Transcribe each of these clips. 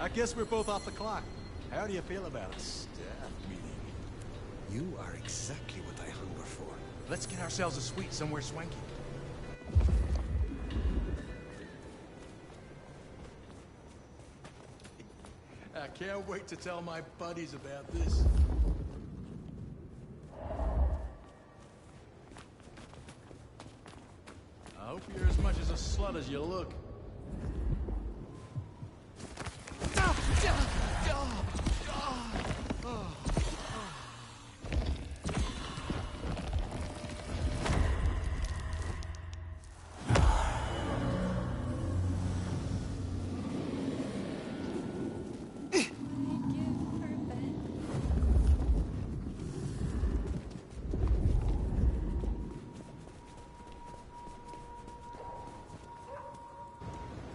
I guess we're both off the clock. How do you feel about a staff meeting? You are exactly what I hunger for. Let's get ourselves a suite somewhere swanky. I can't wait to tell my buddies about this. I hope you're as much as a slut as you look.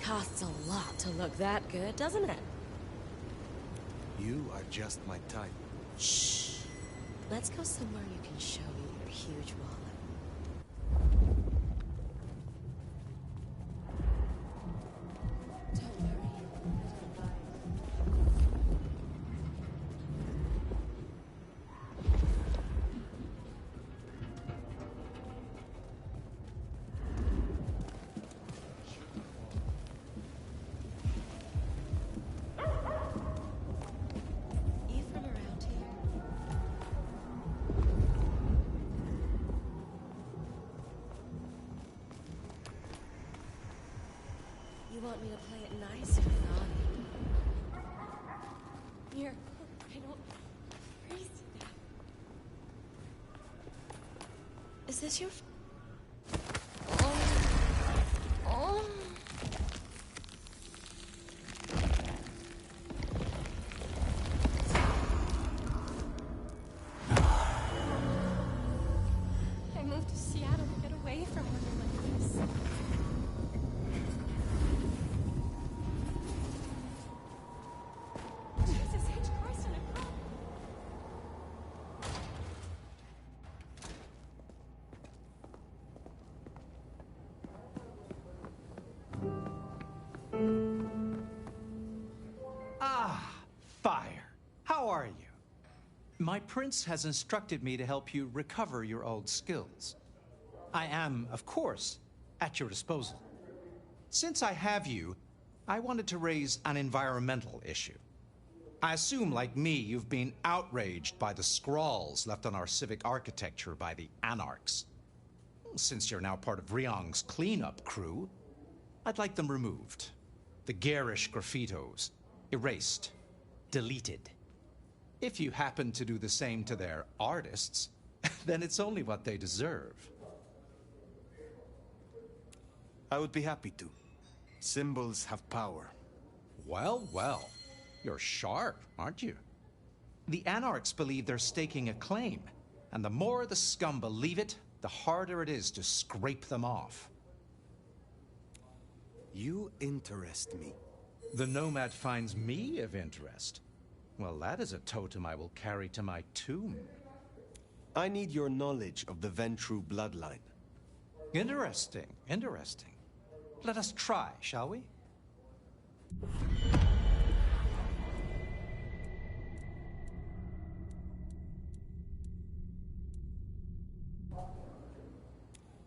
Costs a lot to look that good, doesn't it? You are just my type. Shh. Let's go somewhere you can show me your huge wallet. Don't worry. You from around here? You want me to play it nice or naughty? Here, I don't freeze to death. Is this your... Oh. I moved to Seattle to get away from women like this. Jesus H. Christ on a cross. Ah, Fire. How are you? My prince has instructed me to help you recover your old skills. I am, of course, at your disposal. Since I have you, I wanted to raise an environmental issue. I assume, like me, you've been outraged by the scrawls left on our civic architecture by the Anarchs. Since you're now part of Ryong's cleanup crew, I'd like them removed. The garish graffitos erased, deleted. If you happen to do the same to their artists, then it's only what they deserve. I would be happy to. Symbols have power. Well, well. You're sharp, aren't you? The Anarchs believe they're staking a claim, and the more the scum believe it, the harder it is to scrape them off. You interest me. The Nomad finds me of interest. Well, that is a totem I will carry to my tomb. I need your knowledge of the Ventru bloodline. Interesting, interesting. Let us try, shall we?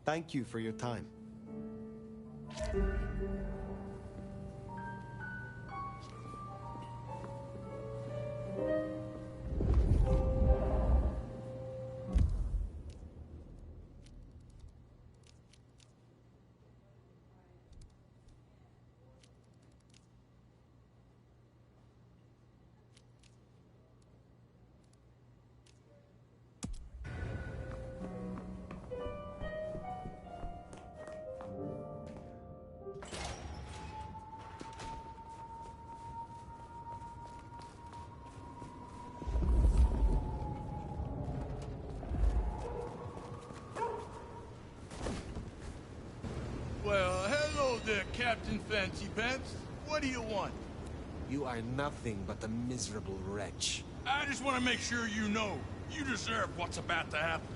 Thank you for your time. Well, hello there, Captain Fancy Pants. What do you want? You are nothing but a miserable wretch. I just want to make sure you know. You deserve what's about to happen.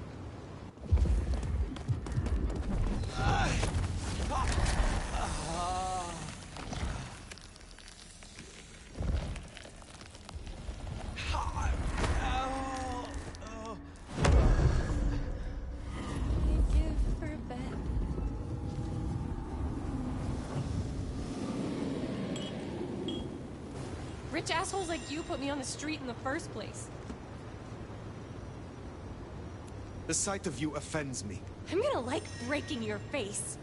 Rich assholes like you put me on the street in the first place. The sight of you offends me. I'm gonna like breaking your face.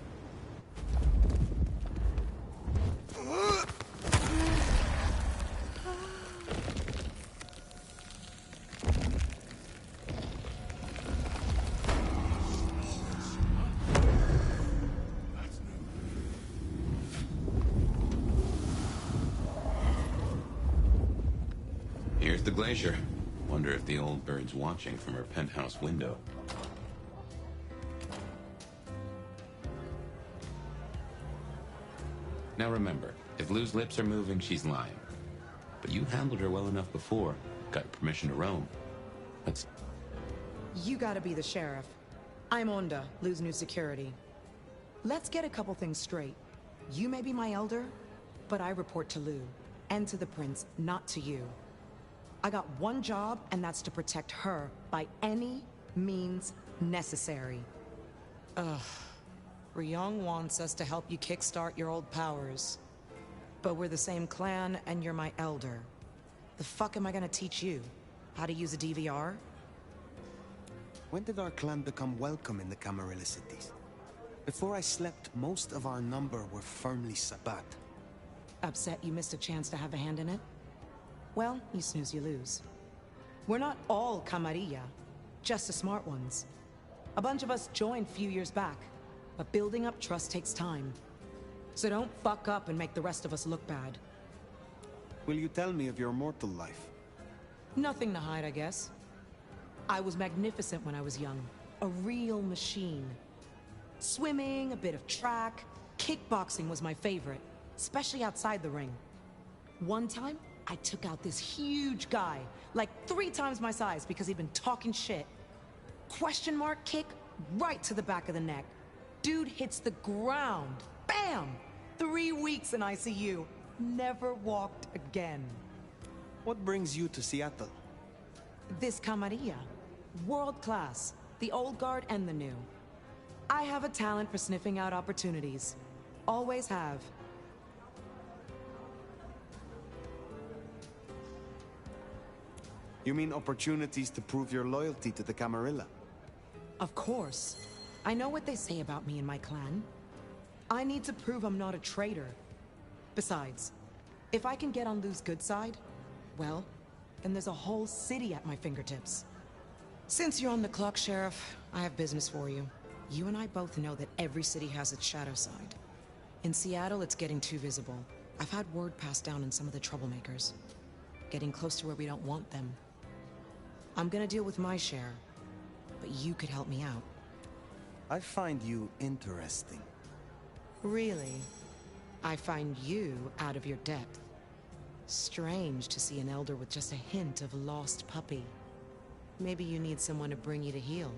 Here's the glacier. Wonder if the old bird's watching from her penthouse window. Now remember, if Lou's lips are moving, she's lying. But you handled her well enough before. Got permission to roam. Let's... You gotta be the sheriff. I'm Onda, Lou's new security. Let's get a couple things straight. You may be my elder, but I report to Lou. And to the prince, not to you. I got one job, and that's to protect her by any means necessary. Ugh. Ryong wants us to help you kickstart your old powers. But we're the same clan, and you're my elder. The fuck am I gonna teach you? How to use a DVR? When did our clan become welcome in the Camarilla cities? Before I slept, most of our number were firmly Sabbat. Upset you missed a chance to have a hand in it? Well, you snooze, you lose. We're not all Camarilla, just the smart ones. A bunch of us joined a few years back, but building up trust takes time. So don't fuck up and make the rest of us look bad. Will you tell me of your mortal life? Nothing to hide, I guess. I was magnificent when I was young. A real machine. Swimming, a bit of track, kickboxing was my favorite, especially outside the ring. One time, I took out this huge guy, like 3 times my size because he'd been talking shit. Question mark kick right to the back of the neck. Dude hits the ground. Bam! 3 weeks in ICU. Never walked again. What brings you to Seattle? This Camarilla. World class. The old guard and the new. I have a talent for sniffing out opportunities. Always have. You mean opportunities to prove your loyalty to the Camarilla? Of course. I know what they say about me and my clan. I need to prove I'm not a traitor. Besides, if I can get on Lou's good side, well, then there's a whole city at my fingertips. Since you're on the clock, Sheriff, I have business for you. You and I both know that every city has its shadow side. In Seattle, it's getting too visible. I've had word passed down on some of the troublemakers. Getting close to where we don't want them. I'm gonna deal with my share, but you could help me out. I find you interesting. Really? I find you out of your depth. Strange to see an elder with just a hint of lost puppy. Maybe you need someone to bring you to heel.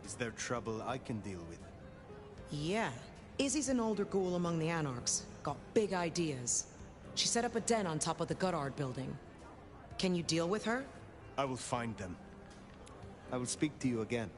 Is there trouble I can deal with? Yeah. Izzy's an older ghoul among the Anarchs. Got big ideas. She set up a den on top of the Goddard building. Can you deal with her? I will find them. I will speak to you again.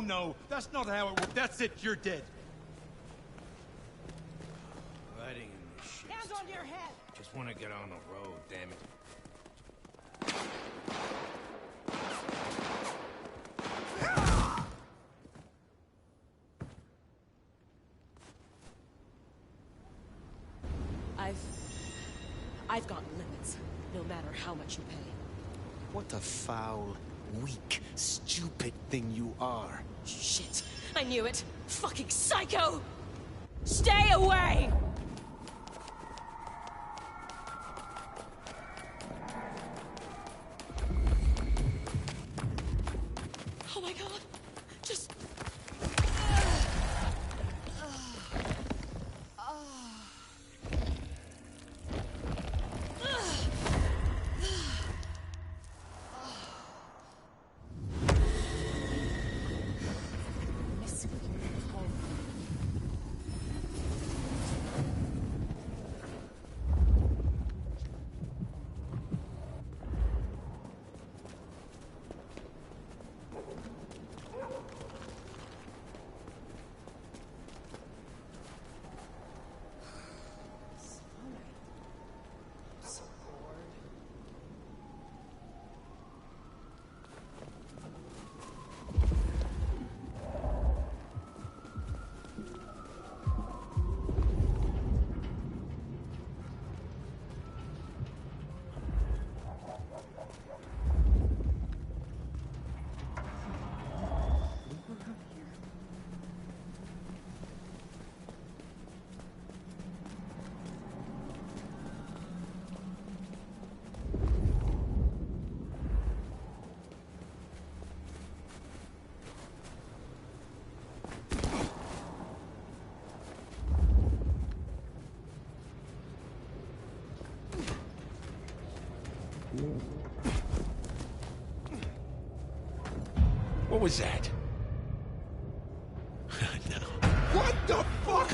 No, that's not how it works. That's it, you're dead. Riding in this shit. Hands on your head! Just want to get on the road, damn it. I've got limits, no matter how much you pay. What a foul, weak, stupid thing you are. Shit, I knew it. Fucking psycho! Stay away! Oh my god, just... What was that? No. What the fuck?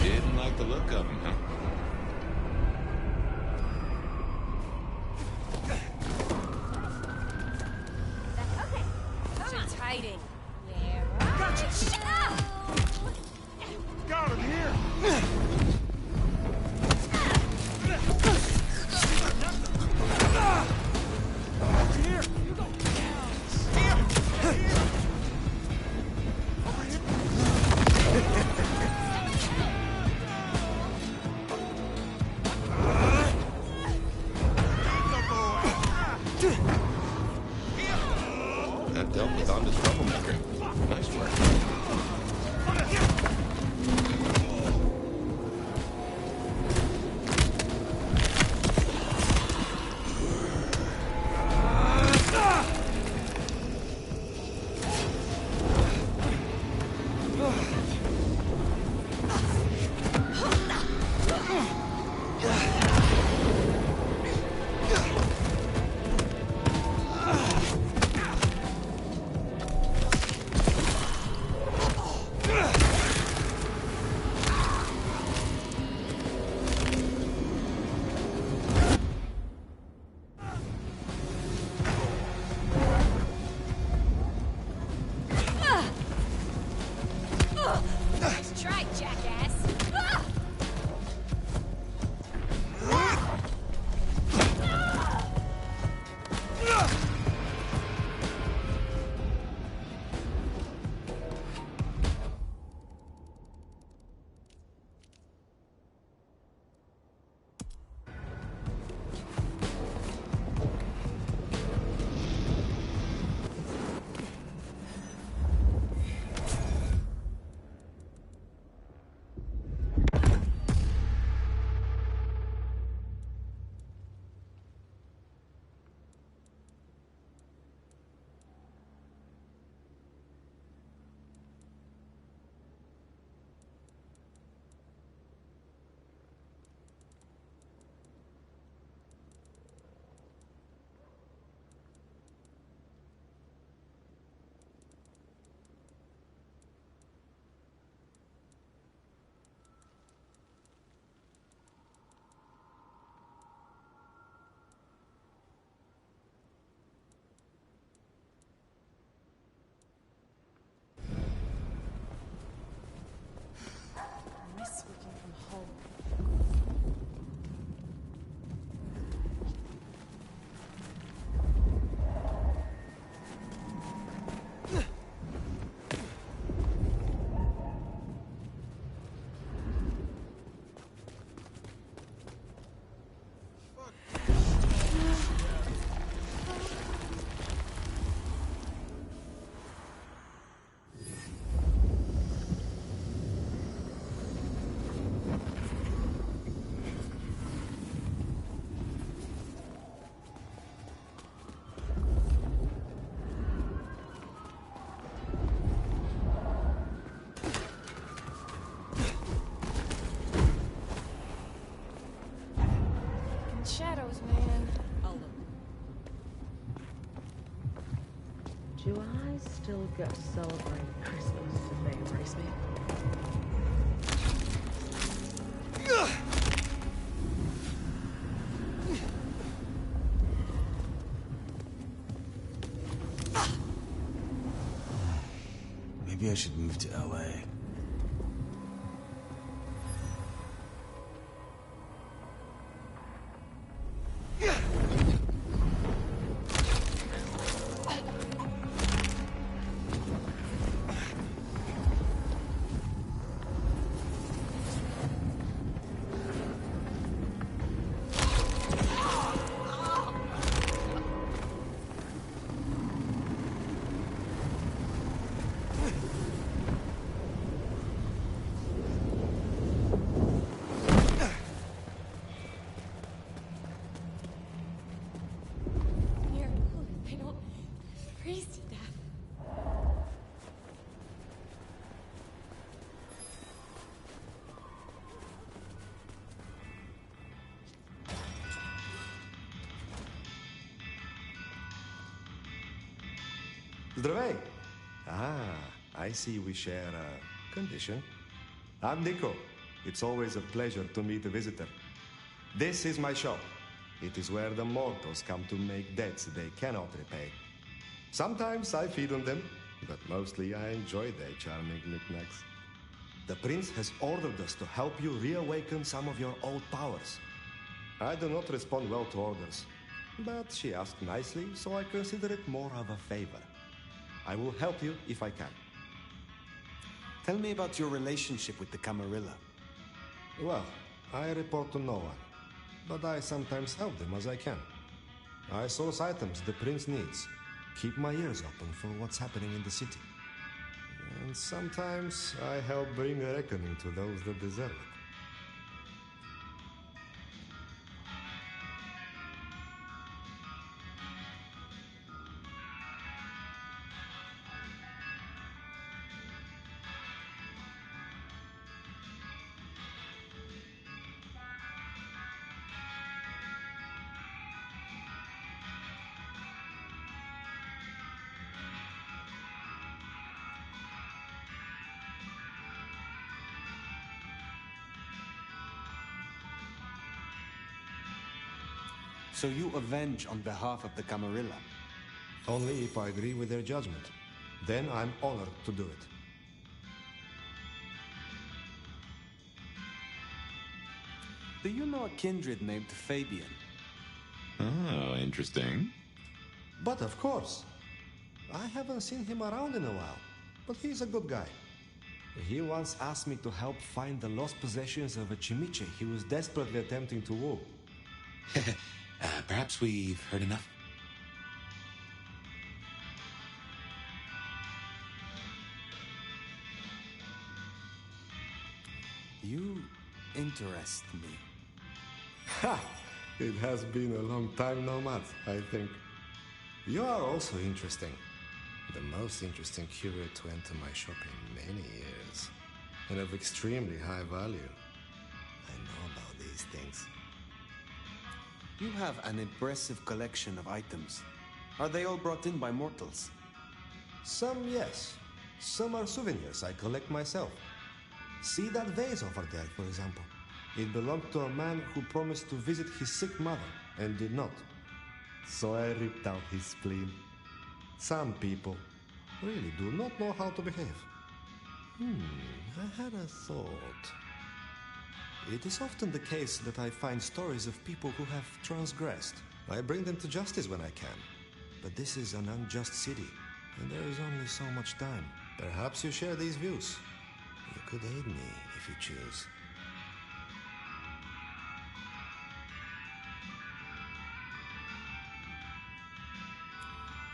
Didn't like the look of him, huh? Just hiding. Yeah. Gotcha. Got him here! Here! You go! That dealt with Honda's troublemaker. Nice work. Nice try, jackass. I miss working from home. Shadows, man. I'll look. Do I still get to celebrate Christmas if they embrace me? Maybe I should move to LA. Zdravey! Ah, I see we share a condition. I'm Nico. It's always a pleasure to meet a visitor. This is my shop. It is where the mortals come to make debts they cannot repay. Sometimes I feed on them, but mostly I enjoy their charming knickknacks. The prince has ordered us to help you reawaken some of your old powers. I do not respond well to orders, but she asked nicely, so I consider it more of a favor. I will help you if I can. Tell me about your relationship with the Camarilla. Well, I report to no one, but I sometimes help them as I can. I source items the prince needs, keep my ears open for what's happening in the city. And sometimes I help bring a reckoning to those that deserve it. So you avenge on behalf of the Camarilla? Only if I agree with their judgment. Then I'm honored to do it. Do you know a kindred named Fabian? Oh, interesting. But of course. I haven't seen him around in a while, but he's a good guy. He once asked me to help find the lost possessions of a chimiche he was desperately attempting to woo. Perhaps we've heard enough. You interest me. Ha! It has been a long time no mat, I think. You are also interesting. The most interesting courier to enter my shop in many years. And of extremely high value. I know about these things. You have an impressive collection of items. Are they all brought in by mortals? Some, yes. Some are souvenirs I collect myself. See that vase over there, for example. It belonged to a man who promised to visit his sick mother and did not. So I ripped out his spleen. Some people really do not know how to behave. I had a thought. It is often the case that I find stories of people who have transgressed. I bring them to justice when I can. But this is an unjust city, and there is only so much time. Perhaps you share these views. You could aid me if you choose.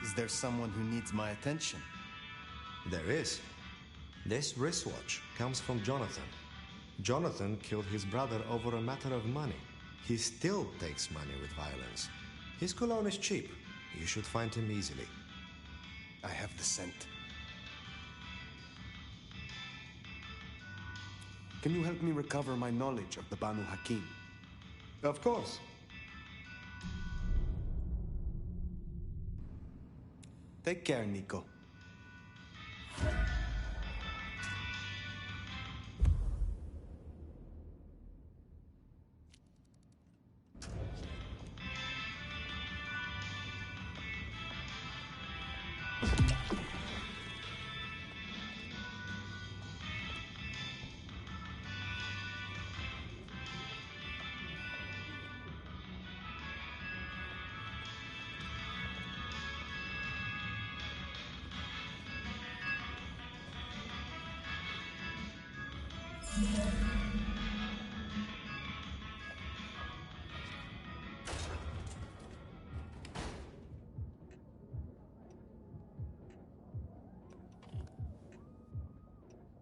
Is there someone who needs my attention? There is. This wristwatch comes from Jonathan. Jonathan killed his brother over a matter of money. He still takes money with violence. His cologne is cheap. You should find him easily. I have the scent. Can you help me recover my knowledge of the Banu Hakim? Of course. Take care, Nico.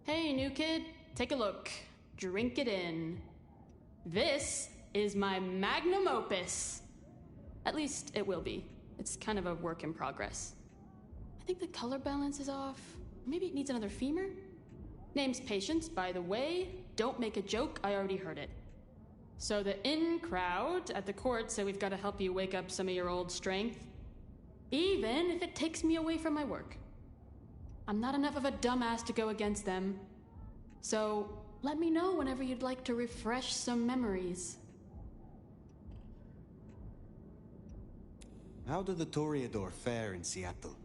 Hey, new kid, take a look. Drink it in. This is my magnum opus. At least it will be. It's kind of a work in progress. I think the color balance is off. Maybe it needs another femur? Name's Patience, by the way. Don't make a joke, I already heard it. So the in crowd at the court said we've got to help you wake up some of your old strength. Even if it takes me away from my work. I'm not enough of a dumbass to go against them. So, let me know whenever you'd like to refresh some memories. How do the Toreador fare in Seattle?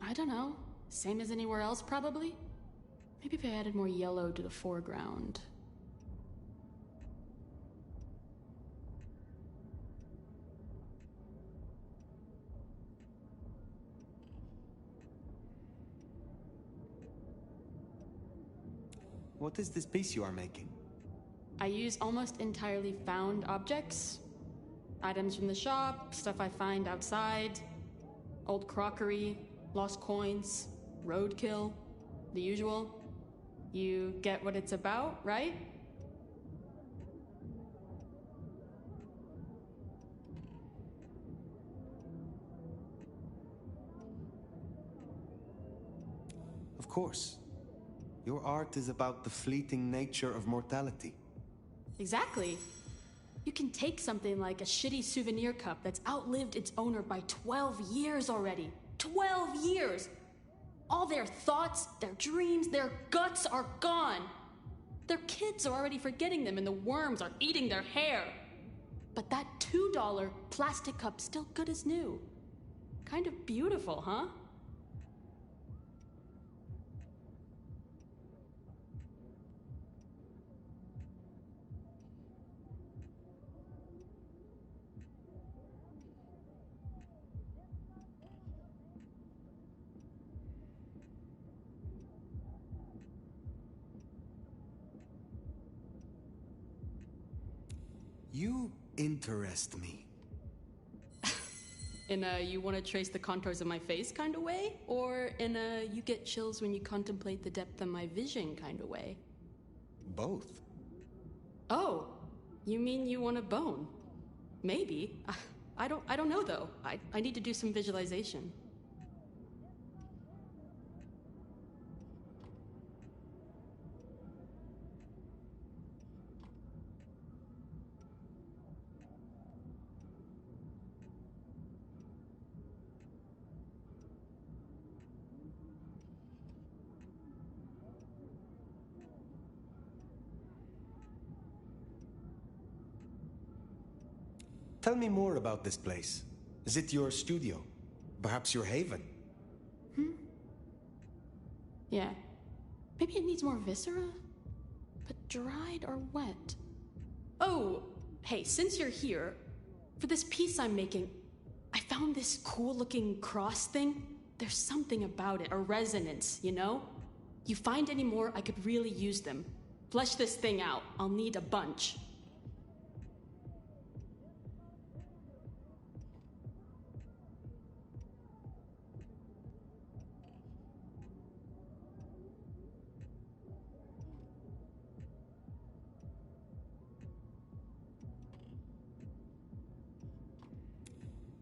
I don't know. Same as anywhere else, probably? Maybe if I added more yellow to the foreground. What is this piece you are making? I use almost entirely found objects. Items from the shop, stuff I find outside, old crockery, lost coins, roadkill, the usual. You get what it's about, right? Of course. Your art is about the fleeting nature of mortality. Exactly. You can take something like a shitty souvenir cup that's outlived its owner by 12 years already. 12 years! All their thoughts, their dreams, their guts are gone. Their kids are already forgetting them and the worms are eating their hair. But that $2 plastic cup's still good as new. Kind of beautiful, huh? You interest me. In a you want to trace the contours of my face kind of way? Or in a you get chills when you contemplate the depth of my vision kind of way? Both. Oh, you mean you want a bone? Maybe. I don't know though. I need to do some visualization. Tell me more about this place. Is it your studio? Perhaps your haven? Yeah. Maybe it needs more viscera? But dried or wet? Oh, hey, since you're here, for this piece I'm making, I found this cool-looking cross thing. There's something about it, a resonance, you know? You find any more, I could really use them. Flesh this thing out. I'll need a bunch.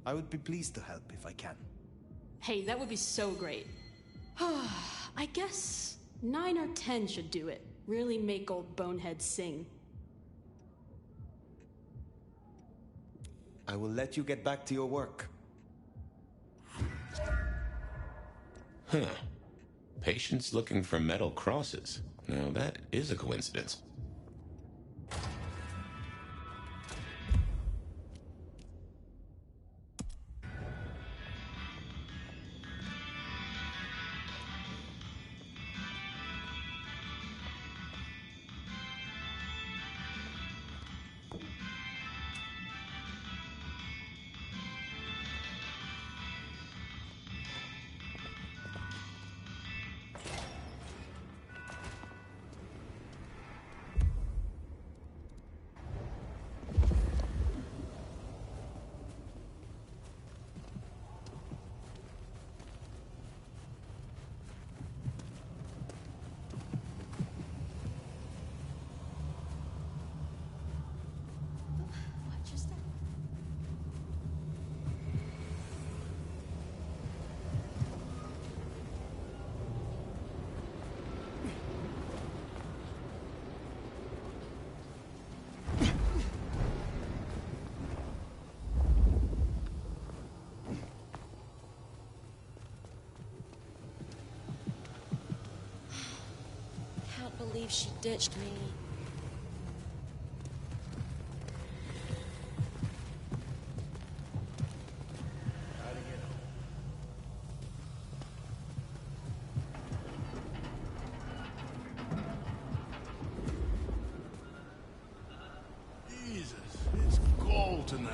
I would be pleased to help if I can. Hey, that would be so great. I guess 9 or 10 should do it. Really make old Bonehead sing. I will let you get back to your work. Huh. Patients looking for metal crosses. Now that is a coincidence. believe she ditched me. Jesus, it's cold tonight.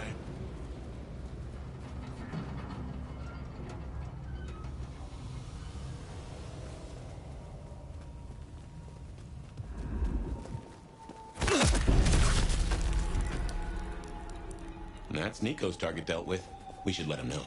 That's Nico's target dealt with. We should let him know.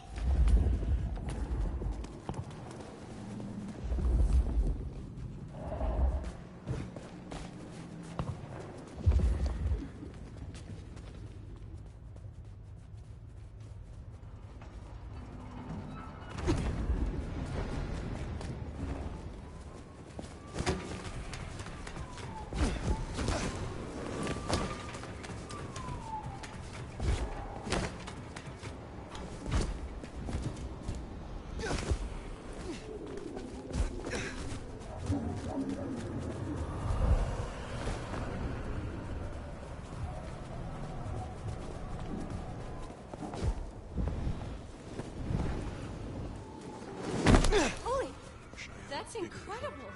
That's incredible.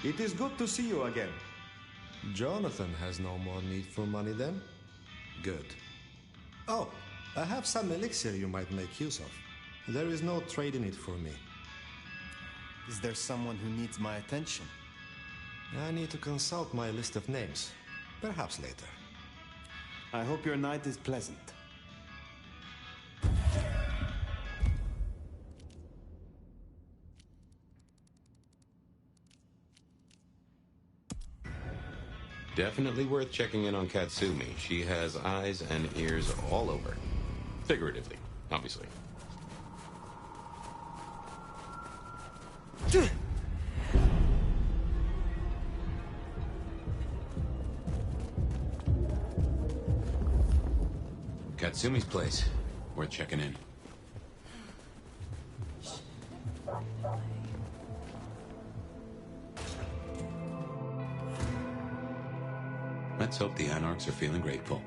It is good to see you again. Jonathan has no more need for money then? Good. Oh, I have some elixir you might make use of. There is no trade in it for me. Is there someone who needs my attention? I need to consult my list of names. Perhaps later. I hope your night is pleasant. Definitely worth checking in on Katsumi. She has eyes and ears all over. Figuratively, obviously. Katsumi's place. Worth checking in. Let's hope the Anarchs are feeling grateful.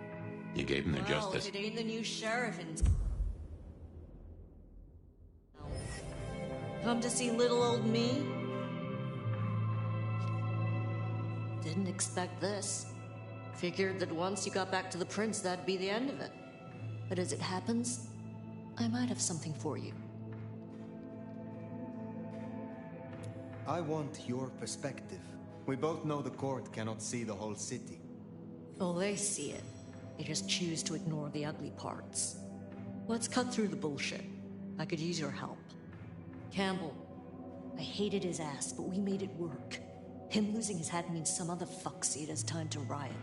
You gave them their justice. If it ain't the new sheriff in... Come to see little old me? Didn't expect this. Figured that once you got back to the prince, that'd be the end of it. But as it happens, I might have something for you. I want your perspective. We both know the court cannot see the whole city. Oh, they see it. They just choose to ignore the ugly parts. Let's cut through the bullshit. I could use your help. Campbell, I hated his ass, but we made it work. Him losing his head means some other fuck see it as time to riot.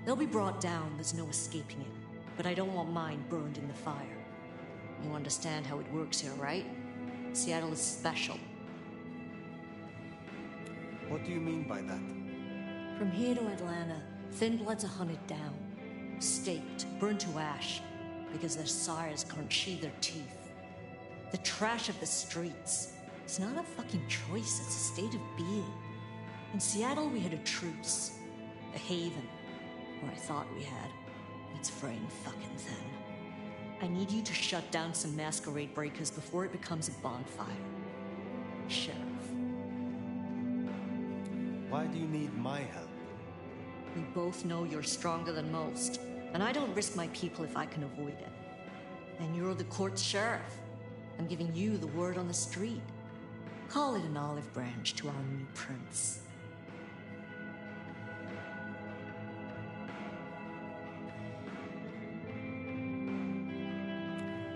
They'll be brought down, there's no escaping it. But I don't want mine burned in the fire. You understand how it works here, right? Seattle is special. What do you mean by that? From here to Atlanta, thin bloods are hunted down, staked, burned to ash, because their sires can't sheathe their teeth. The trash of the streets. It's not a fucking choice, it's a state of being. In Seattle, we had a truce. A haven. Or I thought we had. It's fraying fucking thin. I need you to shut down some masquerade breakers before it becomes a bonfire. Sheriff. Why do you need my help? We both know you're stronger than most, and I don't risk my people if I can avoid it. And you're the court's sheriff. I'm giving you the word on the street. Call it an olive branch to our new prince.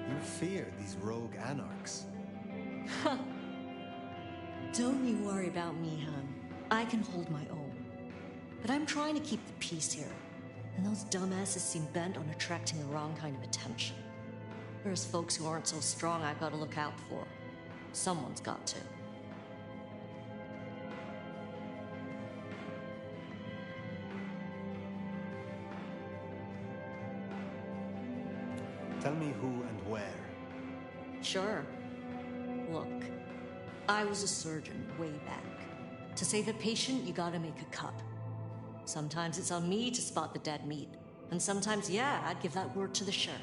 You fear these rogue anarchs. Don't you worry about me, hon. I can hold my own. But I'm trying to keep the peace here, and those dumbasses seem bent on attracting the wrong kind of attention. There's folks who aren't so strong I gotta look out for. Someone's got to. Tell me who and where. Sure. Look, I was a surgeon way back. To save a patient, you gotta make a cut. Sometimes it's on me to spot the dead meat, and sometimes, yeah, I'd give that word to the sheriff.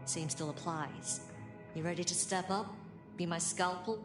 Same still applies. You ready to step up? Be my scalpel?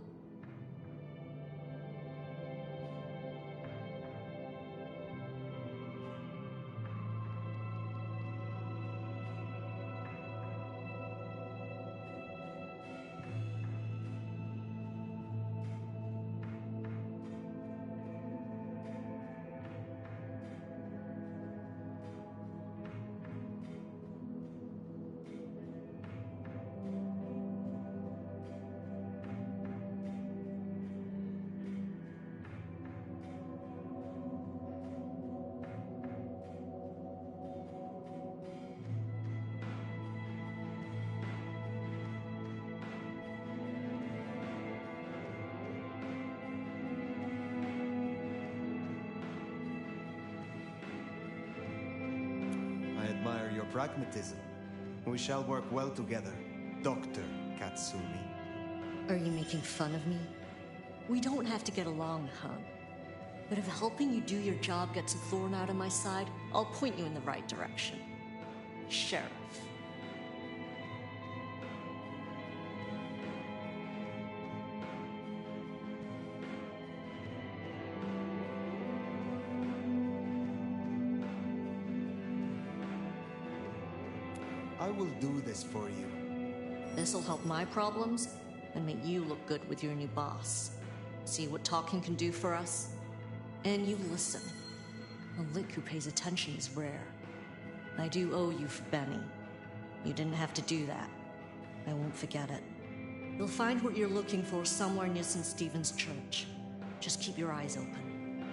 Pragmatism. We shall work well together, Dr. Katsumi. Are you making fun of me? We don't have to get along, huh? But if helping you do your job gets a thorn out of my side, I'll point you in the right direction. Sheriff. I will do this for you. This'll help my problems and make you look good with your new boss. See what talking can do for us? And you listen. A lick who pays attention is rare. I do owe you for Benny. You didn't have to do that. I won't forget it. You'll find what you're looking for somewhere near St. Stephen's Church. Just keep your eyes open.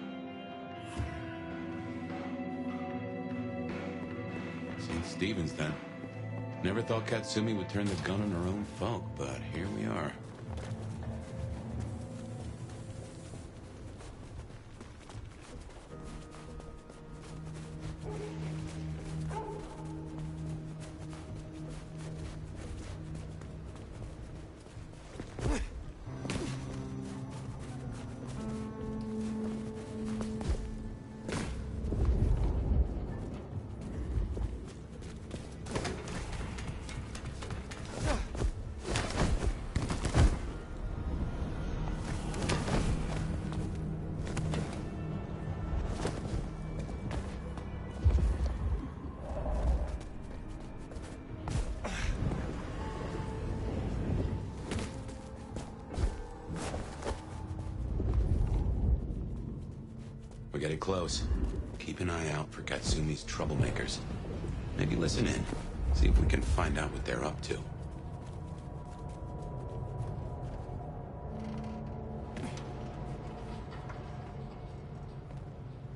St. Stephen's, then. Never thought Katsumi would turn the gun on her own folk, but here we are. We're getting close. Keep an eye out for Katsumi's troublemakers. Maybe listen in. See if we can find out what they're up to.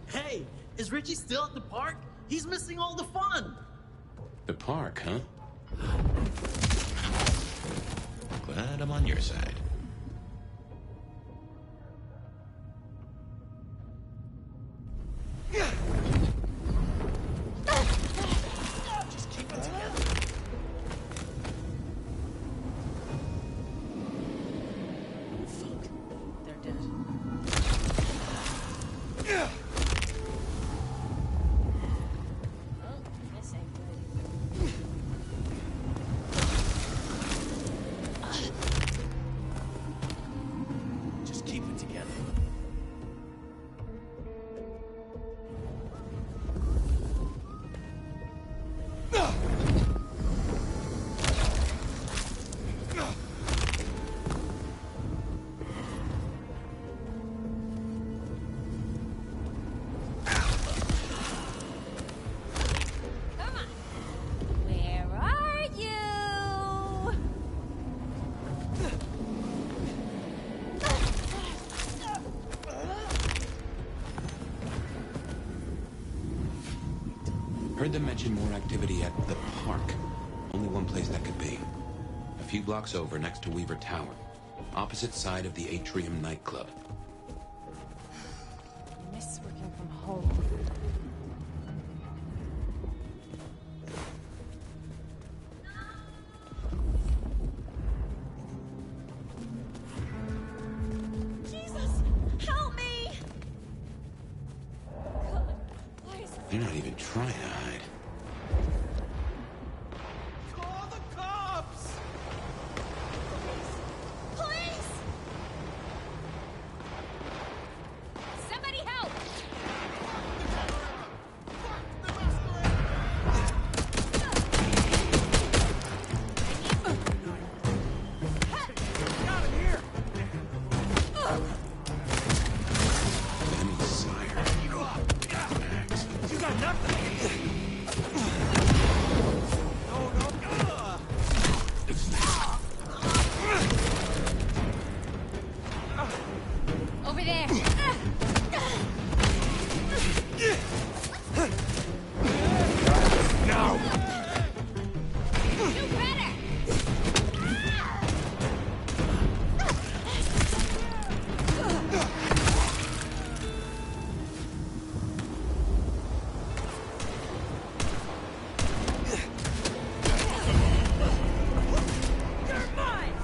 Hey, is Richie still at the park? He's missing all the fun. The park, huh? Glad I'm on your side. Heard them mention more activity at the park. Only one place that could be. A few blocks over, next to Weaver Tower. Opposite side of the Atrium nightclub. I miss working from home. They're not even trying to hide. Call the cops! Police! Somebody help! Benny Sire. Max. You got nothing! Over there! Now! Do better! You're mine!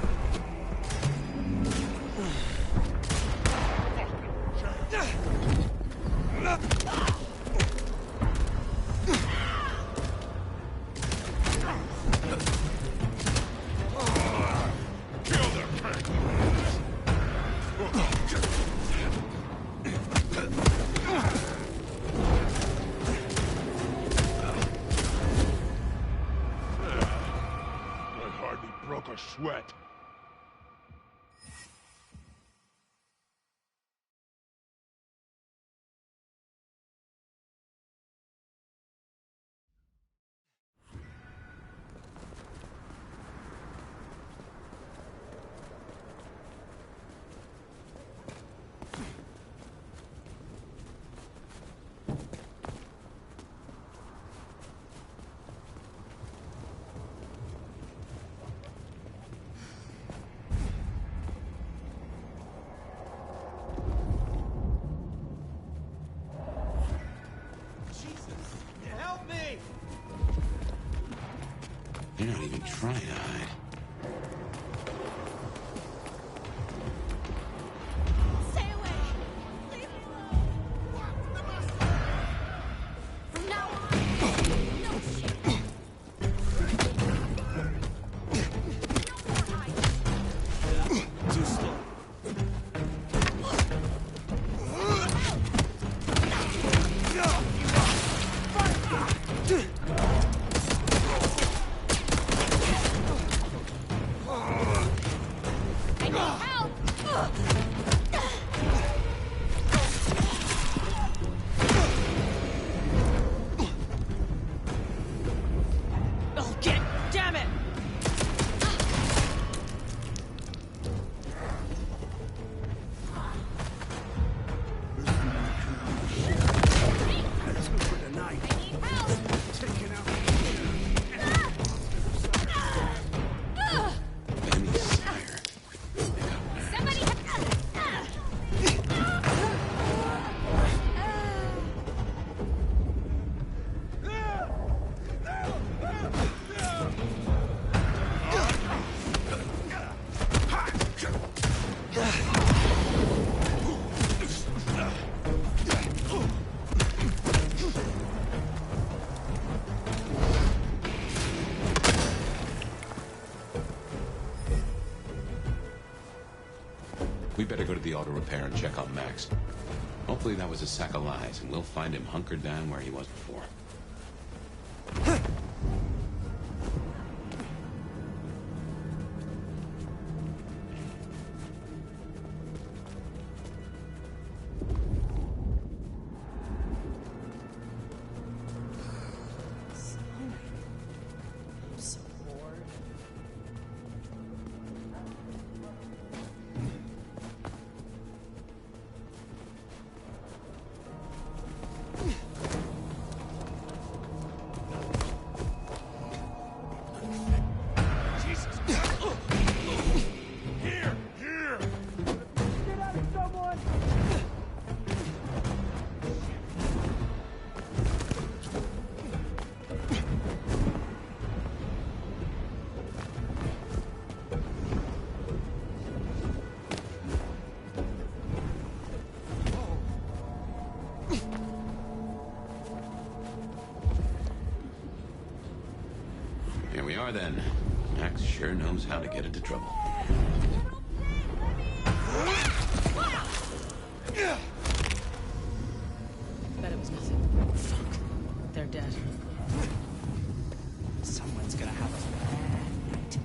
Kill them! I hardly broke a sweat. Help me! They're not even trying to hide. Stay away! Leave me alone! From now on, no shit! No more hiding! Too slow. I need help! Oh, get! Damn it! I need help! Benny Sire. Somebody We better go to the auto repair and check on Max. Hopefully that was a sack of lies, and we'll find him hunkered down where he was before. I'm so bored. Here we are then. Max sure knows how to get into trouble. Bet it was nothing. Fuck. They're dead. Someone's gonna have a bad night.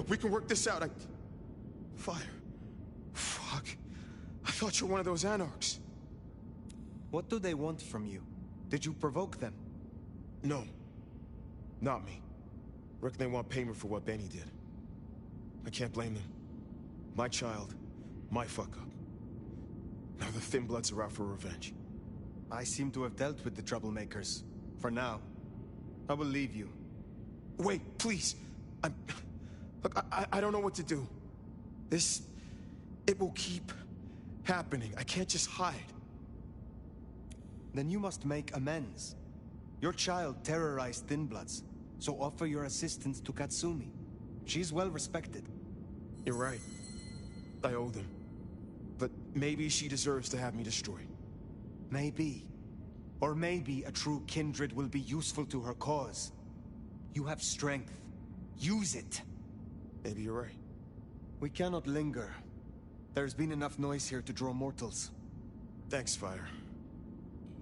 We can work this out. Fire. Fuck. I thought you were one of those anarchs. What do they want from you? Did you provoke them? No. Not me. Reckon they want payment for what Benny did. I can't blame them. My child, my fuck-up. Now the Thin Bloods are out for revenge. I seem to have dealt with the troublemakers. For now. I will leave you. Wait, please. Look, I don't know what to do. It will keep happening. I can't just hide. Then you must make amends. Your child terrorized Thin Bloods, so offer your assistance to Katsumi. She's well respected. You're right. I owe them. But maybe she deserves to have me destroyed. Maybe. Or maybe a true kindred will be useful to her cause. You have strength. Use it. Maybe you're right. We cannot linger. There's been enough noise here to draw mortals. Thanks, Fire.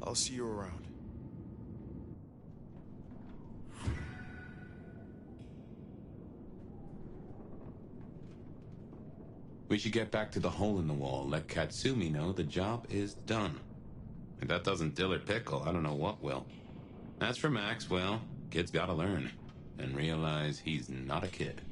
I'll see you around. We should get back to the hole in the wall, let Katsumi know the job is done. If that doesn't dill or pickle, I don't know what will. As for Max, well, kid's gotta learn. And realize he's not a kid.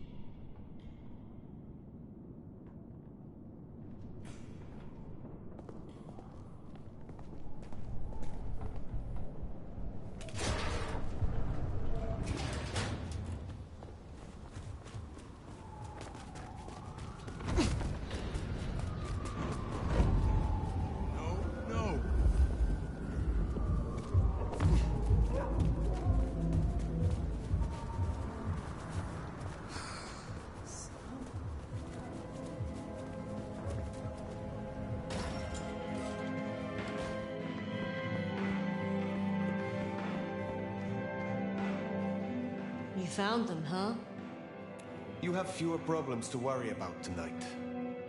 found them, huh? You have fewer problems to worry about tonight.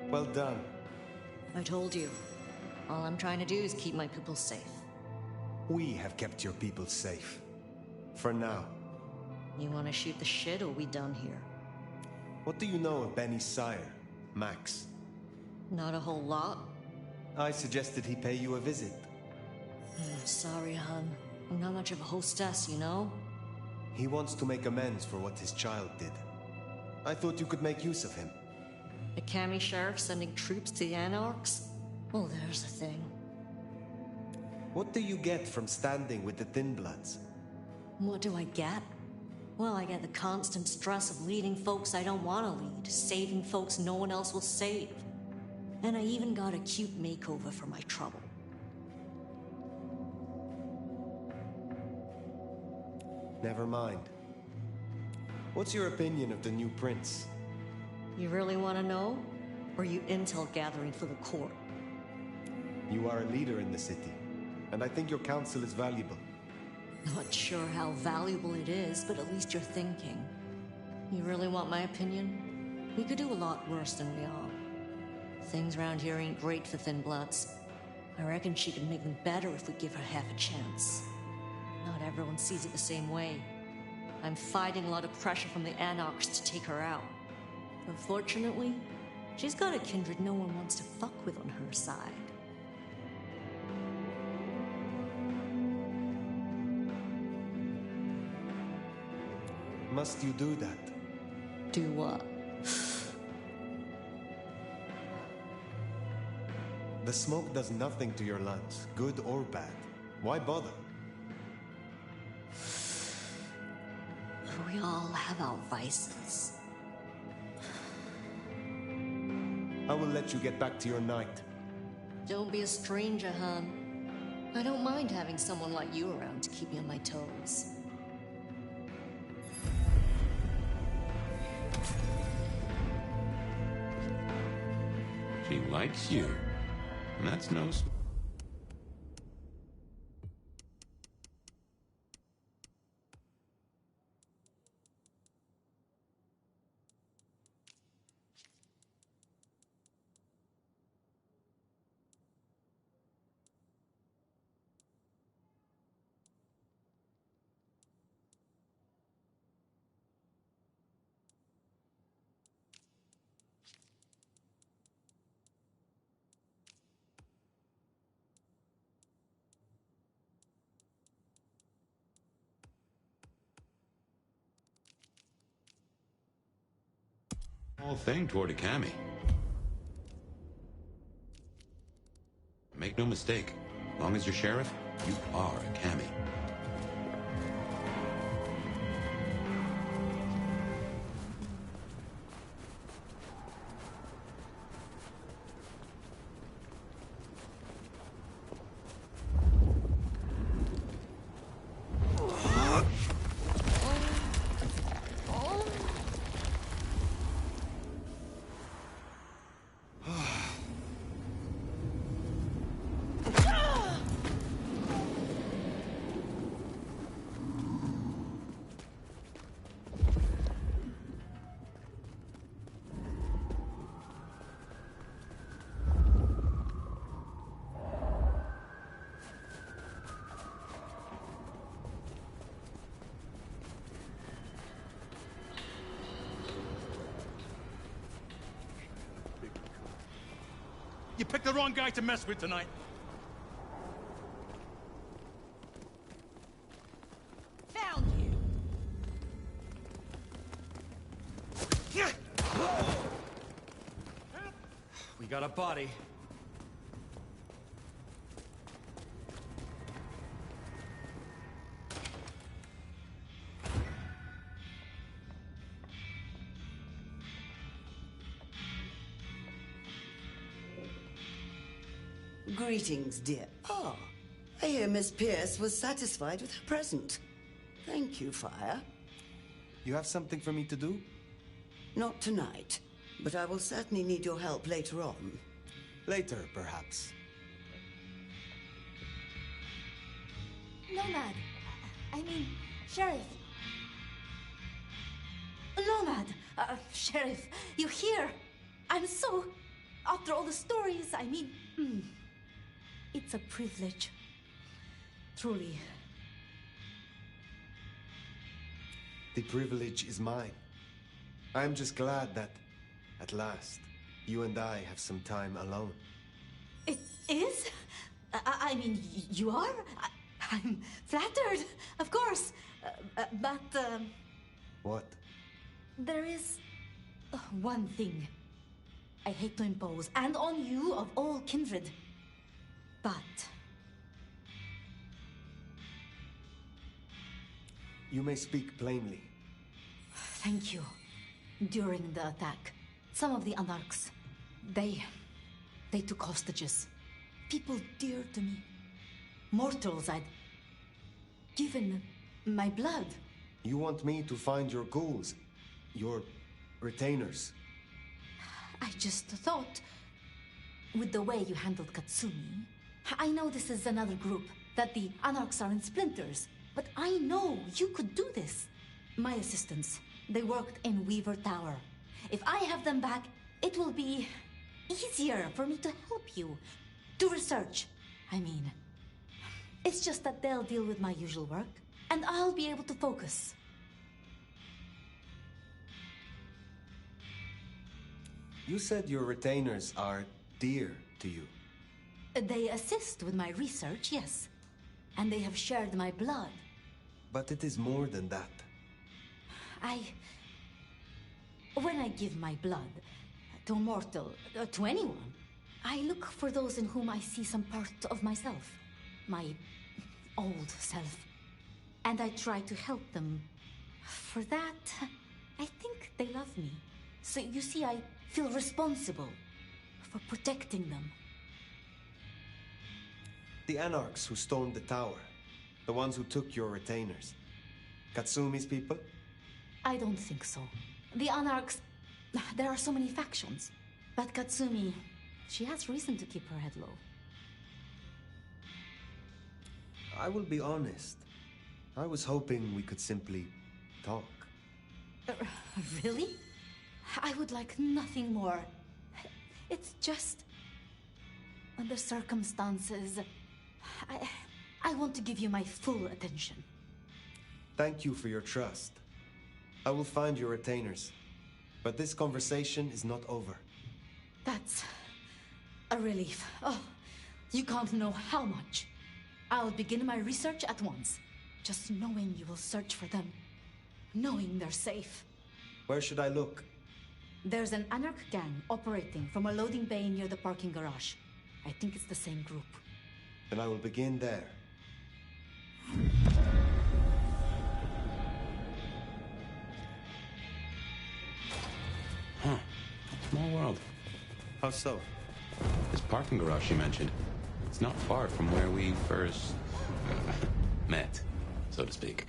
Well done. I told you. All I'm trying to do is keep my people safe. We have kept your people safe. For now. You wanna shoot the shit, or we done here? What do you know of Benny's sire, Max? Not a whole lot. I suggested he pay you a visit. Sorry, hon. I'm not much of a hostess, you know? He wants to make amends for what his child did. I thought you could make use of him. A Cammy sheriff sending troops to the Anarchs? Oh, there's the thing. What do you get from standing with the Thin Bloods? What do I get? Well, I get the constant stress of leading folks I don't want to lead, saving folks no one else will save. And I even got a cute makeover for my trouble. Never mind. What's your opinion of the new prince? You really want to know? Or are you intel gathering for the court? You are a leader in the city, and I think your counsel is valuable. Not sure how valuable it is, but at least you're thinking. You really want my opinion? We could do a lot worse than we are. Things around here ain't great for Thin Bloods. I reckon she could make them better if we give her half a chance. Not everyone sees it the same way. I'm fighting a lot of pressure from the Anarchs to take her out. Unfortunately, she's got a kindred no one wants to fuck with on her side. Must you do that? Do what? The smoke does nothing to your lungs, good or bad. Why bother? We all have our vices. I will let you get back to your night. Don't be a stranger, hon. I don't mind having someone like you around to keep me on my toes. She likes you. And that's no... whole thing toward a Cammy. Make no mistake, as long as you're sheriff, you are a Cammy. You picked the wrong guy to mess with tonight. Found you. We got a body. Greetings, dear. Ah, I hear Miss Pierce was satisfied with her present. Thank you, Fire. You have something for me to do? Not tonight, but I will certainly need your help later on. Later, perhaps. Nomad. I mean, Sheriff. Nomad! Sheriff, you here? I'm so... After all the stories, I mean... It's a privilege. Truly. The privilege is mine. I'm just glad that, at last, you and I have some time alone. It is? I mean, you are? I'm flattered, of course. But, What? there is one thing I hate to impose, and on you of all kindred. But You may speak plainly. thank you. During the attack, some of the Anarchs, they took hostages. People dear to me. Mortals I'd given my blood. You want me to find your ghouls, your retainers. I just thought, with the way you handled Katsumi, I know this is another group, that the Anarchs are in splinters, but I know you could do this. My assistants, they worked in Weaver Tower. If I have them back, it will be easier for me to help you. To research, I mean. It's just that they'll deal with my usual work, and I'll be able to focus. You said your retainers are dear to you. They assist with my research, yes. And they have shared my blood. But it is more than that. When I give my blood to a mortal, to anyone, I look for those in whom I see some part of myself. My old self. And I try to help them. For that, I think they love me. So you see, I feel responsible for protecting them. The Anarchs who stormed the tower. The ones who took your retainers. Katsumi's people? I don't think so. The Anarchs... There are so many factions. But Katsumi... She has reason to keep her head low. I will be honest. I was hoping we could simply talk. Really? I would like nothing more. It's just... under circumstances... I want to give you my full attention. Thank you for your trust. I will find your retainers. But this conversation is not over. That's a relief. Oh, you can't know how much. I'll begin my research at once. Just knowing you will search for them. Knowing they're safe. Where should I look? There's an Anarch gang operating from a loading bay near the parking garage. I think it's the same group. Then I will begin there. Huh. Small world. How so? This parking garage you mentioned, it's not far from where we first met, so to speak.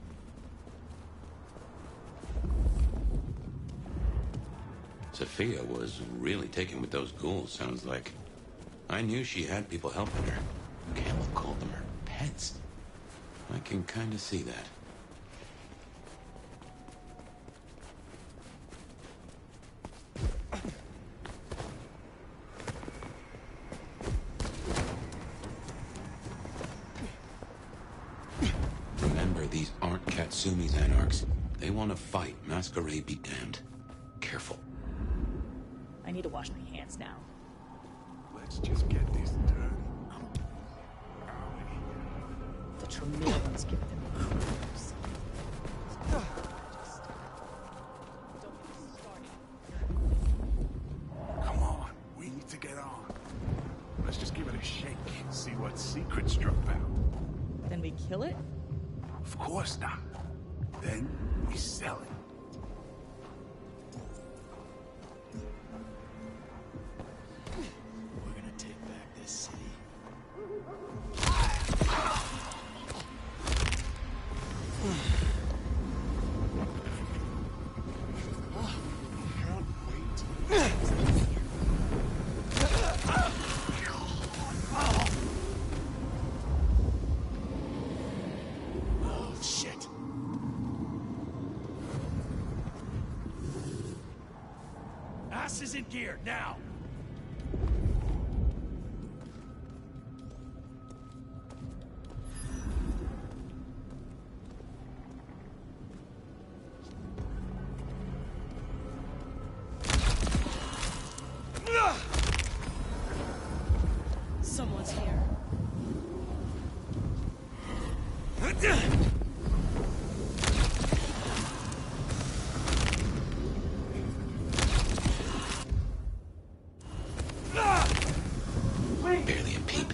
Sophia was really taken with those ghouls, sounds like. I knew she had people helping her. Campbell called them her pets. I can kind of see that. Remember, these aren't Katsumi's Anarchs. They want to fight. Masquerade be damned. Careful. I need to wash my hands now. Let's just get this done. The Tremere ones give them crumbs. Come on, we need to get on. Let's just give it a shake, see what secrets drop out. Then we kill it? Of course not. Then we sell it. We're gonna take back this city. Oh, shit. asses in gear, now! Someone's here. Barely a peep.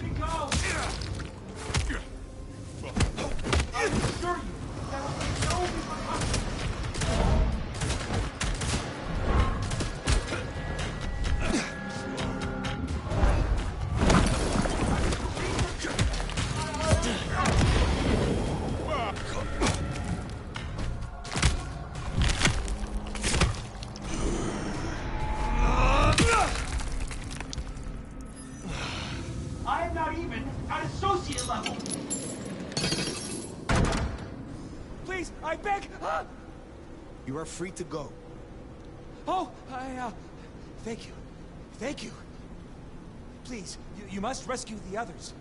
I am not even at associate level. Please, I beg! You are free to go. Oh, thank you. Thank you. Please, you must rescue the others.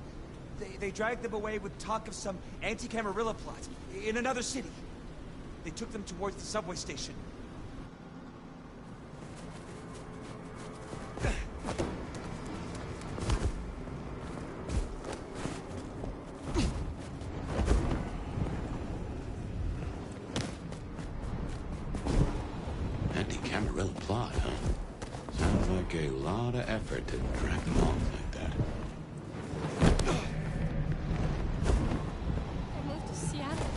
They dragged them away with talk of some anti-Camarilla plot in another city. They took them towards the subway station. Anti-Camarilla plot, huh? Sounds like a lot of effort to drag them off like that. I moved to Seattle.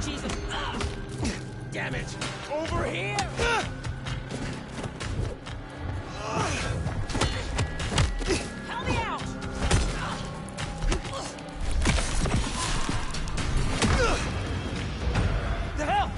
Jesus. Damn it! Over here! Help me out! The hell?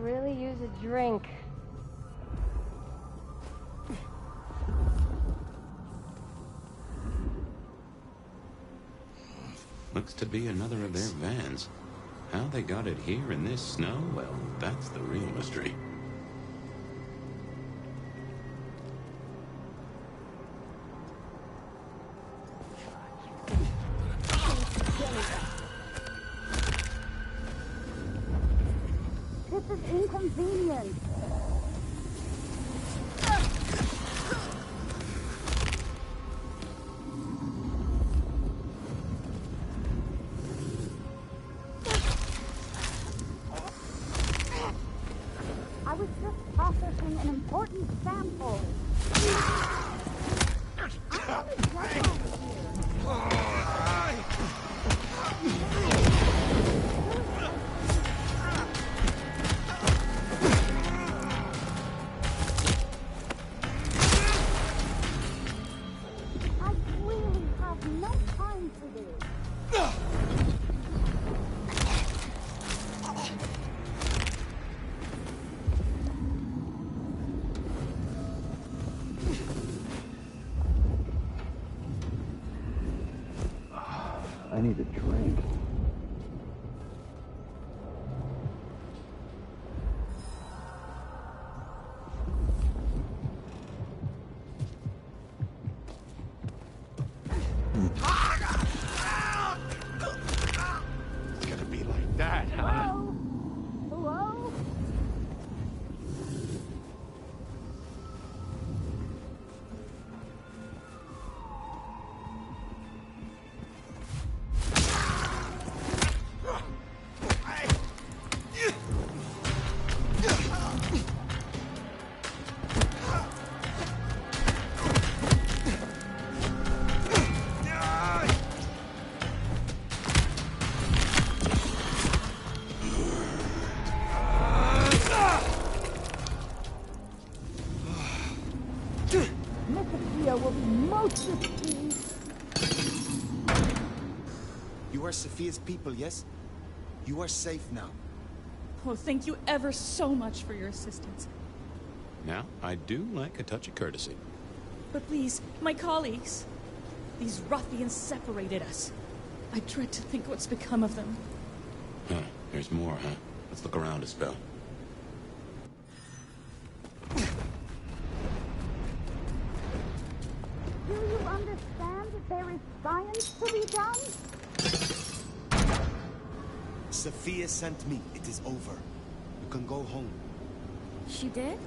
Really use a drink. Looks to be another of their vans. How they got it here in this snow, well, that's the real mystery. This is inconvenient. need a drink. It's gonna be like that, huh? Hello? Sophia will be most displeased. You are Sophia's people, yes? You are safe now. Oh, thank you ever so much for your assistance. Now, I do like a touch of courtesy. But please, my colleagues. These ruffians separated us. I dread to think what's become of them. Huh, there's more, huh? Let's look around a spell. Do you understand that there is science to be done? Sophia sent me. It is over. You can go home. She did?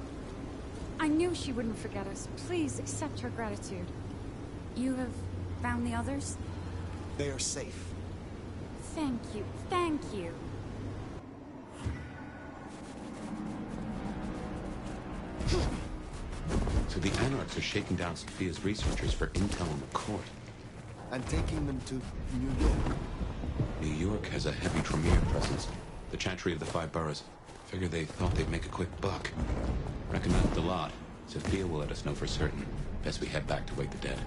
I knew she wouldn't forget us. Please accept her gratitude. You have found the others? They are safe. Thank you. Thank you. So the Anarchs are shaking down Sophia's researchers for intel on the court. And taking them to New York. New York has a heavy Tremere presence. The Chantry of the Five Boroughs. Figure they thought they'd make a quick buck. Reckon that's the lot. Sophia will let us know for certain. Best we head back to wake the dead.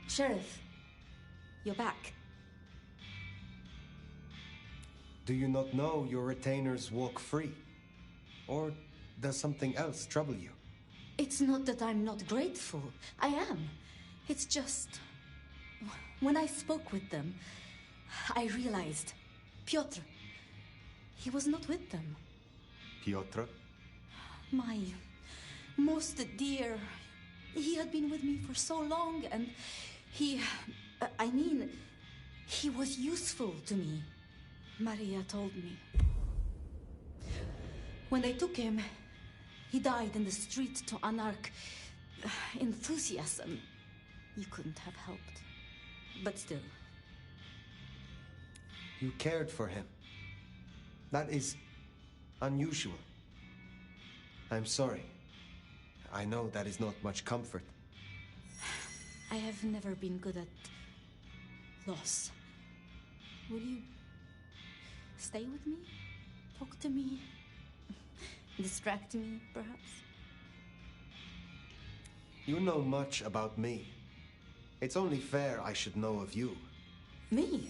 Sheriff, you're back. Do you not know your retainers walk free? Or does something else trouble you? It's not that I'm not grateful. I am. It's just... When I spoke with them, I realized Piotr, he was not with them. Piotr? My most dear... He had been with me for so long, and he was useful to me. Maria told me. When they took him, he died in the street to Anarch enthusiasm. You couldn't have helped. But still. You cared for him. That is unusual. I'm sorry. I know that is not much comfort. I have never been good at loss. Will you stay with me? Talk to me? Distract me, perhaps? You know much about me. It's only fair I should know of you. Me?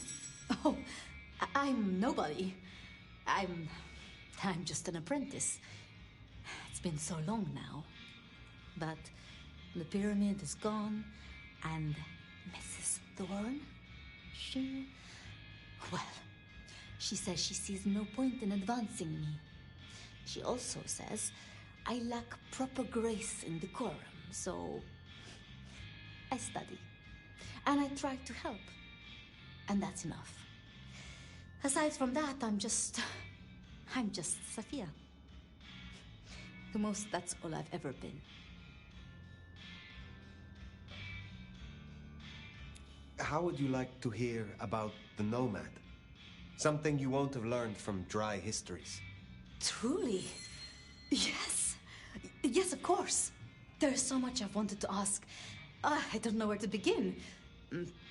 Oh, I'm nobody. I'm just an apprentice. It's been so long now. But the pyramid is gone, and Mrs. Thorne, well, she says she sees no point in advancing me. She also says I lack proper grace and decorum, so I study. And I try to help. And that's enough. Aside from that, I'm just Sophia. The most, that's all I've ever been. How would you like to hear about the Nomad? Something you won't have learned from dry histories. Truly? Yes. Yes, of course. There's so much I've wanted to ask. I don't know where to begin.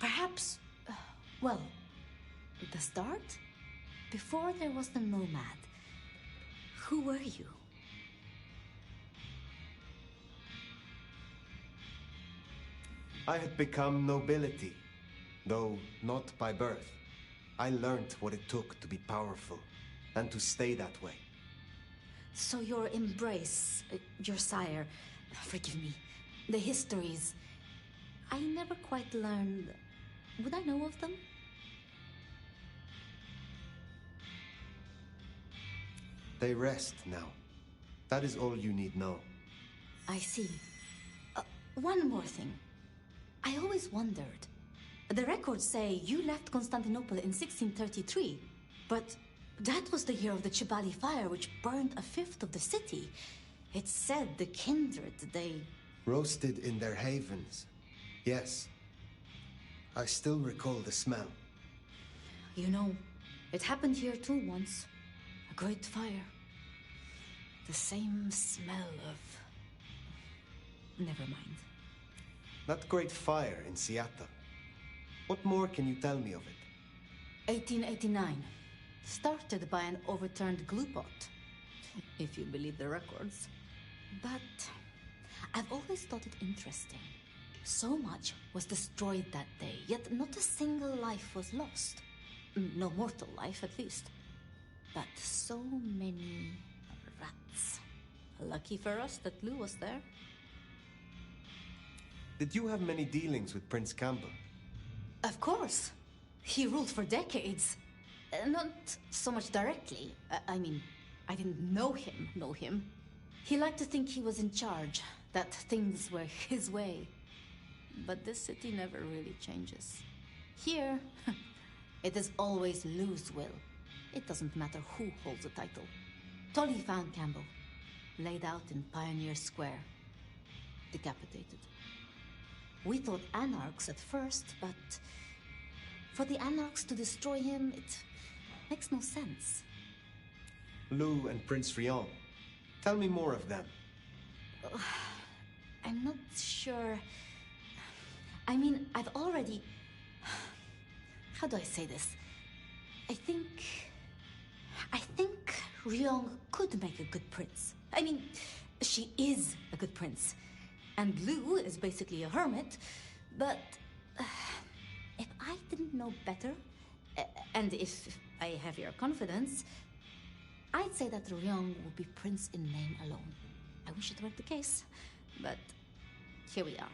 Perhaps, well, the start? Before there was the Nomad, who were you? I had become nobility, though not by birth. I learned what it took to be powerful, and to stay that way. So your embrace, your sire, forgive me, the histories, I never quite learned. Would I know of them? They rest now. That is all you need know. I see. One more thing. I always wondered. The records say you left Constantinople in 1633, but that was the year of the Chibali fire, which burned a fifth of the city. It said the kindred, they... Roasted in their havens. Yes. I still recall the smell. You know, it happened here too once. A great fire. The same smell of... Never mind. That great fire in Seattle. What more can you tell me of it? 1889. Started by an overturned glue pot. If you believe the records. But I've always thought it interesting. So much was destroyed that day, yet not a single life was lost. No mortal life, at least. But so many rats. Lucky for us that Lou was there. Did you have many dealings with Prince Campbell? Of course. He ruled for decades. Not so much directly. I mean, I didn't know him. He liked to think he was in charge, that things were his way. But this city never really changes. Here, it is always Lou's will. It doesn't matter who holds the title. Tolly found Campbell, laid out in Pioneer Square, decapitated. We thought anarchs at first, but for the anarchs to destroy him, it makes no sense. Lou and Prince Rion. Tell me more of them. I'm not sure. I mean, I've already... How do I say this? I think Ryong could make a good prince. I mean, she is a good prince. And Lou is basically a hermit. But if I didn't know better, and if I have your confidence, I'd say that Ryong would be prince in name alone. I wish it weren't the case, but here we are.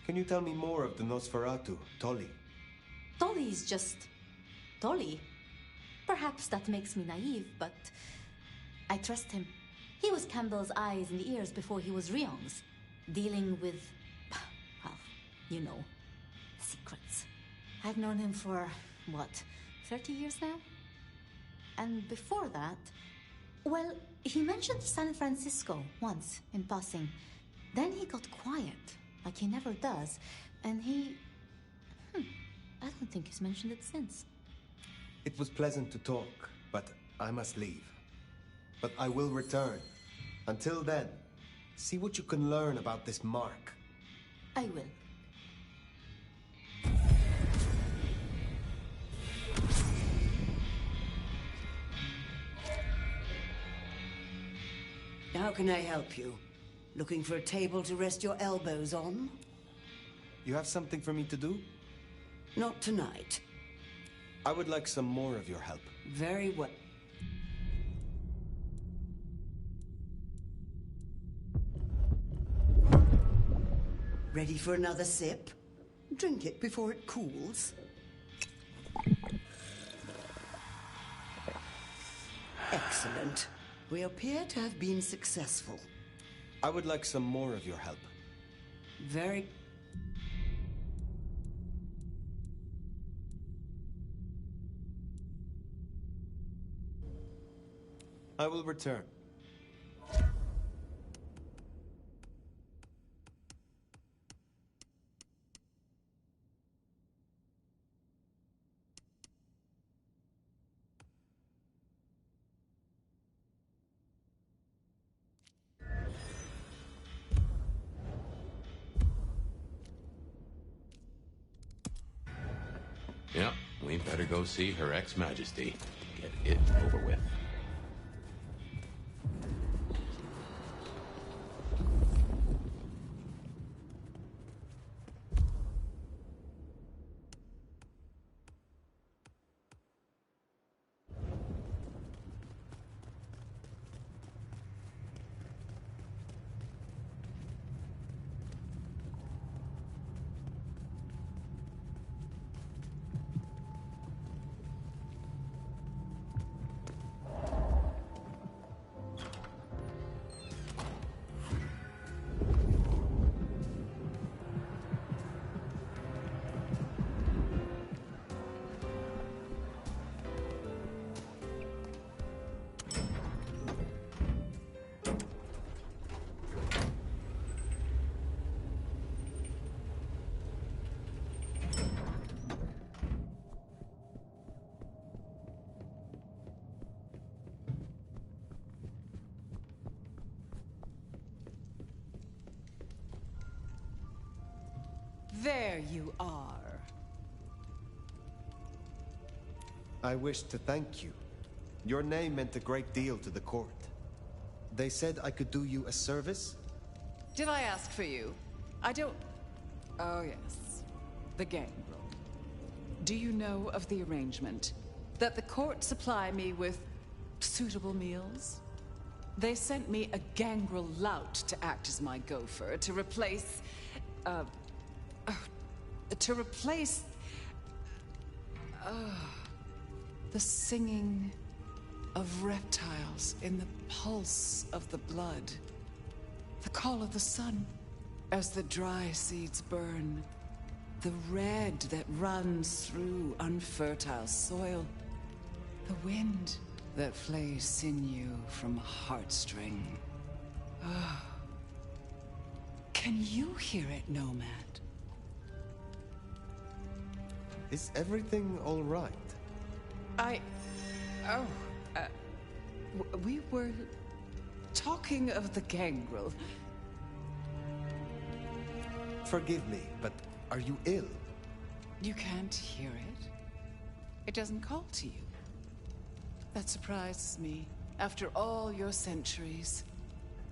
Can you tell me more of the Nosferatu, Tolly? Tolly's just... Tolly. Perhaps that makes me naive, but I trust him. He was Campbell's eyes and ears before he was Ryong's, dealing with, well, you know, secrets. I've known him for, what, 30 years now? And before that, well, he mentioned San Francisco once in passing. Then he got quiet, like he never does, and he... I don't think he's mentioned it since. It was pleasant to talk, but I must leave. But I will return. Until then, see what you can learn about this mark. I will. How can I help you? Looking for a table to rest your elbows on? You have something for me to do? Not tonight. I would like some more of your help. Very well. Ready for another sip? Drink it before it cools. Excellent. We appear to have been successful. I would like some more of your help. Very... I will return. Yeah, we better go see Her Ex-Majesty. Get it over with. There you are. I wish to thank you. Your name meant a great deal to the court. They said I could do you a service? Did I ask for you? I don't... Oh, yes. The gangrel. Do you know of the arrangement? That the court supply me with suitable meals? They sent me a gangrel lout to act as my gopher, to replace... the singing of reptiles in the pulse of the blood. The call of the sun as the dry seeds burn. The red that runs through unfertile soil. The wind that flays sinew from a heartstring. Can you hear it, Nomad? Is everything all right? We were talking of the gangrel. Forgive me, but are you ill? You can't hear it? It doesn't call to you. That surprises me, after all your centuries.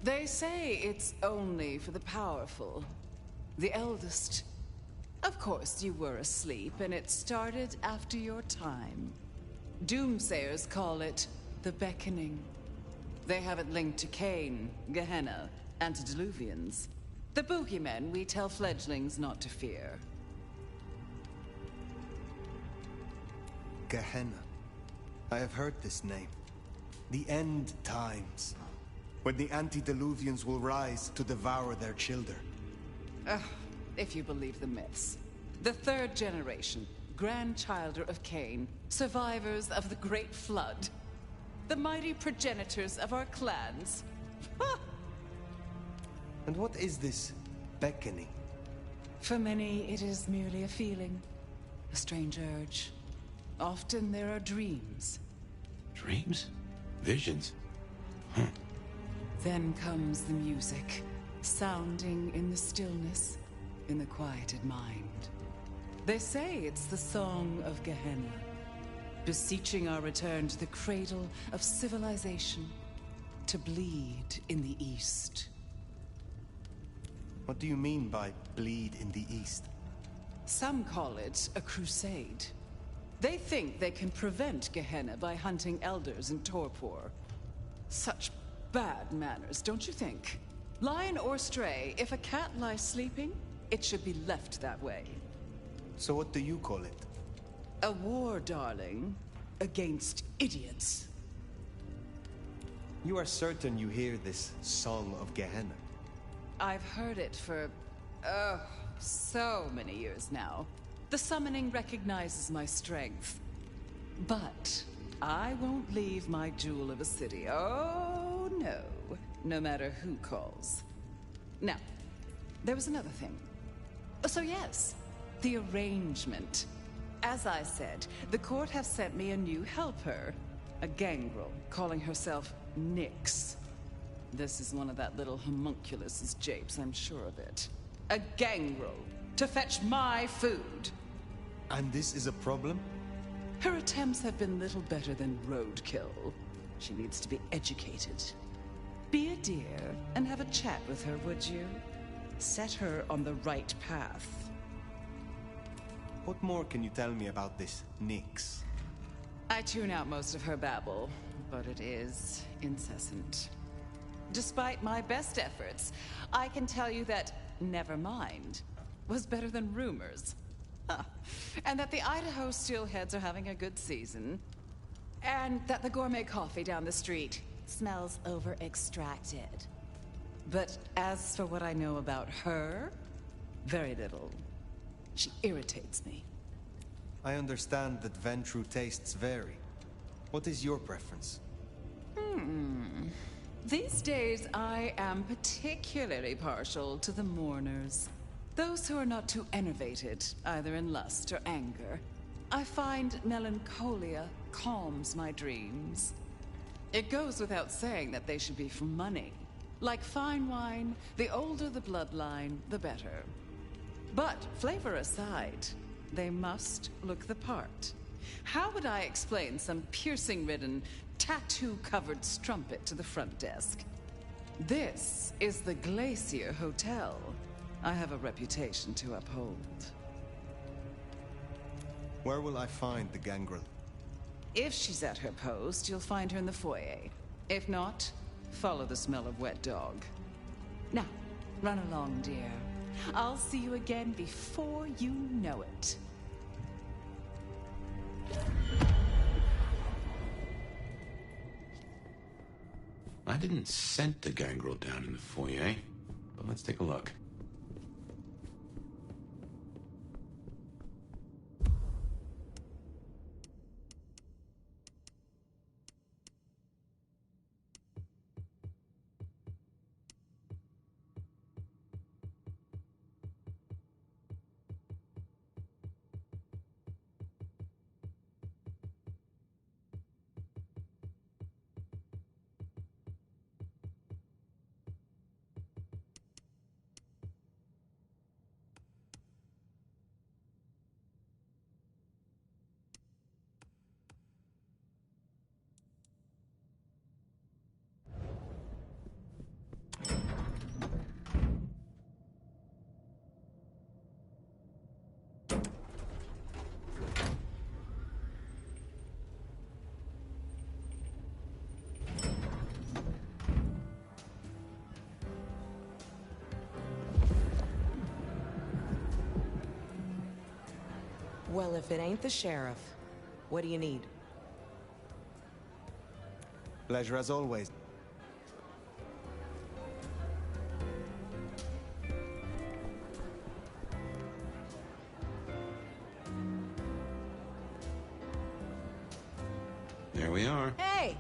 They say it's only for the powerful, the eldest. Of course, you were asleep, and it started after your time. Doomsayers call it the Beckoning. They have it linked to Cain, Gehenna, antediluvians. The boogeymen we tell fledglings not to fear. Gehenna. I have heard this name. The end times. When the antediluvians will rise to devour their children. If you believe the myths. The third generation, grandchilder of Cain, survivors of the Great Flood. The mighty progenitors of our clans. And what is this beckoning? For many, it is merely a feeling. A strange urge. Often there are dreams. Dreams? Visions? Then comes the music, sounding in the stillness, in the quieted mind. They say it's the song of Gehenna, beseeching our return to the cradle of civilization, to bleed in the east. What do you mean by bleed in the east? Some call it a crusade. They think they can prevent Gehenna by hunting elders in torpor. Such bad manners, don't you think? Lion or stray, if a cat lies sleeping, it should be left that way. So what do you call it? A war, darling, against idiots. You are certain you hear this song of Gehenna? I've heard it for, so many years now. The summoning recognizes my strength. But I won't leave my jewel of a city. Oh, no. No matter who calls. Now, there was another thing. So yes, the arrangement. As I said, the court have sent me a new helper. A gangrel, calling herself Nyx. This is one of that little homunculus's japes, I'm sure of it. A gangrel, to fetch my food. And this is a problem? Her attempts have been little better than roadkill. She needs to be educated. Be a dear and have a chat with her, would you? Set her on the right path. What more can you tell me about this Nyx? I tune out most of her babble, but it is incessant. Despite my best efforts, I can tell you that never mind was better than rumors. And that the Idaho steelheads are having a good season. And that the gourmet coffee down the street smells over-extracted. But as for what I know about her, very little. She irritates me. I understand that Ventru tastes vary. What is your preference? These days, I am particularly partial to the mourners. Those who are not too enervated, either in lust or anger. I find melancholia calms my dreams. It goes without saying that they should be for money. Like fine wine, the older the bloodline, the better. But, flavor aside, they must look the part. How would I explain some piercing-ridden, tattoo-covered strumpet to the front desk? This is the Glacier Hotel. I have a reputation to uphold. Where will I find the gangrel? If she's at her post, you'll find her in the foyer. If not, follow the smell of wet dog. Now, run along, dear. I'll see you again before you know it. I didn't scent the gangrel down in the foyer, but let's take a look. Well, if it ain't the sheriff, what do you need? Pleasure as always. There we are. Hey!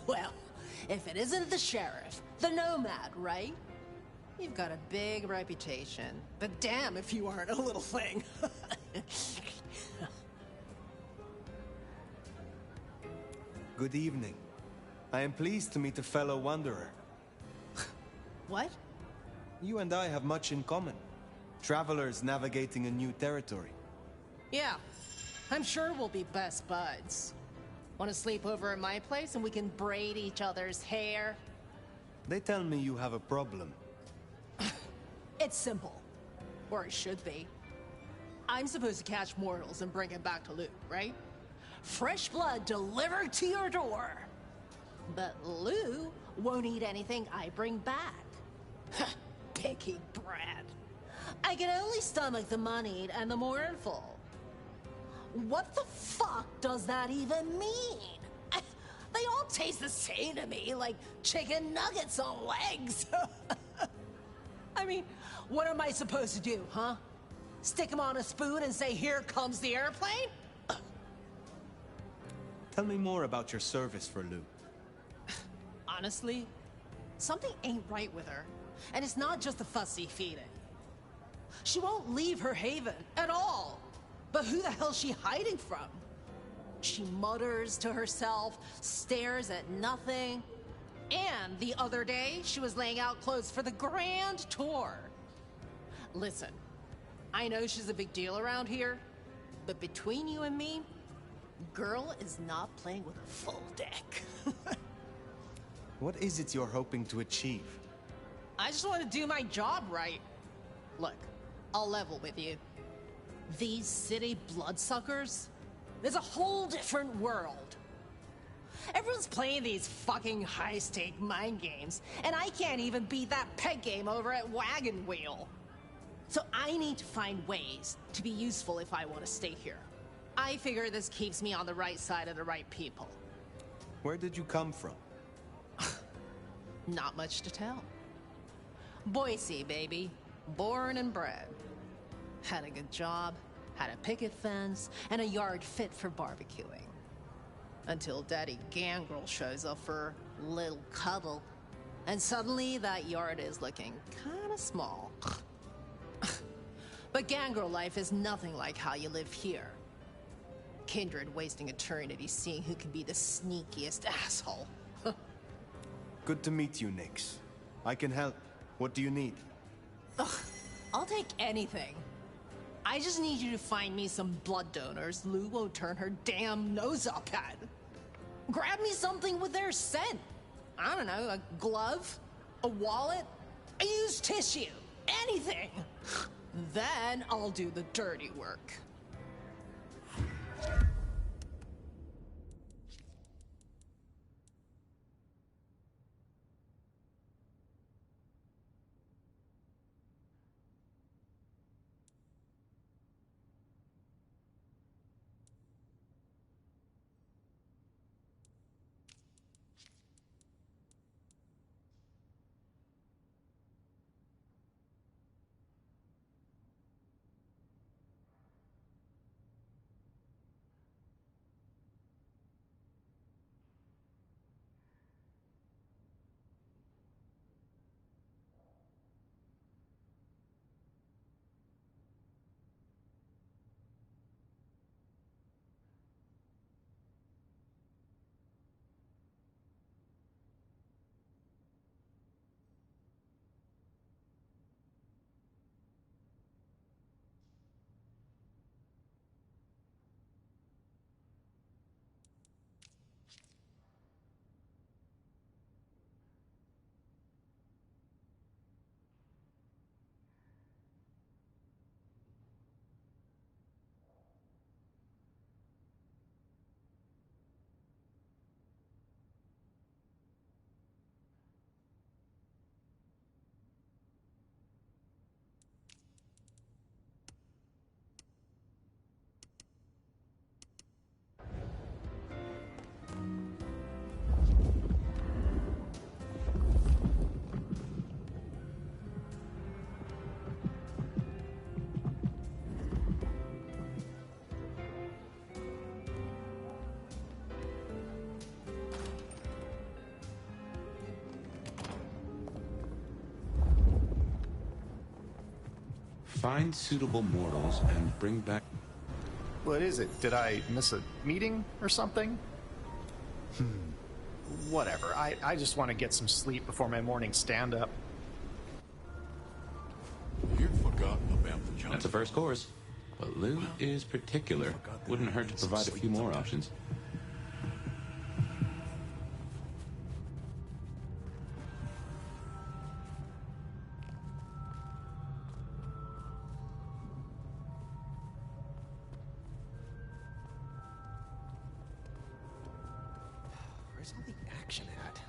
Well, if it isn't the sheriff, the nomad, right? You've got a big reputation, but damn if you aren't a little thing. Good evening. I am pleased to meet a fellow wanderer. What? You and I have much in common. Travelers navigating a new territory. Yeah, I'm sure we'll be best buds. Want to sleep over at my place and we can braid each other's hair? They tell me you have a problem. It's simple. Or it should be. I'm supposed to catch mortals and bring it back to Luke, right? Fresh blood delivered to your door. But Lou won't eat anything I bring back. Picky brat. I can only stomach the moneyed and the mournful. What the fuck does that even mean? They all taste the same to me, like chicken nuggets on legs. I mean, what am I supposed to do, huh? Stick them on a spoon and say, here comes the airplane? Tell me more about your service for Lou. Honestly, something ain't right with her. And it's not just the fussy feeding. She won't leave her haven at all. But who the hell's she hiding from? She mutters to herself, stares at nothing. And the other day, she was laying out clothes for the grand tour. Listen, I know she's a big deal around here, but between you and me, girl is not playing with a full deck. What is it you're hoping to achieve? I just want to do my job right. Look, I'll level with you. These city bloodsuckers, there's a whole different world. Everyone's playing these fucking high-stake mind games, and I can't even beat that peg game over at Wagon Wheel. So I need to find ways to be useful if I want to stay here. I figure this keeps me on the right side of the right people. Where did you come from? Not much to tell. Boise, baby. Born and bred. Had a good job, had a picket fence, and a yard fit for barbecuing. Until Daddy Gangrel shows up for a little cuddle. And suddenly that yard is looking kinda small. But Gangrel life is nothing like how you live here. Kindred wasting eternity seeing who can be the sneakiest asshole. Good to meet you, Nix. I can help. What do you need? Ugh, I'll take anything. I just need you to find me some blood donors Lou won't turn her damn nose up at. Grab me something with their scent. I don't know, a glove, a wallet, a used tissue, anything. Then I'll do the dirty work. Find suitable mortals and bring back... What is it? Did I miss a meeting or something? Whatever. I just want to get some sleep before my morning stand-up. You've forgotten about the jump. That's a first course. But Lou is particular. Wouldn't hurt to provide a few more options. Where's all the action at?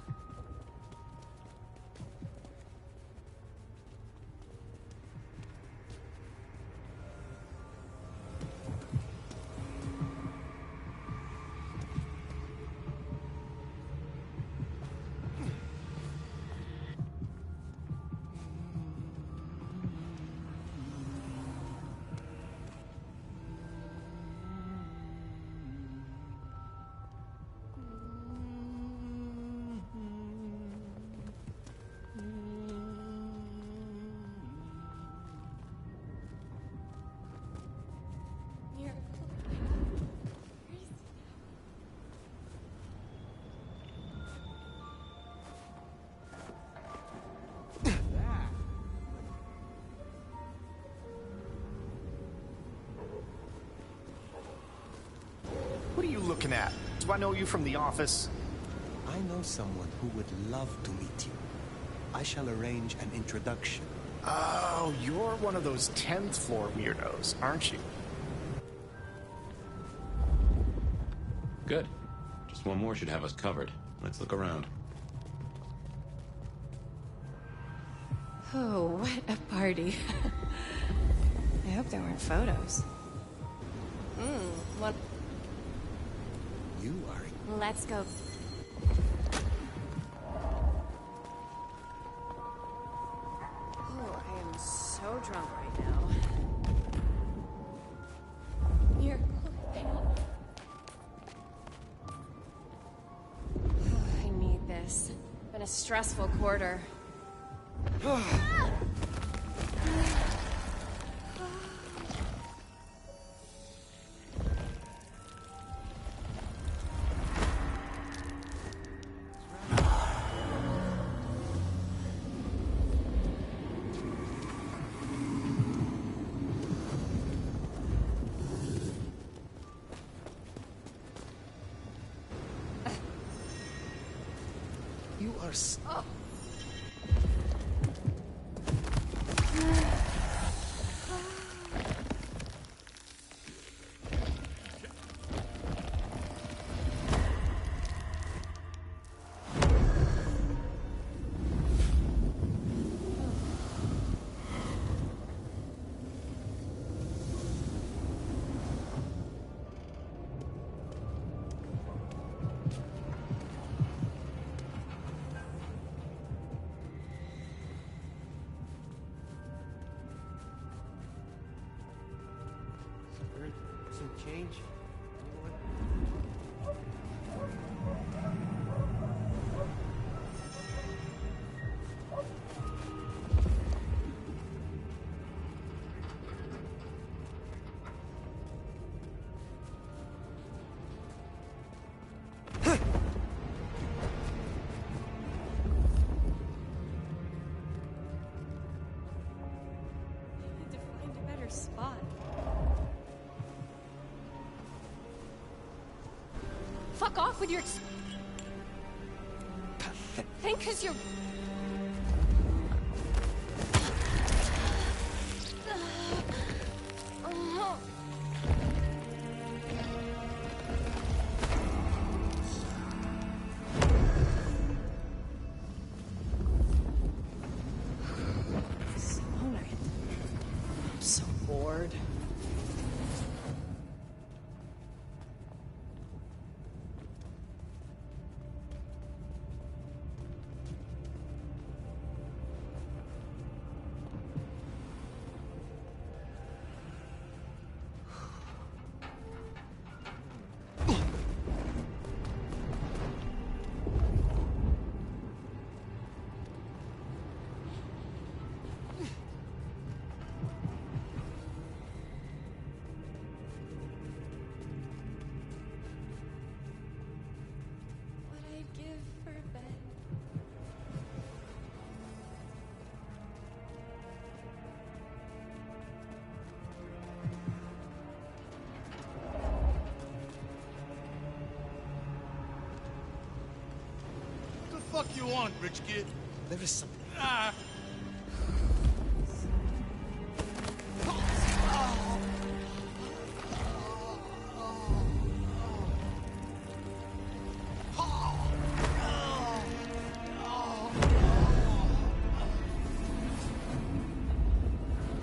are you looking at? Do I know you from the office? I know someone who would love to meet you. I shall arrange an introduction. Oh, you're one of those 10th floor weirdos, aren't you? Good. Just one more should have us covered. Let's look around. Oh, what a party. I hope there weren't photos. What? You are... Let's go. Oh, I am so drunk right now. Here, hang on. I need this. Been a stressful quarter. You are... Some change? I need to find a better spot. Fuck off with your... Think 'cause you're... I'm so bored. What I'd give for a bed. What the fuck you want, rich kid? There is something... Ah!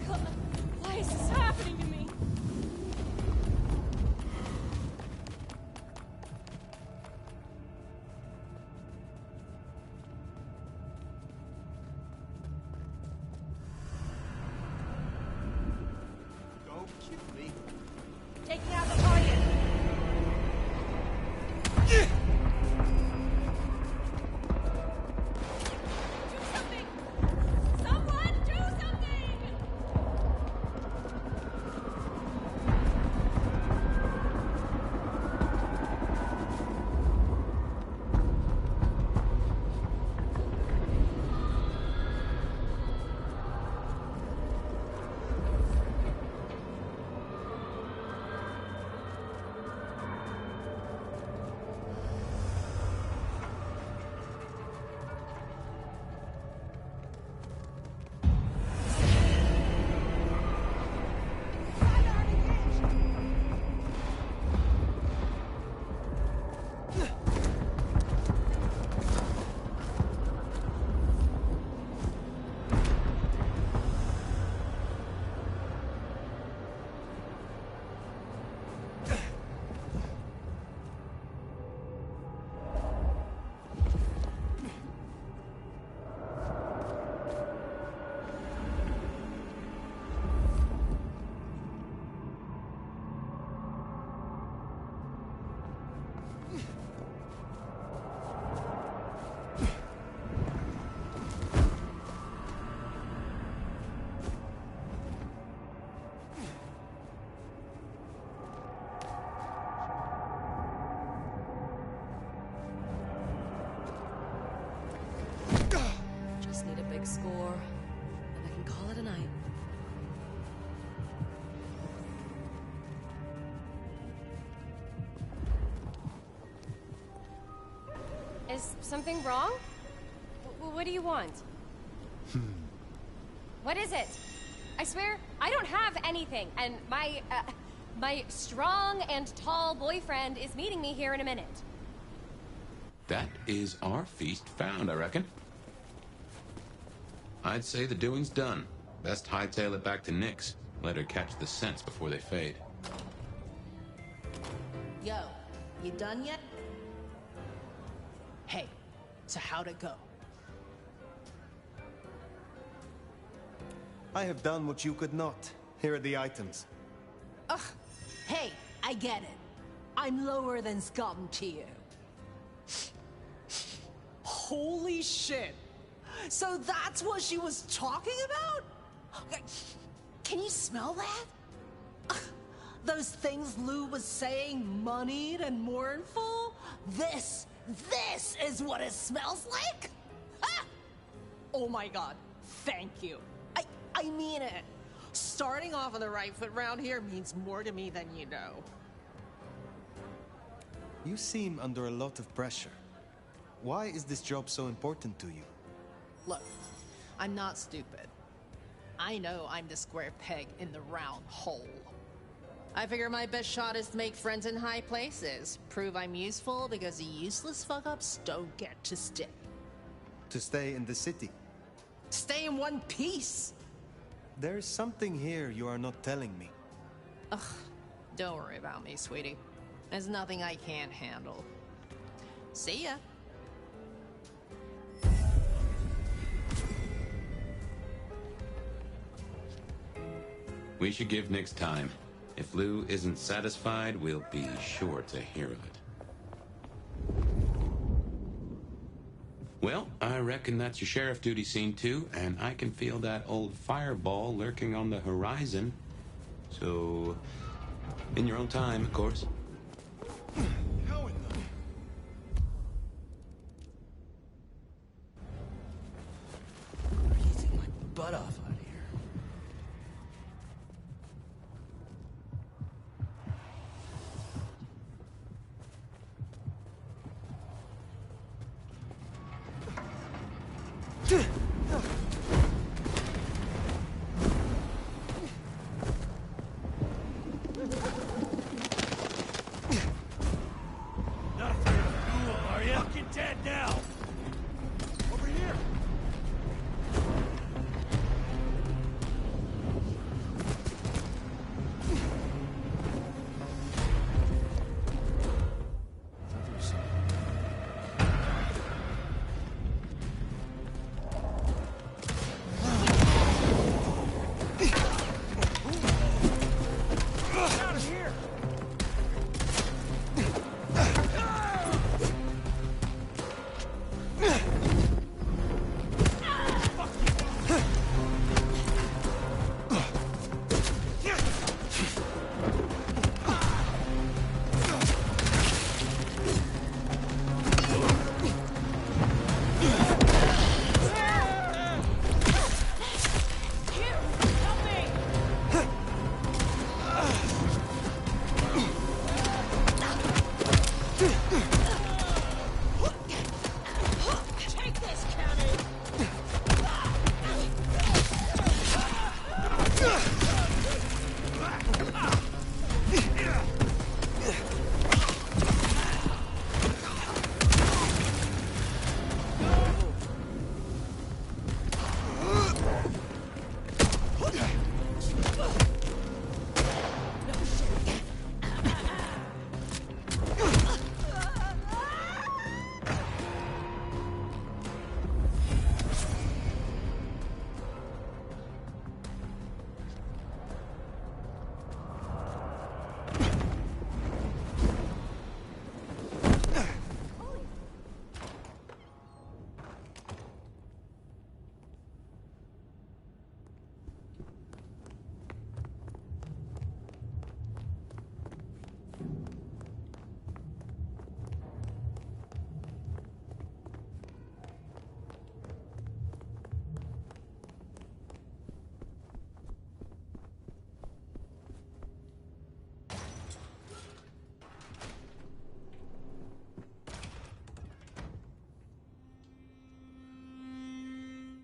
God, why is this happening to me? quick score, and I can call it a night. Is something wrong? What do you want? What is it? I swear, I don't have anything, and my strong and tall boyfriend is meeting me here in a minute. That is our feast found, I reckon. I'd say the doing's done. Best hightail it back to Nyx. Let her catch the scents before they fade. Yo, you done yet? Hey, so how'd it go? I have done what you could not. Here are the items. Ugh, hey, I get it. I'm lower than scum to you. Holy shit! So that's what she was talking about? Can you smell that? Ugh, those things Lou was saying, moneyed and mournful? This is what it smells like? Ah! Oh my god, thank you. I mean it. Starting off on the right foot round here means more to me than you know. You seem under a lot of pressure. Why is this job so important to you? Look, I'm not stupid. I know I'm the square peg in the round hole. I figure my best shot is to make friends in high places. Prove I'm useful because the useless fuck-ups don't get to stay. To stay in the city? Stay in one piece! There's something here you are not telling me. Ugh, don't worry about me, sweetie. There's nothing I can't handle. See ya. We should give Nyx time. If Lou isn't satisfied, we'll be sure to hear of it. Well, I reckon that's your sheriff duty scene too, and I can feel that old fireball lurking on the horizon. So, in your own time, of course. How in the... Breathing my butt off out here.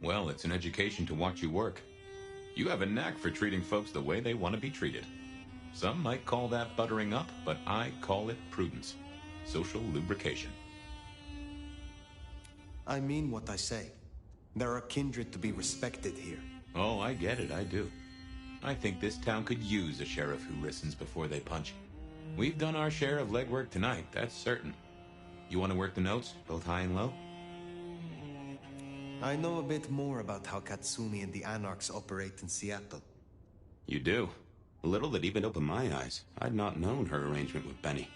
Well, it's an education to watch you work. You have a knack for treating folks the way they want to be treated. Some might call that buttering up, but I call it prudence. Social lubrication. I mean what I say. There are kindred to be respected here. Oh, I get it, I do. I think this town could use a sheriff who listens before they punch. We've done our share of legwork tonight, that's certain. You want to work the notes, both high and low? I know a bit more about how Katsumi and the Anarchs operate in Seattle. You do? A little that even opened my eyes. I'd not known her arrangement with Benny.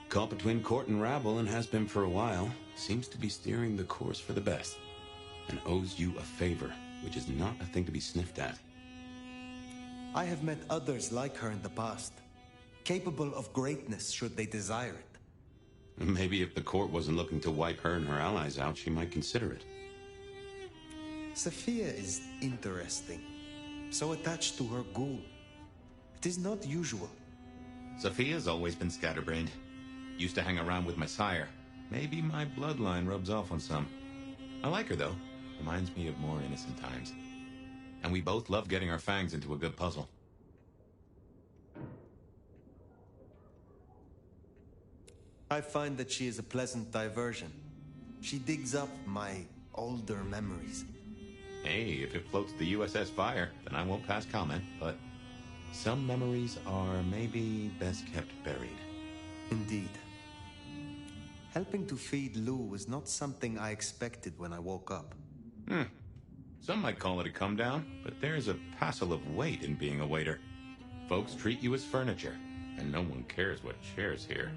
Caught between court and rabble and has been for a while. Seems to be steering the course for the best. And owes you a favor, which is not a thing to be sniffed at. I have met others like her in the past. Capable of greatness should they desire it. Maybe if the court wasn't looking to wipe her and her allies out, she might consider it. Sophia is interesting. So attached to her ghoul. It is not usual. Sophia's always been scatterbrained. Used to hang around with my sire. Maybe my bloodline rubs off on some. I like her, though. Reminds me of more innocent times. And we both love getting our fangs into a good puzzle. I find that she is a pleasant diversion. She digs up my older memories. Hey, if it floats the USS Fire, then I won't pass comment, but some memories are maybe best kept buried. Indeed. Helping to feed Lou was not something I expected when I woke up. Some might call it a come down, but there's a passel of weight in being a waiter. Folks treat you as furniture, and no one cares what shares here.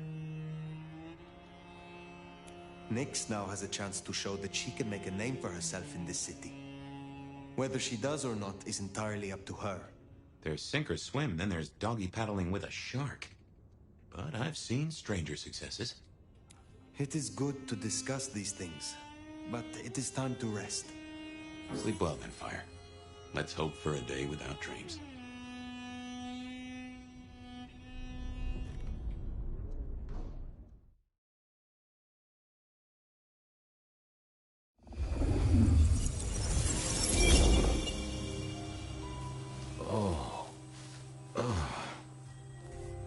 Nyx now has a chance to show that she can make a name for herself in this city. Whether she does or not is entirely up to her. There's sink or swim, then there's doggy paddling with a shark. But I've seen stranger successes. It is good to discuss these things, but it is time to rest. Sleep well then, Fire. Let's hope for a day without dreams.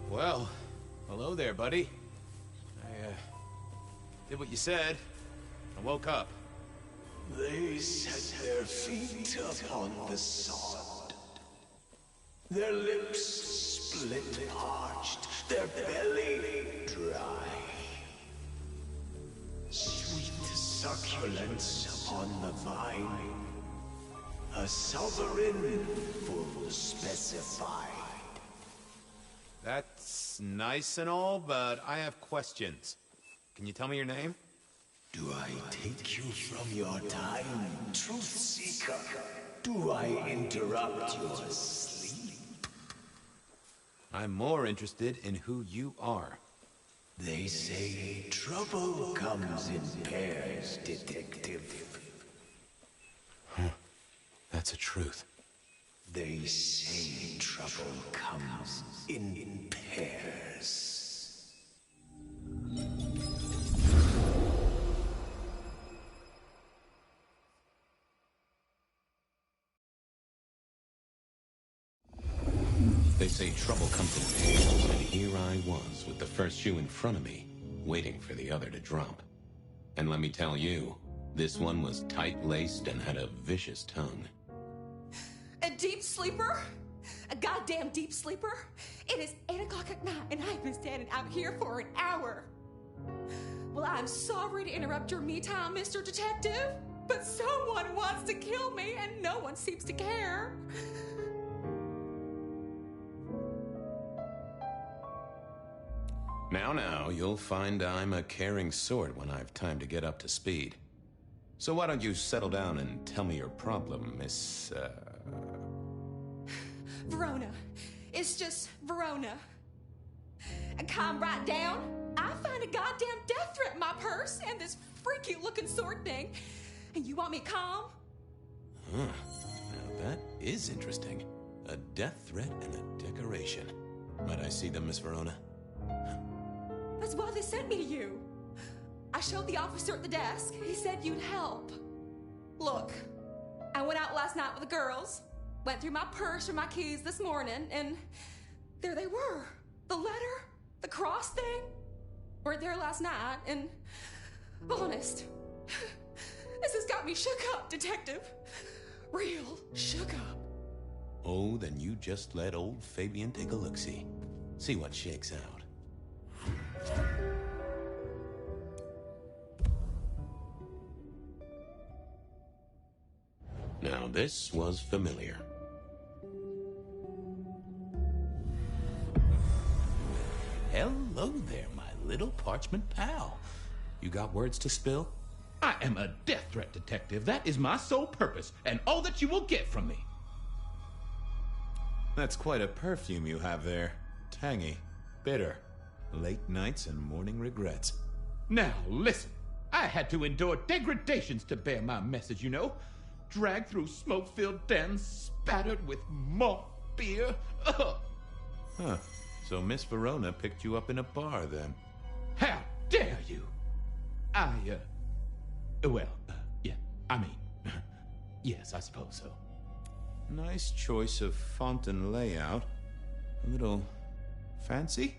Well, hello there, buddy. I, did what you said. I woke up. They set their feet upon the sod. Their lips split parched, their belly dry. Sweet succulence upon the vine. A sovereign full specified. That's nice and all, but I have questions. Can you tell me your name? Do I take you from your time, Truth Seeker? Do I interrupt your sleep? I'm more interested in who you are. They say trouble comes in pairs, detective. That's a truth. They say trouble comes in pairs. They say trouble comes in pairs, and here I was with the first shoe in front of me, waiting for the other to drop. And let me tell you, this one was tight-laced and had a vicious tongue. A deep sleeper? A goddamn deep sleeper? It is 8 o'clock at night and I've been standing out here for an hour. Well, I'm sorry to interrupt your me time, Mr. Detective, but someone wants to kill me and no one seems to care. Now, you'll find I'm a caring sort when I've time to get up to speed. So why don't you settle down and tell me your problem, Miss, Verona. It's just Verona. And calm right down. I find a goddamn death threat in my purse and this freaky looking sword thing. And you want me calm? Huh. Now that is interesting. A death threat and a decoration. Might I see them, Miss Verona? That's why they sent me to you. I showed the officer at the desk. He said you'd help. Look, I went out last night with the girls, went through my purse for my keys this morning, and there they were. The letter, the cross thing, weren't there last night, and honest, this has got me shook up, Detective. Real shook up. Oh, then you just let old Fabian take a look-see. See what shakes out. Now this was familiar. Hello there, my little parchment pal. You got words to spill? I am a death threat detective. That is my sole purpose, and all that you will get from me. That's quite a perfume you have there. Tangy, bitter, late nights and morning regrets. Now, listen. I had to endure degradations to bear my message, you know. Dragged through smoke-filled dens, spattered with malt beer. Ugh. Huh. So Miss Verona picked you up in a bar, then? How dare you? Yes, I suppose so. Nice choice of font and layout. A little fancy?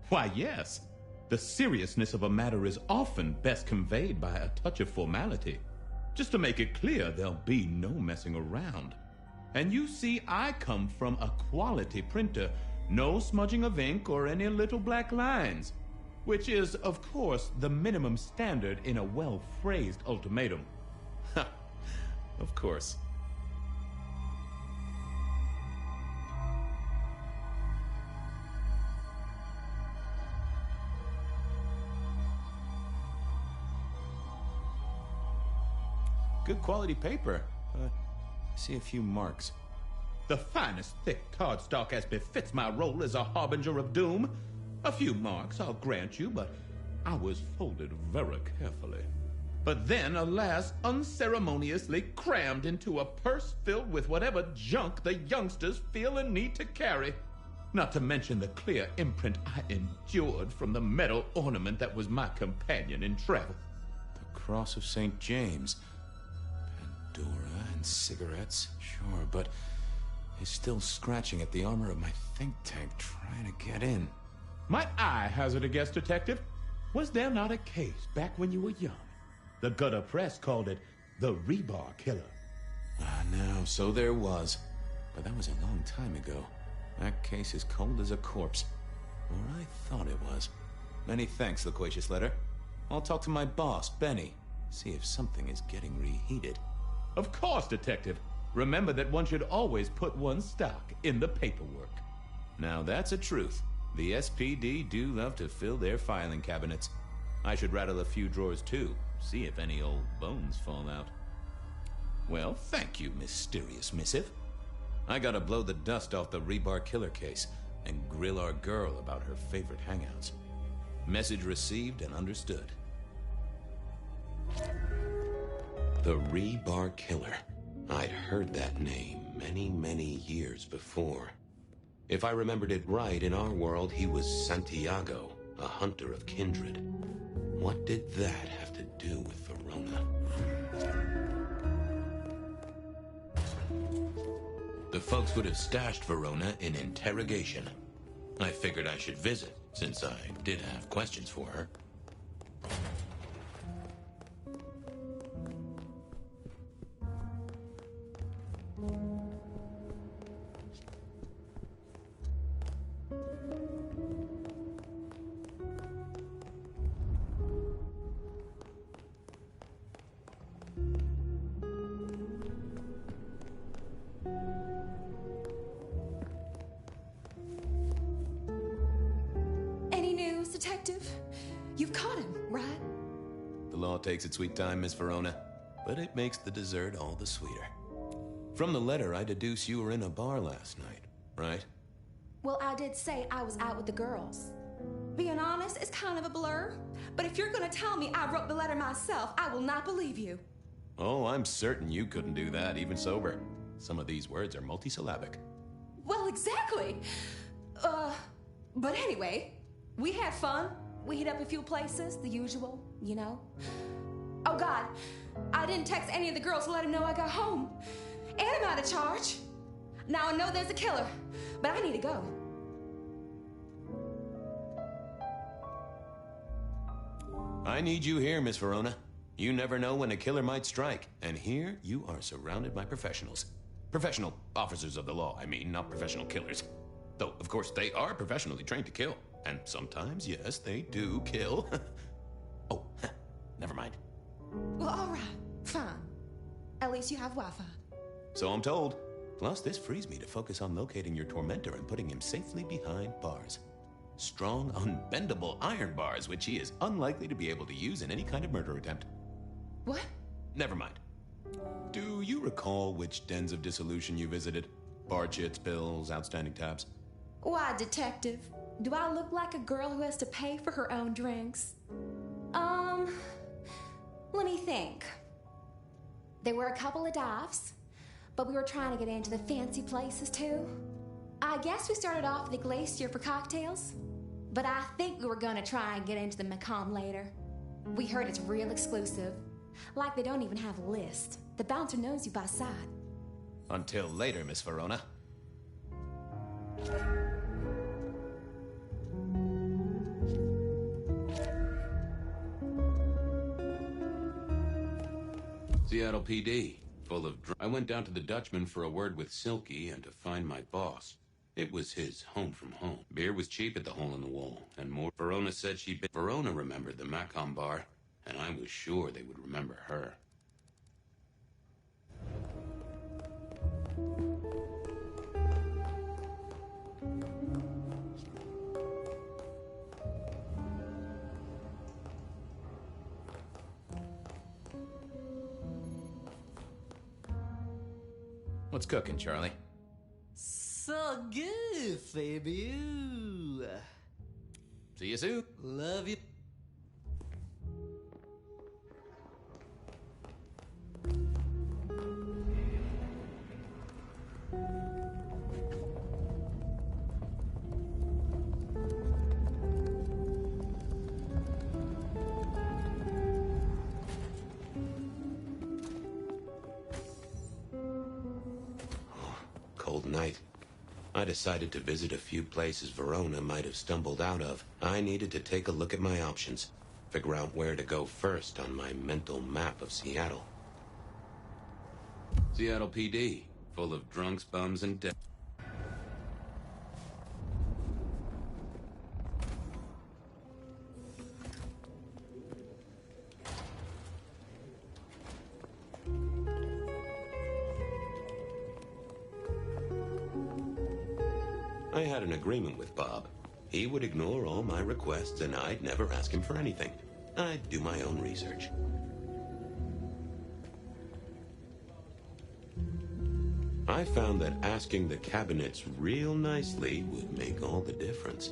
Why, yes. The seriousness of a matter is often best conveyed by a touch of formality. Just to make it clear, there'll be no messing around. And you see, I come from a quality printer. No smudging of ink or any little black lines. Which is, of course, the minimum standard in a well-phrased ultimatum. Ha! Of course. Good quality paper. I see a few marks. The finest thick cardstock as befits my role as a harbinger of doom. A few marks, I'll grant you, but I was folded very carefully. But then, alas, unceremoniously crammed into a purse filled with whatever junk the youngsters feel a need to carry. Not to mention the clear imprint I endured from the metal ornament that was my companion in travel. The Cross of St. James. Pandora and cigarettes, sure, but he's still scratching at the armor of my think tank trying to get in. Might I hazard a guess, Detective? Was there not a case back when you were young? The gutter press called it the Rebar Killer. No, so there was. But that was a long time ago. That case is cold as a corpse. Or I thought it was. Many thanks, Loquacious Letter. I'll talk to my boss, Benny. See if something is getting reheated. Of course, Detective. Remember that one should always put one's stock in the paperwork. Now that's a truth. The SPD do love to fill their filing cabinets. I should rattle a few drawers too, see if any old bones fall out. Well, thank you, mysterious missive. I gotta blow the dust off the Rebar Killer case and grill our girl about her favorite hangouts. Message received and understood. The Rebar Killer. I'd heard that name many, many years before. If I remembered it right, in our world, he was Santiago, a hunter of kindred. What did that have to do with Verona? The folks would have stashed Verona in interrogation. I figured I should visit, since I did have questions for her. Detective, you've caught him, right? The law takes its sweet time, Miss Verona, but it makes the dessert all the sweeter. From the letter, I deduce you were in a bar last night, right? Well, I did say I was out with the girls. Being honest, it's kind of a blur, but if you're gonna tell me I wrote the letter myself, I will not believe you. Oh, I'm certain you couldn't do that, even sober. Some of these words are multisyllabic. Well, exactly. But anyway, we had fun. We hit up a few places, the usual, you know. Oh God, I didn't text any of the girls to let them know I got home. And I'm out of charge. Now I know there's a killer, but I need to go. I need you here, Miss Verona. You never know when a killer might strike, and here you are surrounded by professionals. Professional officers of the law, I mean, not professional killers. Though, of course, they are professionally trained to kill. And sometimes, yes, they do kill. Oh, never mind. Well, all right, fine. At least you have Wi-Fi. So I'm told. Plus, this frees me to focus on locating your tormentor and putting him safely behind bars. Strong, unbendable iron bars, which he is unlikely to be able to use in any kind of murder attempt. What? Never mind. Do you recall which dens of dissolution you visited? Bar chits, pills, outstanding tabs? Why, detective? Do I look like a girl who has to pay for her own drinks? Let me think. There were a couple of dives, but we were trying to get into the fancy places too. I guess we started off at the Glacier for cocktails, but I think we were gonna try and get into the Macomb later. We heard it's real exclusive. Like they don't even have a list. The bouncer knows you by sight. Until later, Miss Verona. Seattle PD, full of I went down to the Dutchman for a word with Silky and to find my boss. It was his home from home. Beer was cheap at the hole in the wall, and more. Verona said she'd been. Verona remembered the Macomb bar, and I was sure they would remember her. What's cooking, Charlie? So good, Fabiu. See you soon. Love you. Cold night. I decided to visit a few places Verona might have stumbled out of. I needed to take a look at my options, figure out where to go first on my mental map of Seattle. Seattle PD, full of drunks, bums, and dead. I had an agreement with Bob. He would ignore all my requests and I'd never ask him for anything. I'd do my own research. I found that asking the cabinets real nicely would make all the difference.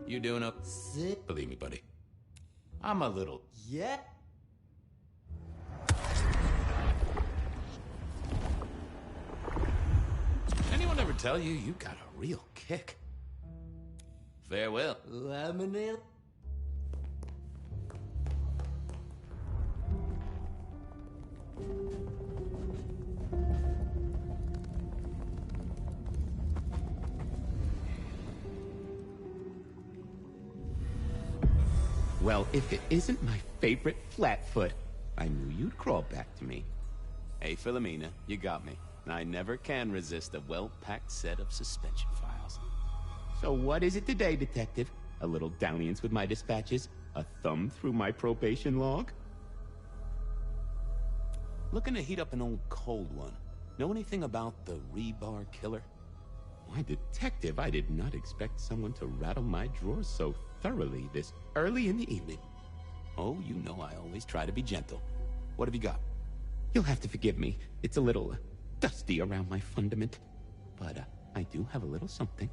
You doing up? Sick. Believe me, buddy. I'm a little... Yeah. Anyone ever tell you you got a real kick? Farewell. Laminate. Well, if it isn't my favorite Flatfoot, I knew you'd crawl back to me. Hey, Philomena, you got me. I never can resist a well-packed set of suspension files. So what is it today, Detective? A little dalliance with my dispatches? A thumb through my probation log? Looking to heat up an old cold one. Know anything about the rebar killer? Why, Detective, I did not expect someone to rattle my drawers so thoroughly this early in the evening. Oh, you know I always try to be gentle. What have you got? You'll have to forgive me. It's a little dusty around my fundament. but I do have a little something.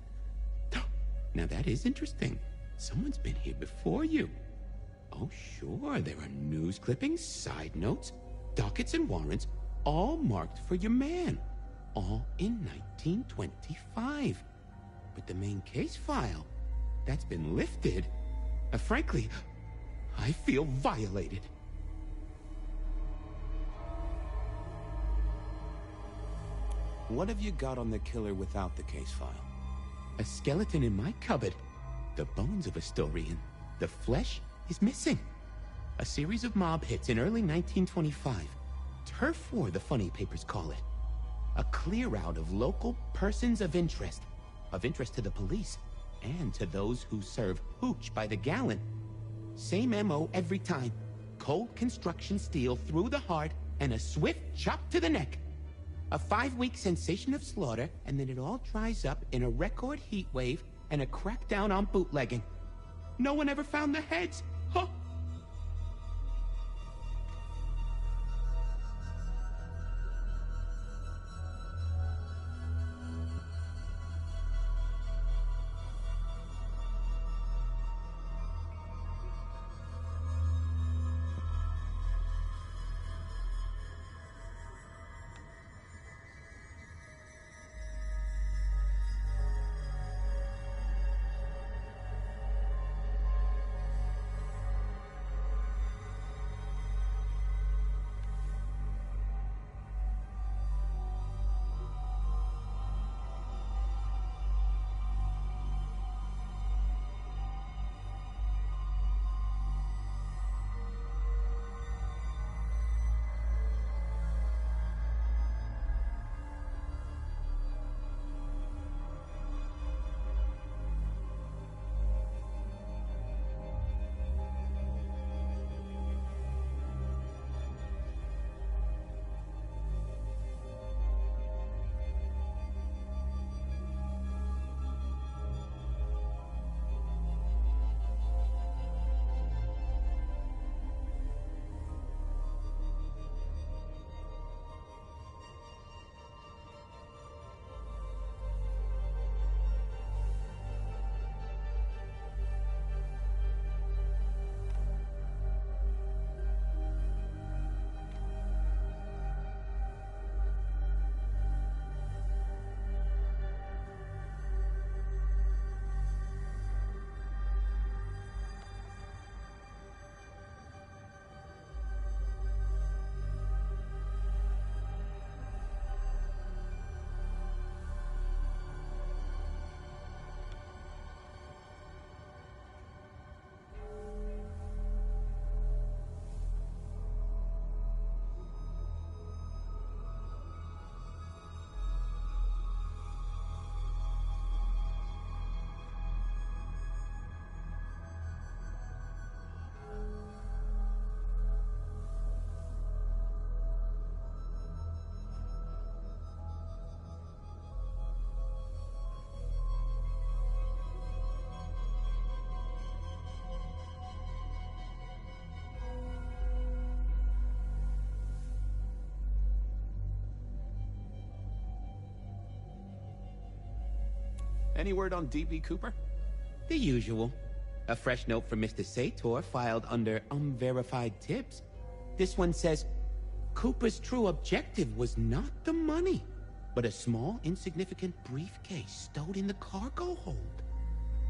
Now that is interesting. Someone's been here before you. Oh, sure, there are news clippings, side notes, dockets and warrants, all marked for your man. All in 1925. But the main case file, that's been lifted. Frankly, I feel violated. What have you got on the killer without the case file? A skeleton in my cupboard. The bones of a Storian. The flesh is missing. A series of mob hits in early 1925. Turf war, the funny papers call it. A clear out of local persons of interest to the police, and to those who serve hooch by the gallon. Same MO every time. Cold construction steel through the heart, and a swift chop to the neck. A 5-week sensation of slaughter, and then it all dries up in a record heat wave and a crackdown on bootlegging. No one ever found the heads. Huh? Any word on D.B. Cooper? The usual. A fresh note from Mr. Sator filed under unverified tips. This one says, Cooper's true objective was not the money, but a small, insignificant briefcase stowed in the cargo hold.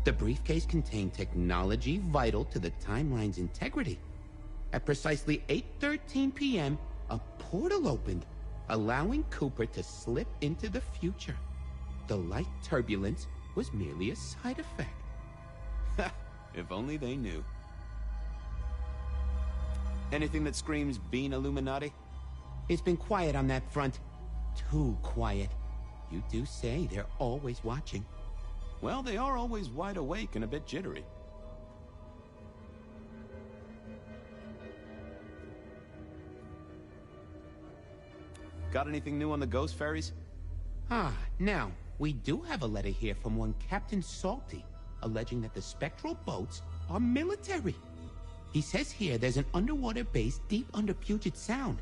The briefcase contained technology vital to the timeline's integrity. At precisely 8:13 p.m., a portal opened, allowing Cooper to slip into the future. The light turbulence was merely a side effect. If only they knew. Anything that screams Bean Illuminati? It's been quiet on that front. Too quiet. You do say they're always watching. Well, they are always wide awake and a bit jittery. Got anything new on the ghost ferries? Now, we do have a letter here from one Captain Salty, alleging that the spectral boats are military. He says here there's an underwater base deep under Puget Sound.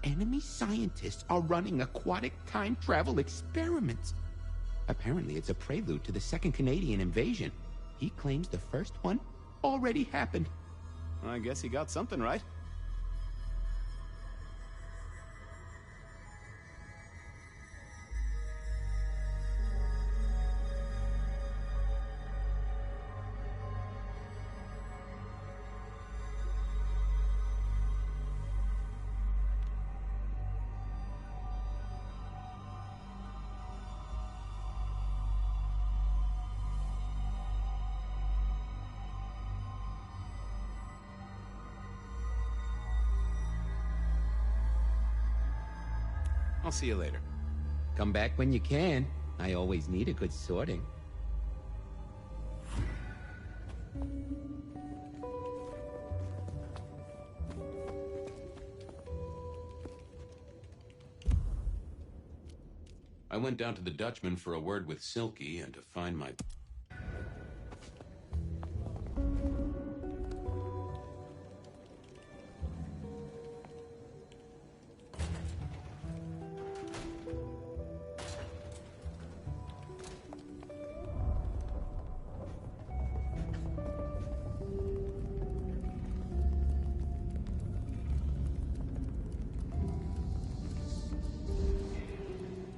Enemy scientists are running aquatic time travel experiments. Apparently it's a prelude to the second Canadian invasion. He claims the first one already happened. I guess he got something right. I'll see you later. Come back when you can. I always need a good sorting. I went down to the Dutchman for a word with Silky and to find my...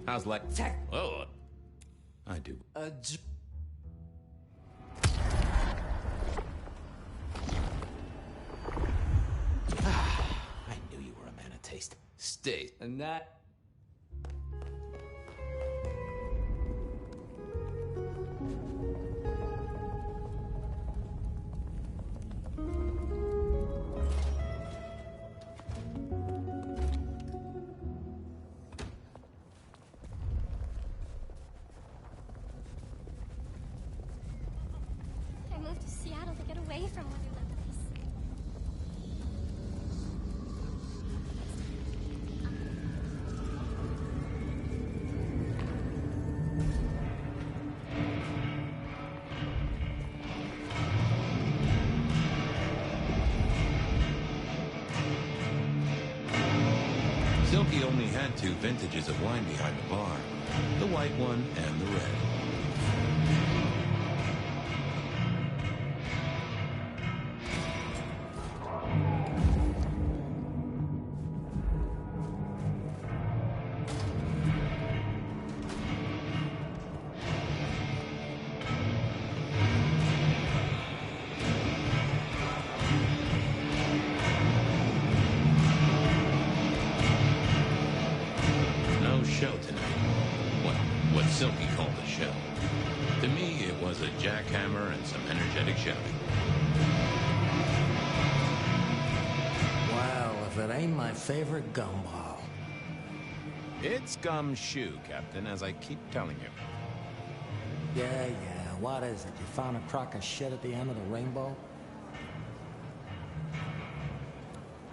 How's like... Oh, I do. I knew you were a man of taste. Stay. And that... I moved to Seattle to get away from Wonderland Place. Silky only had 2 vintages of wine behind the bar. The white one and the red. No show tonight. Well, what Silky called a show. To me, it was a jackhammer and some energetic shouting. Well, if it ain't my favorite gumball. It's gumshoe, Captain, as I keep telling you. Yeah, what is it? You found a crock of shit at the end of the rainbow?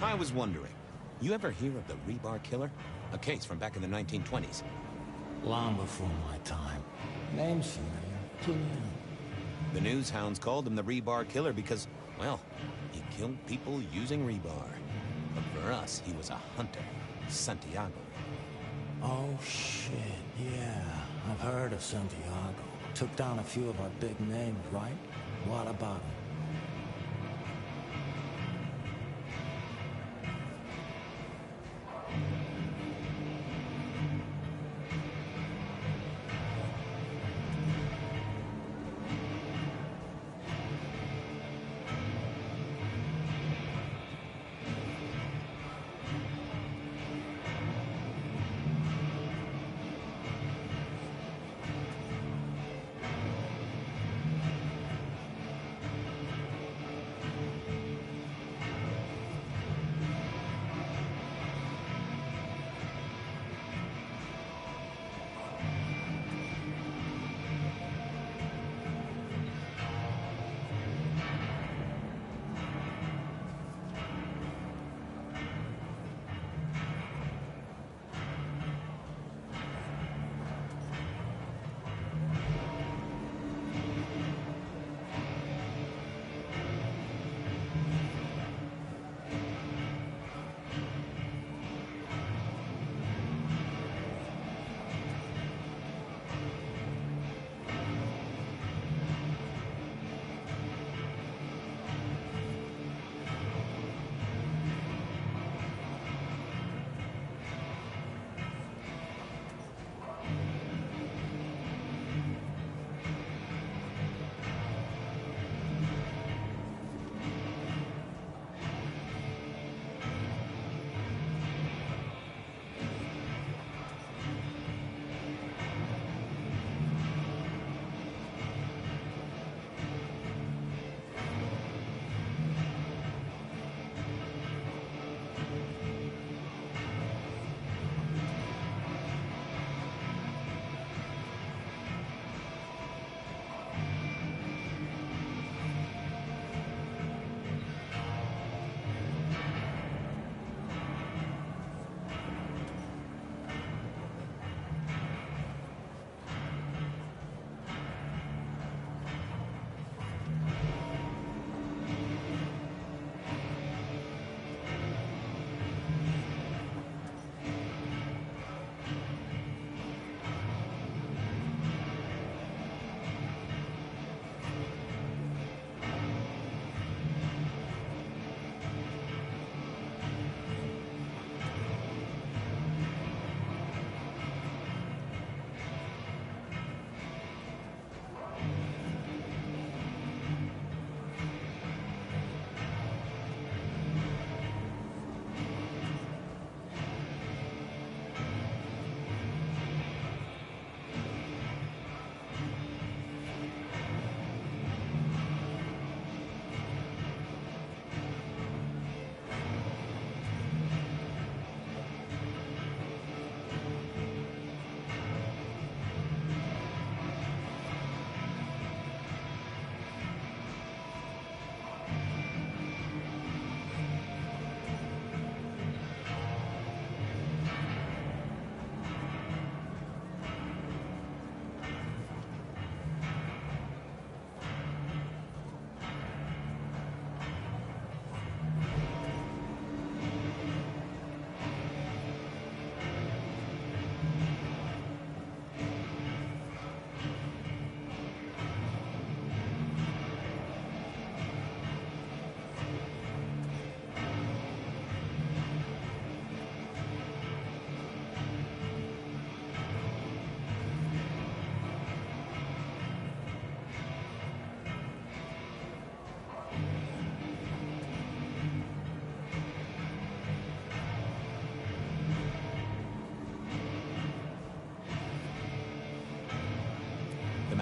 I was wondering, you ever hear of the Rebar Killer? A case from back in the 1920s. Long before my time. Name's familiar. Clue me in. The news hounds called him the Rebar Killer because, well, he killed people using rebar. But for us, he was a hunter. Santiago. Oh, shit, yeah. I've heard of Santiago. Took down a few of our big names, right? What about him?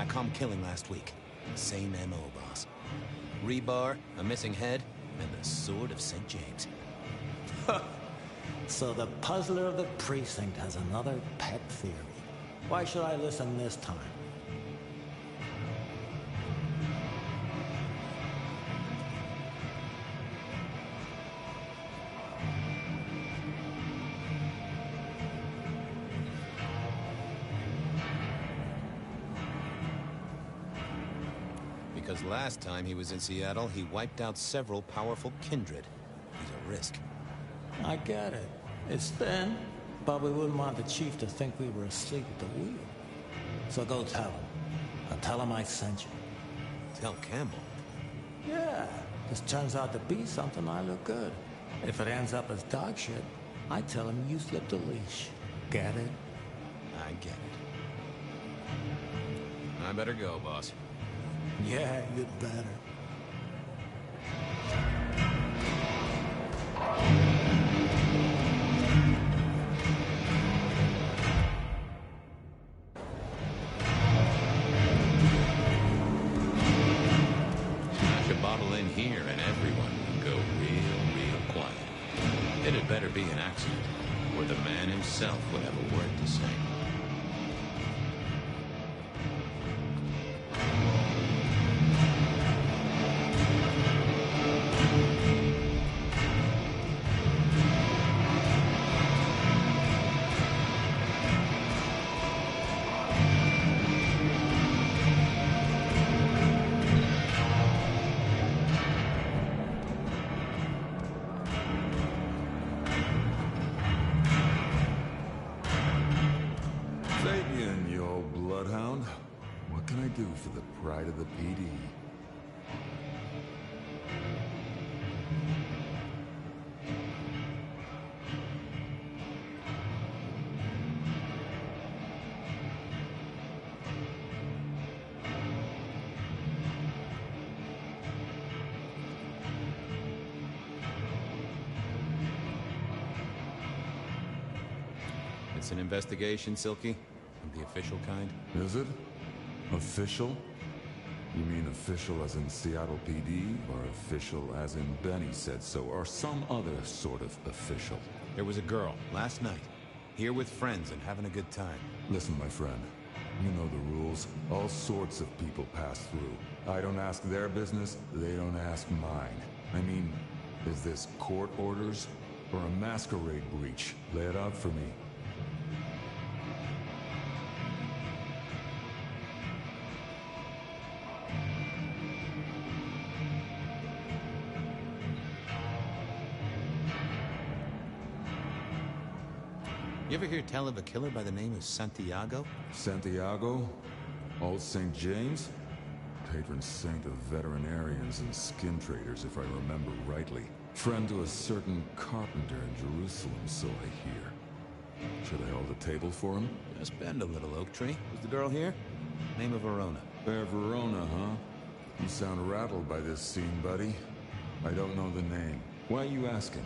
calm killing last week. Same MO, boss. Rebar, a missing head, and the Sword of St. James. So the puzzler of the precinct has another pet theory. Why should I listen this time? Because last time he was in Seattle, he wiped out several powerful kindred. He's a risk. I get it. It's thin, but we wouldn't want the chief to think we were asleep at the wheel. So go tell him. I'll tell him I sent you. Tell Campbell? Yeah, this turns out to be something, I look good. If it ends up as dog shit, I tell him you slipped a leash. Get it? I get it. I better go, boss. Yeah, you'd better. Smash a bottle in here and everyone would go real quiet. It had better be an accident, or the man himself would have a word to say. Fabian, you old bloodhound. What can I do for the pride of the PD? It's an investigation, Silky? The official kind? Is it? Official? You mean official as in Seattle PD, or official as in Benny said so, or some other sort of official? There was a girl, last night, here with friends and having a good time. Listen, my friend. You know the rules. All sorts of people pass through. I don't ask their business, they don't ask mine. I mean, is this court orders, or a masquerade breach? Lay it out for me. You ever hear tell of a killer by the name of Santiago? Santiago? Old St. James? Patron saint of veterinarians and skin traders, if I remember rightly. Friend to a certain carpenter in Jerusalem, so I hear. Should I hold a table for him? Just bend a little, Oak Tree. Was the girl here? Name of Verona. Fair Verona, huh? You sound rattled by this scene, buddy. I don't know the name. Why are you asking?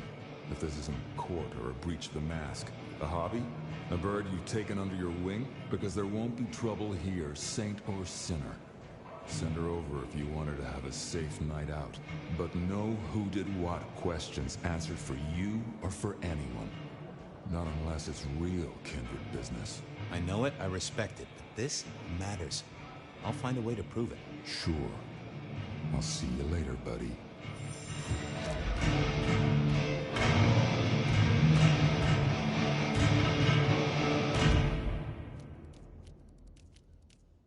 If this isn't court or a breach of the mask. A hobby? A bird you've taken under your wing? Because there won't be trouble here, saint or sinner. Send her over if you want her to have a safe night out. But no who did what questions answered for you or for anyone. Not unless it's real kindred business. I know it, I respect it, but this matters. I'll find a way to prove it. Sure. I'll see you later, buddy.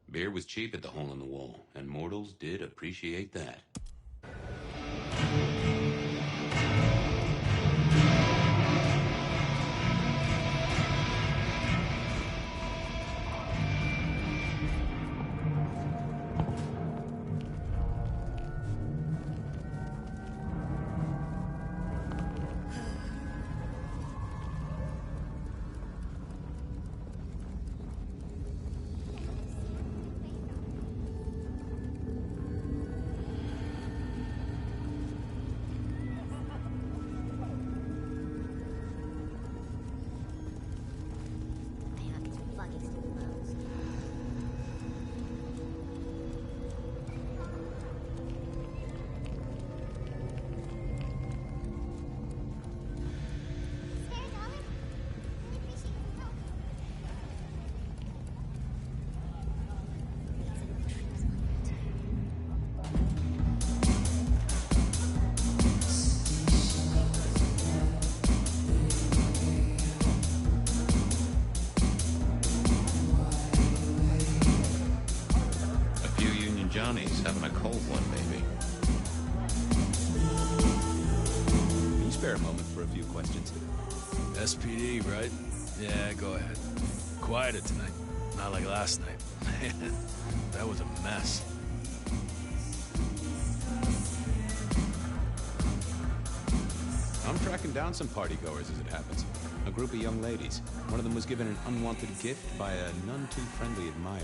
Beer was cheap at the Hole in the Wall, and mortals did appreciate that. having a cold one, maybe. Can you spare a moment for a few questions? SPD, right? Yeah, go ahead. Quieter tonight. Not like last night. Man, that was a mess. I'm tracking down some partygoers as it happens. A group of young ladies. One of them was given an unwanted gift by a none-too-friendly admirer.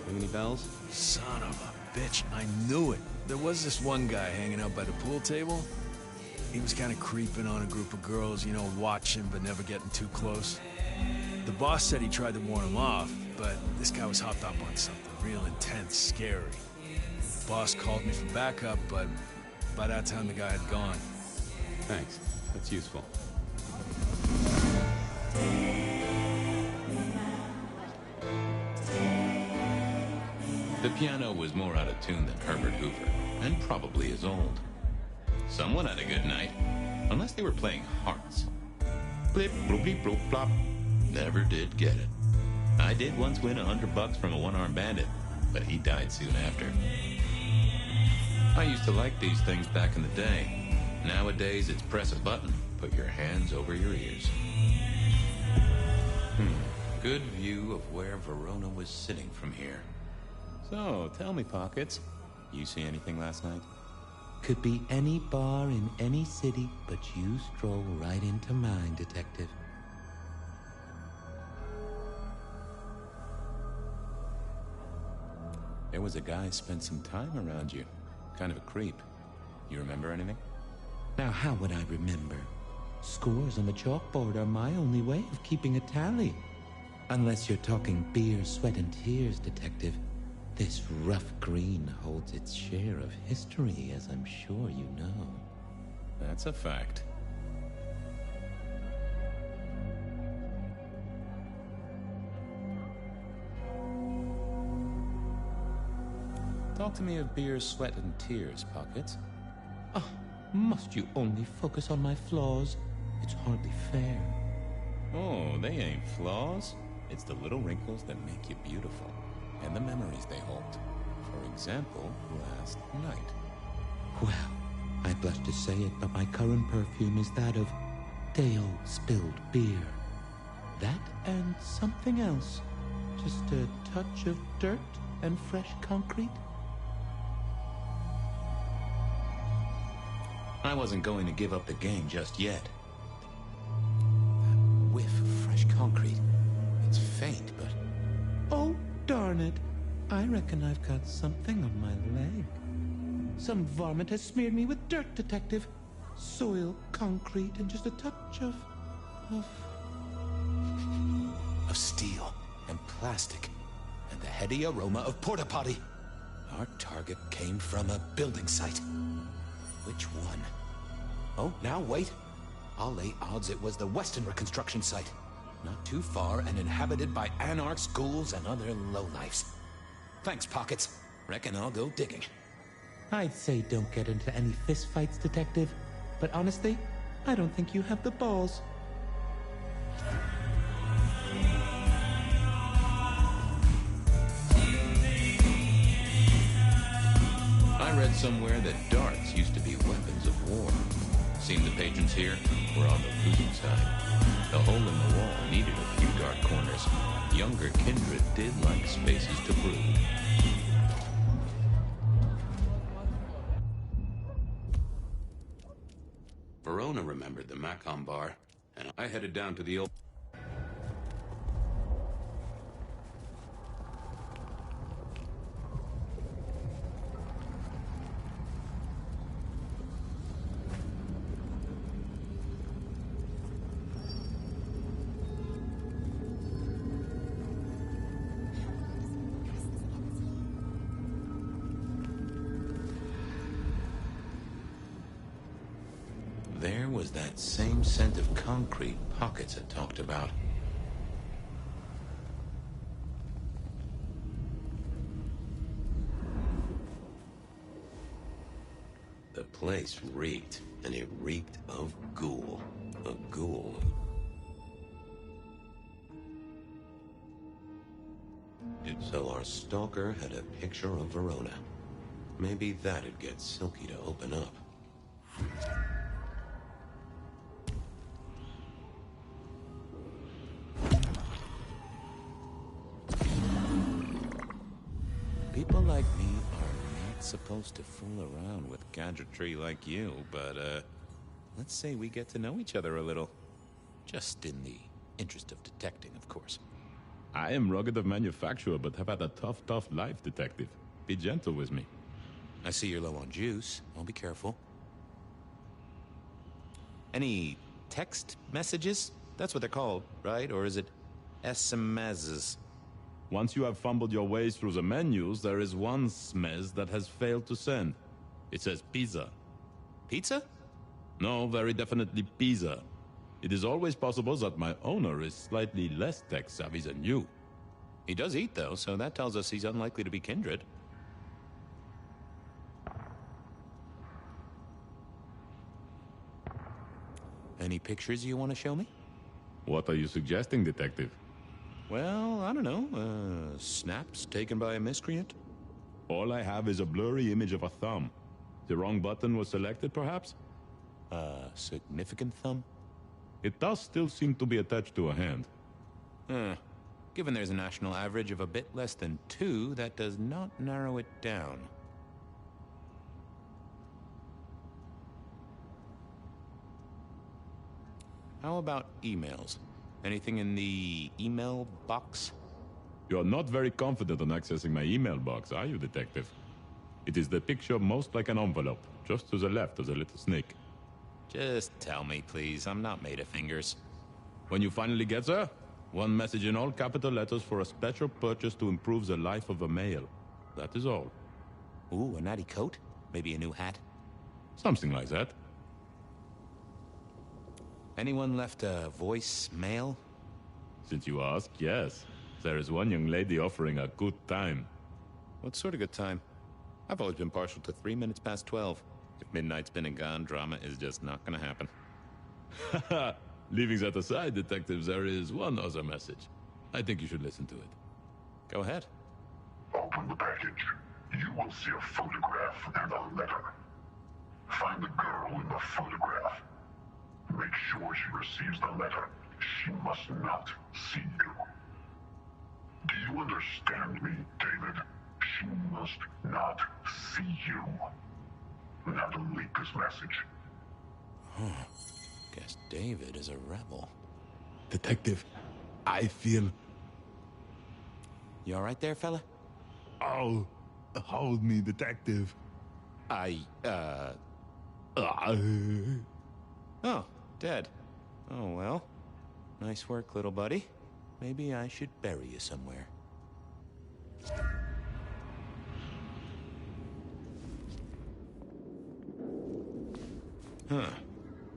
Ring any bells? Son of a bitch, I knew it. There was this one guy hanging out by the pool table. He was kind of creeping on a group of girls, you know, watching but never getting too close. The boss said he tried to warn him off, but this guy was hopped up on something real intense, scary. Boss called me for backup, but by that time the guy had gone. Thanks. That's useful. The piano was more out of tune than Herbert Hoover, and probably as old. Someone had a good night, unless they were playing hearts. Blip, bloop, bleep, bloop, plop. Never did get it. I did once win $100 from a one-armed bandit, but he died soon after. I used to like these things back in the day. Nowadays, it's press a button, put your hands over your ears. Good view of where Verona was sitting from here. So, tell me, Pockets, you see anything last night? Could be any bar in any city, but you stroll right into mine, Detective. There was a guy spent some time around you. Kind of a creep. You remember anything? Now, how would I remember? Scores on the chalkboard are my only way of keeping a tally. Unless you're talking beer, sweat, and tears, Detective. This rough green holds its share of history, as I'm sure you know. That's a fact. Talk to me of beer, sweat, and tears, Pockets. Oh, must you only focus on my flaws? It's hardly fair. Oh, they ain't flaws. It's the little wrinkles that make you beautiful, and the memories they hold. For example, last night. Well, I blush to say it, but my current perfume is that of day-old spilled beer. That and something else. Just a touch of dirt and fresh concrete. I wasn't going to give up the game just yet. That whiff of fresh concrete. It's faint, but... Oh, darn it. I reckon I've got something on my leg. Some varmint has smeared me with dirt, Detective. Soil, concrete, and just a touch of steel and plastic and the heady aroma of porta potty. Our target came from a building site. Which one? Oh, now wait. I'll lay odds it was the Westenra construction site. Not too far and inhabited by anarchs, ghouls, and other lowlifes. Thanks, Pockets. Reckon I'll go digging. I'd say don't get into any fistfights, Detective. But honestly, I don't think you have the balls. I read somewhere that darts used to be weapons of war. Seemed the patrons here were on the losing side. The hole in the wall needed a few dark corners. Younger kindred did like spaces to brood. Verona remembered the Macon bar, and I headed down to the old... There was that same scent of concrete Pockets had talked about. The place reeked, and it reeked of ghoul. A ghoul. So our stalker had a picture of Verona. Maybe that'd get Silky to open up. People like me are not supposed to fool around with gadgetry like you, but, let's say we get to know each other a little. Just in the interest of detecting, of course. I am rugged of manufacture, but have had a tough life, detective. Be gentle with me. I see you're low on juice. I'll be careful. Any text messages? That's what they're called, right? Or is it SMSs? Once you have fumbled your way through the menus, there is one smez that has failed to send. It says pizza. Pizza? No, very definitely pizza. It is always possible that my owner is slightly less tech-savvy than you. He does eat, though, so that tells us he's unlikely to be kindred. Any pictures you want to show me? What are you suggesting, detective? Well, I don't know. Snaps taken by a miscreant? All I have is a blurry image of a thumb. The wrong button was selected, perhaps? A significant thumb? It does still seem to be attached to a hand. Given there's a national average of a bit less than 2, that does not narrow it down. How about emails? Anything in the email box? You're not very confident on accessing my email box, are you, detective? It is the picture most like an envelope, just to the left of the little snake. Just tell me, please. I'm not made of fingers. When you finally get there, one message in all capital letters for a special purchase to improve the life of a male. That is all. Ooh, a natty coat? Maybe a new hat? Something like that. Anyone left a voicemail? Since you ask, yes. There is one young lady offering a good time. What sort of good time? I've always been partial to 3 minutes past 12. If midnight's been and gone, drama is just not gonna happen. Haha! Leaving that aside, detectives, there is one other message. I think you should listen to it. Go ahead. Open the package. You will see a photograph and a letter. Find the girl in the photograph. Make sure she receives the letter. She must not see you. Do you understand me, David? She must not see you. Now delete this message. Guess David is a rebel. Detective, I feel... You all right there, fella? Oh, hold me, detective. Oh, dead. Oh, well. Nice work, little buddy. Maybe I should bury you somewhere.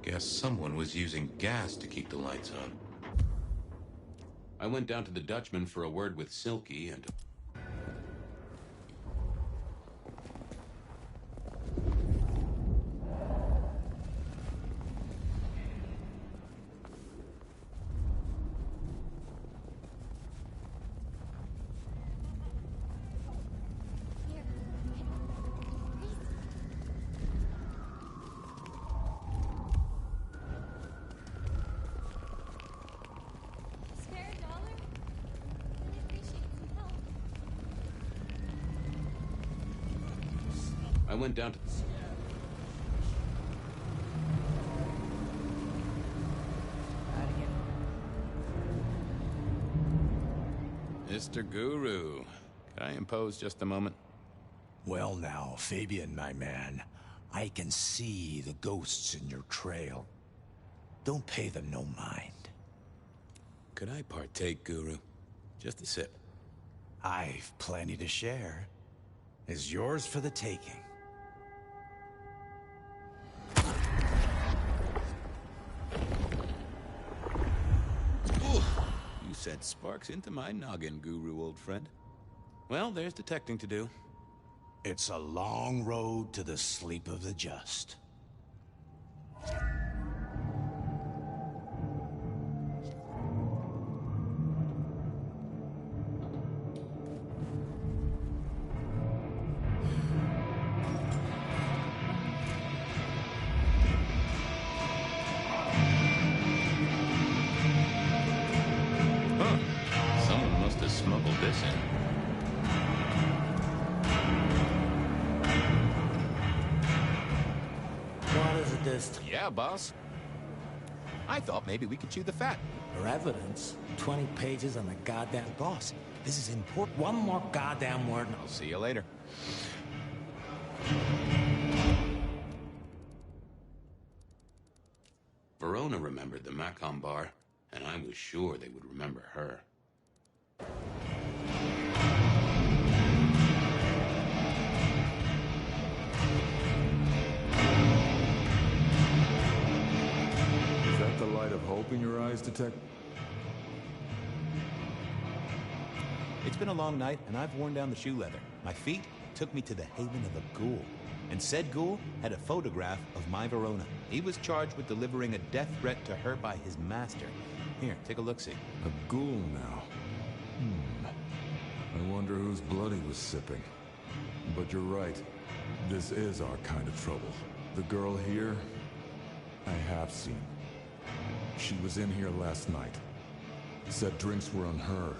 Guess someone was using gas to keep the lights on. I went down to the Dutchman for a word with Silky and... I went down to... Mr. Guru, could I impose just a moment? Well now, Fabian, my man. I can see the ghosts in your trail. Don't pay them no mind. Could I partake, Guru? Just a sip. I've plenty to share. Is yours for the taking. You sent sparks into my noggin, Guru, old friend. Well, there's detecting to do. It's a long road to the sleep of the just. smuggled this in. What is it this time? Yeah, boss. I thought maybe we could chew the fat. For evidence? 20 pages on the goddamn... Boss, this is important. One more goddamn word and I'll see you later. Verona remembered the Macon bar, and I was sure they would remember her. Is that the light of hope in your eyes, Detective? It's been a long night, and I've worn down the shoe leather. My feet took me to the haven of a ghoul. And said ghoul had a photograph of my Verona. He was charged with delivering a death threat to her by his master. Here, take a look-see. A ghoul now. I wonder whose blood he was sipping. But you're right. This is our kind of trouble. The girl here, I have seen. She was in here last night. Said drinks were on her.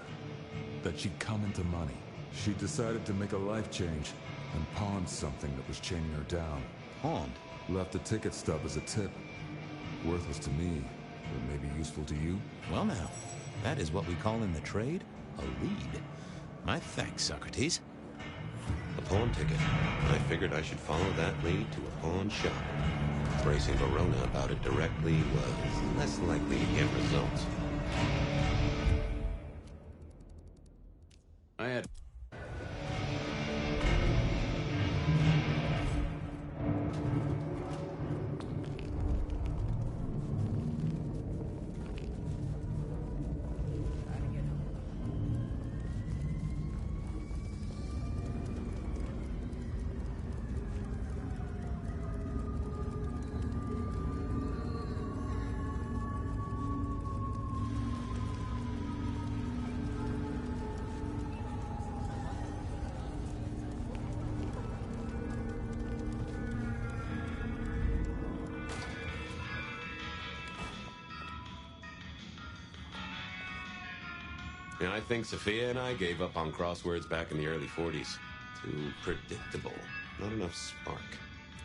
That she'd come into money. She decided to make a life change and pawned something that was chaining her down. Pawned? Left a ticket stub as a tip. Worthless to me, but maybe useful to you? Well now, that is what we call in the trade a lead. My thanks, Socrates. A pawn ticket. I figured I should follow that lead to a pawn shop. Bracing Verona about it directly was less likely to get results. I had... I think Sophia and I gave up on crosswords back in the early 40s. Too predictable. Not enough spark.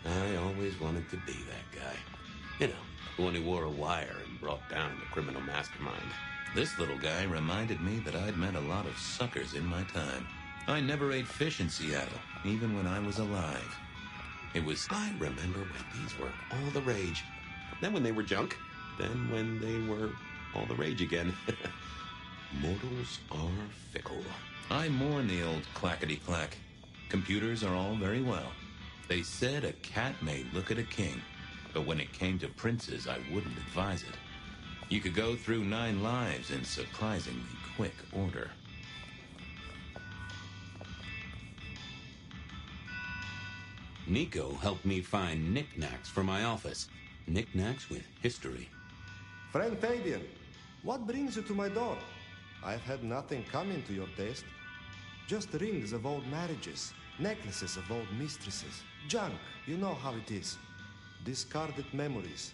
I always wanted to be that guy. You know, the one who wore a wire and brought down the criminal mastermind. This little guy reminded me that I'd met a lot of suckers in my time. I never ate fish in Seattle, even when I was alive. I remember when these were all the rage. Then when they were junk. Then when they were all the rage again. Mortals are fickle. I mourn the old clackety-clack. Computers are all very well. They said a cat may look at a king, but when it came to princes, I wouldn't advise it. You could go through 9 lives in surprisingly quick order. Nico helped me find knickknacks for my office. Knickknacks with history. Friend Fabian, what brings you to my door? I've had nothing coming to your taste. Just rings of old marriages, necklaces of old mistresses, junk, you know how it is. Discarded memories.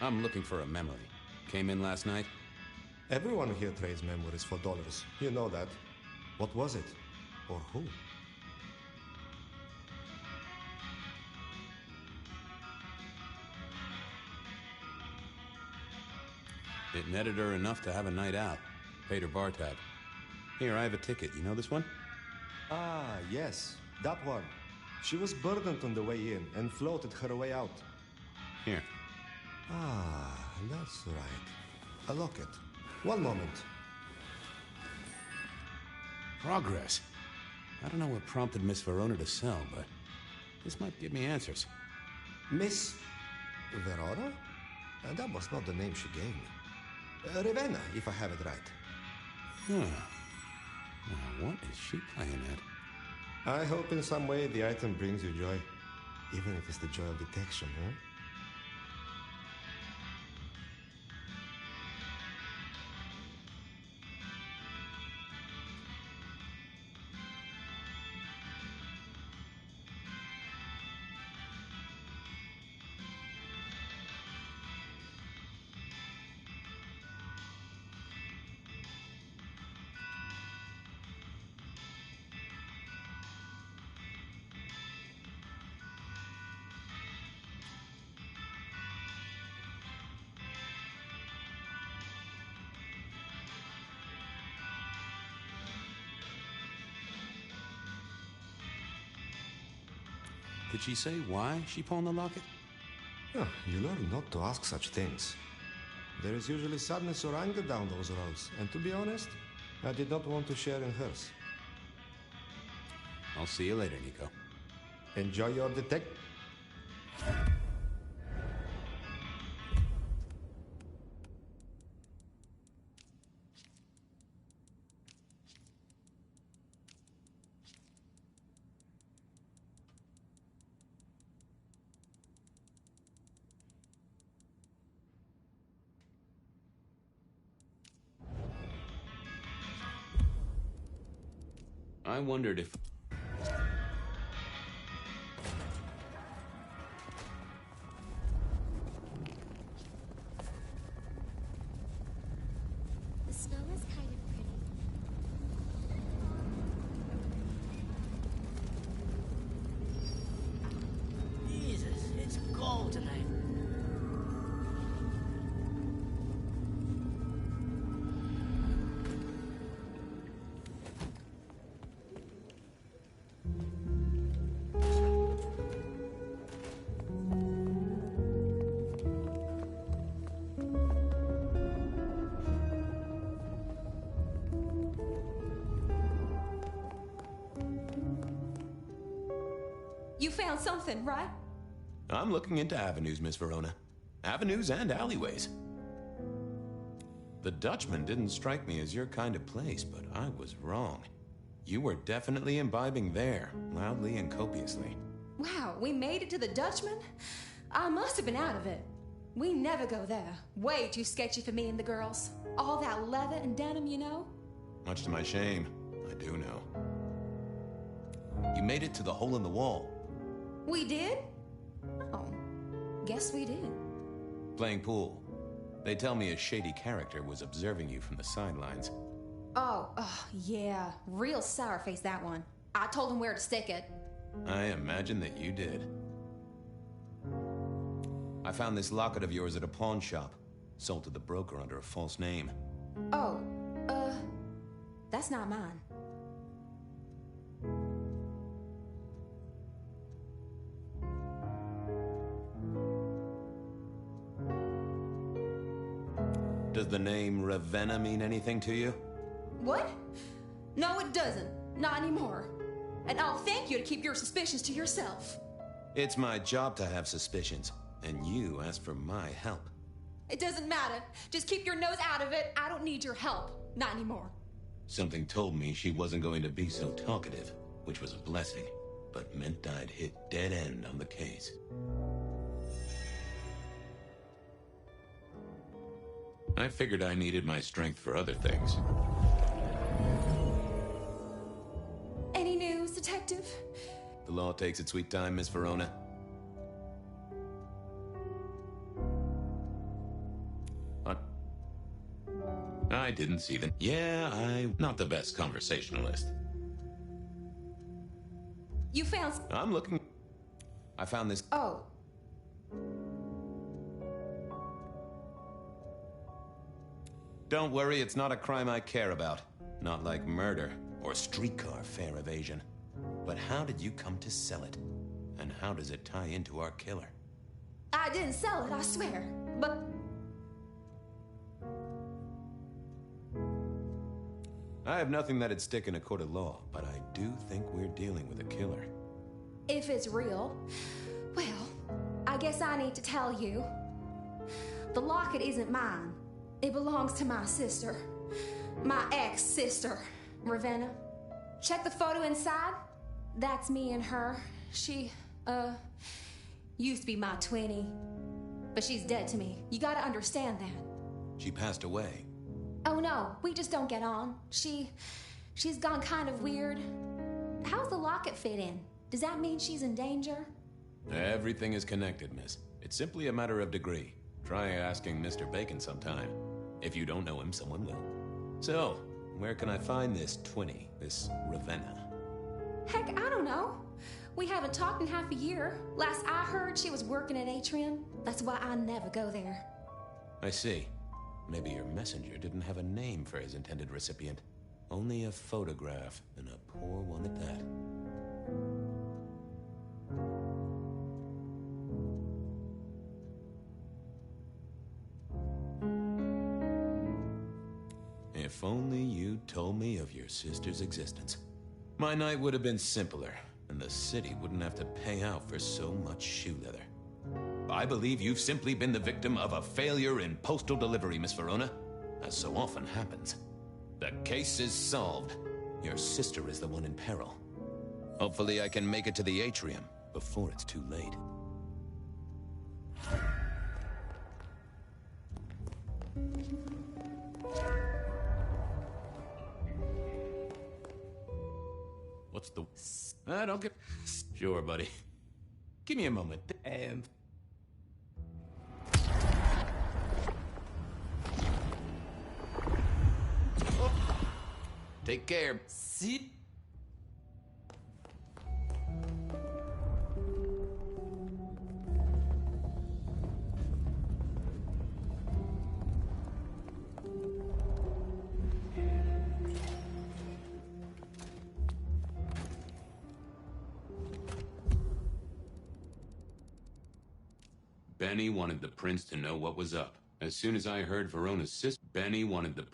I'm looking for a memory. Came in last night? Everyone here trades memories for dollars. You know that. What was it? Or who? It netted her enough to have a night out. Paid her bar tab. Here, I have a ticket. You know this one? Ah, yes. That one. She was burdened on the way in and floated her way out. Here. Ah, that's right. A locket. One moment. Progress. I don't know what prompted Miss Verona to sell, but this might give me answers. Miss Verona? That was not the name she gave me. Ravenna, if I have it right. Huh. Now, what is she playing at? I hope in some way the item brings you joy. Even if it's the joy of detection, huh? Did she say why she pawned the locket? Yeah, you learn not to ask such things. There is usually sadness or anger down those roads, and to be honest, I did not want to share in hers. I'll see you later, Nico. Enjoy your detect. I wondered if... The snow is kind of pretty. Jesus, it's cold tonight. You found something, right? I'm looking into avenues, Miss Verona. Avenues and alleyways. The Dutchman didn't strike me as your kind of place, but I was wrong. You were definitely imbibing there, loudly and copiously. Wow, we made it to the Dutchman? I must have been out of it. We never go there. Way too sketchy for me and the girls. All that leather and denim, you know? Much to my shame, I do know. You made it to the hole in the wall. We did? Oh, guess we did. Playing pool. They tell me a shady character was observing you from the sidelines. Oh, yeah. Real sour face, that one. I told him where to stick it. I imagine that you did. I found this locket of yours at a pawn shop. Sold to the broker under a false name. Oh, that's not mine. Does the name Ravenna mean anything to you? What? No, it doesn't. Not anymore. And I'll thank you to keep your suspicions to yourself. It's my job to have suspicions, and you asked for my help. It doesn't matter. Just keep your nose out of it. I don't need your help. Not anymore. Something told me she wasn't going to be so talkative, which was a blessing, but meant I'd hit dead end on the case. I figured I needed my strength for other things. Any news, detective? The law takes its sweet time, Miss Verona. What? I didn't see them. Yeah, I'm not the best conversationalist. You found... I'm looking... I found this... Oh. Don't worry, it's not a crime I care about. Not like murder or streetcar fare evasion. But how did you come to sell it? And how does it tie into our killer? I didn't sell it, I swear. But... I have nothing that'd stick in a court of law, but I do think we're dealing with a killer. If it's real, well, I guess I need to tell you. The locket isn't mine. It belongs to my sister. My ex-sister, Ravenna. Check the photo inside. That's me and her. She, used to be my twinnie. But she's dead to me. You gotta understand that. She passed away. Oh no, we just don't get on. She's gone kind of weird. How's the locket fit in? Does that mean she's in danger? Everything is connected, miss. It's simply a matter of degree. Try asking Mr. Bacon sometime. If you don't know him, someone will. So, where can I find this twinnie, this Ravenna? Heck, I don't know. We haven't talked in half a year. Last I heard, she was working at Atrium. That's why I never go there. I see. Maybe your messenger didn't have a name for his intended recipient. Only a photograph, and a poor one at that. If only you told me of your sister's existence. My night would have been simpler, and the city wouldn't have to pay out for so much shoe leather. I believe you've simply been the victim of a failure in postal delivery, Miss Verona, as so often happens. The case is solved. Your sister is the one in peril. Hopefully I can make it to the atrium before it's too late. What's the... I don't get... Sure, buddy. Give me a moment. Take care. Sit. Benny wanted the prince to know what was up. As soon as I heard Verona's sister, Benny wanted the...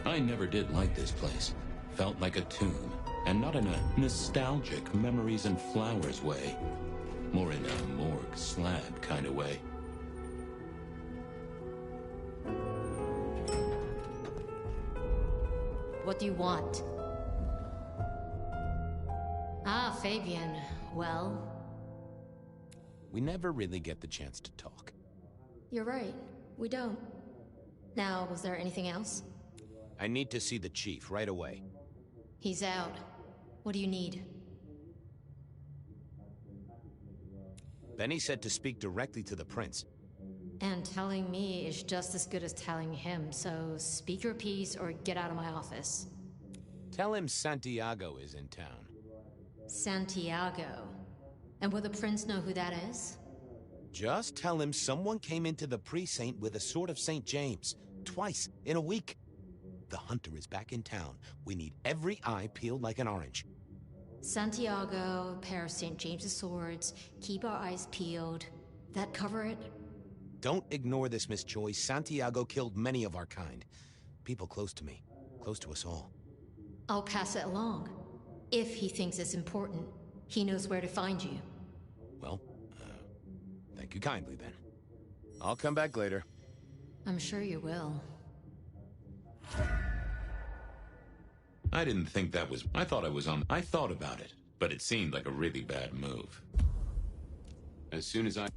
I never did like this place. Felt like a tomb, and not in a nostalgic memories and flowers way. More in a morgue slab kind of way. What do you want? Ah, Fabian. Well... We never really get the chance to talk. You're right. We don't. Now, was there anything else? I need to see the chief right away. He's out. What do you need? Benny said to speak directly to the prince. And telling me is just as good as telling him, so speak your piece or get out of my office. Tell him Santiago is in town. Santiago? And will the prince know who that is? Just tell him someone came into the precinct with a sword of St. James. Twice in a week. The hunter is back in town. We need every eye peeled like an orange. Santiago, pair of St. James's swords, keep our eyes peeled. That cover it? Don't ignore this, Miss Joy. Santiago killed many of our kind. People close to me. Close to us all. I'll pass it along. If he thinks it's important, he knows where to find you. Well, thank you kindly then. I'll come back later. I'm sure you will. I didn't think that was... I thought about it, but it seemed like a really bad move. As soon as I...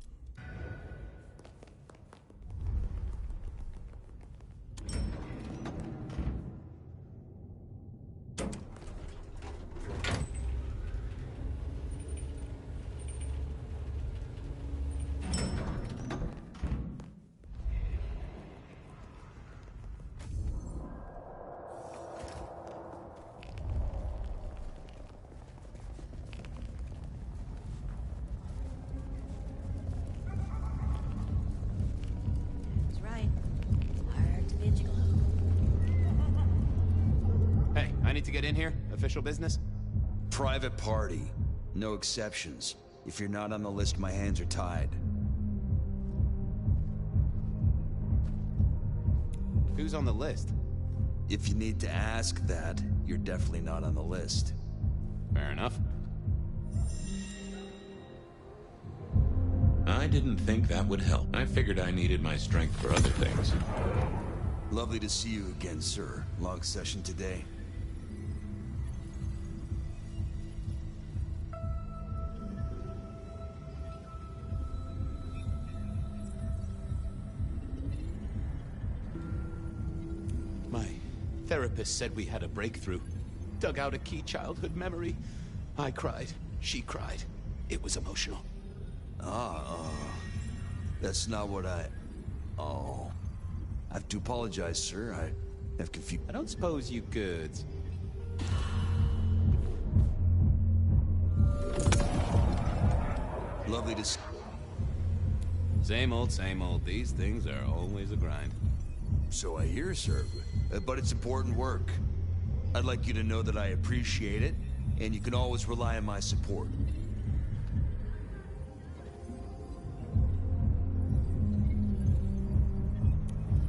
To get in here? Official business? Private party. No exceptions. If you're not on the list, my hands are tied. Who's on the list? If you need to ask that, you're definitely not on the list. Fair enough. I didn't think that would help. I figured I needed my strength for other things. Lovely to see you again, sir. Long session today. therapist said we had a breakthrough. Dug out a key childhood memory. I cried. She cried. It was emotional. That's not what I... Oh. I have to apologize, sir. I have confused... I don't suppose you could... Lovely to... Same old. These things are always a grind. So I hear, sir. But it's important work. I'd like you to know that I appreciate it, and you can always rely on my support.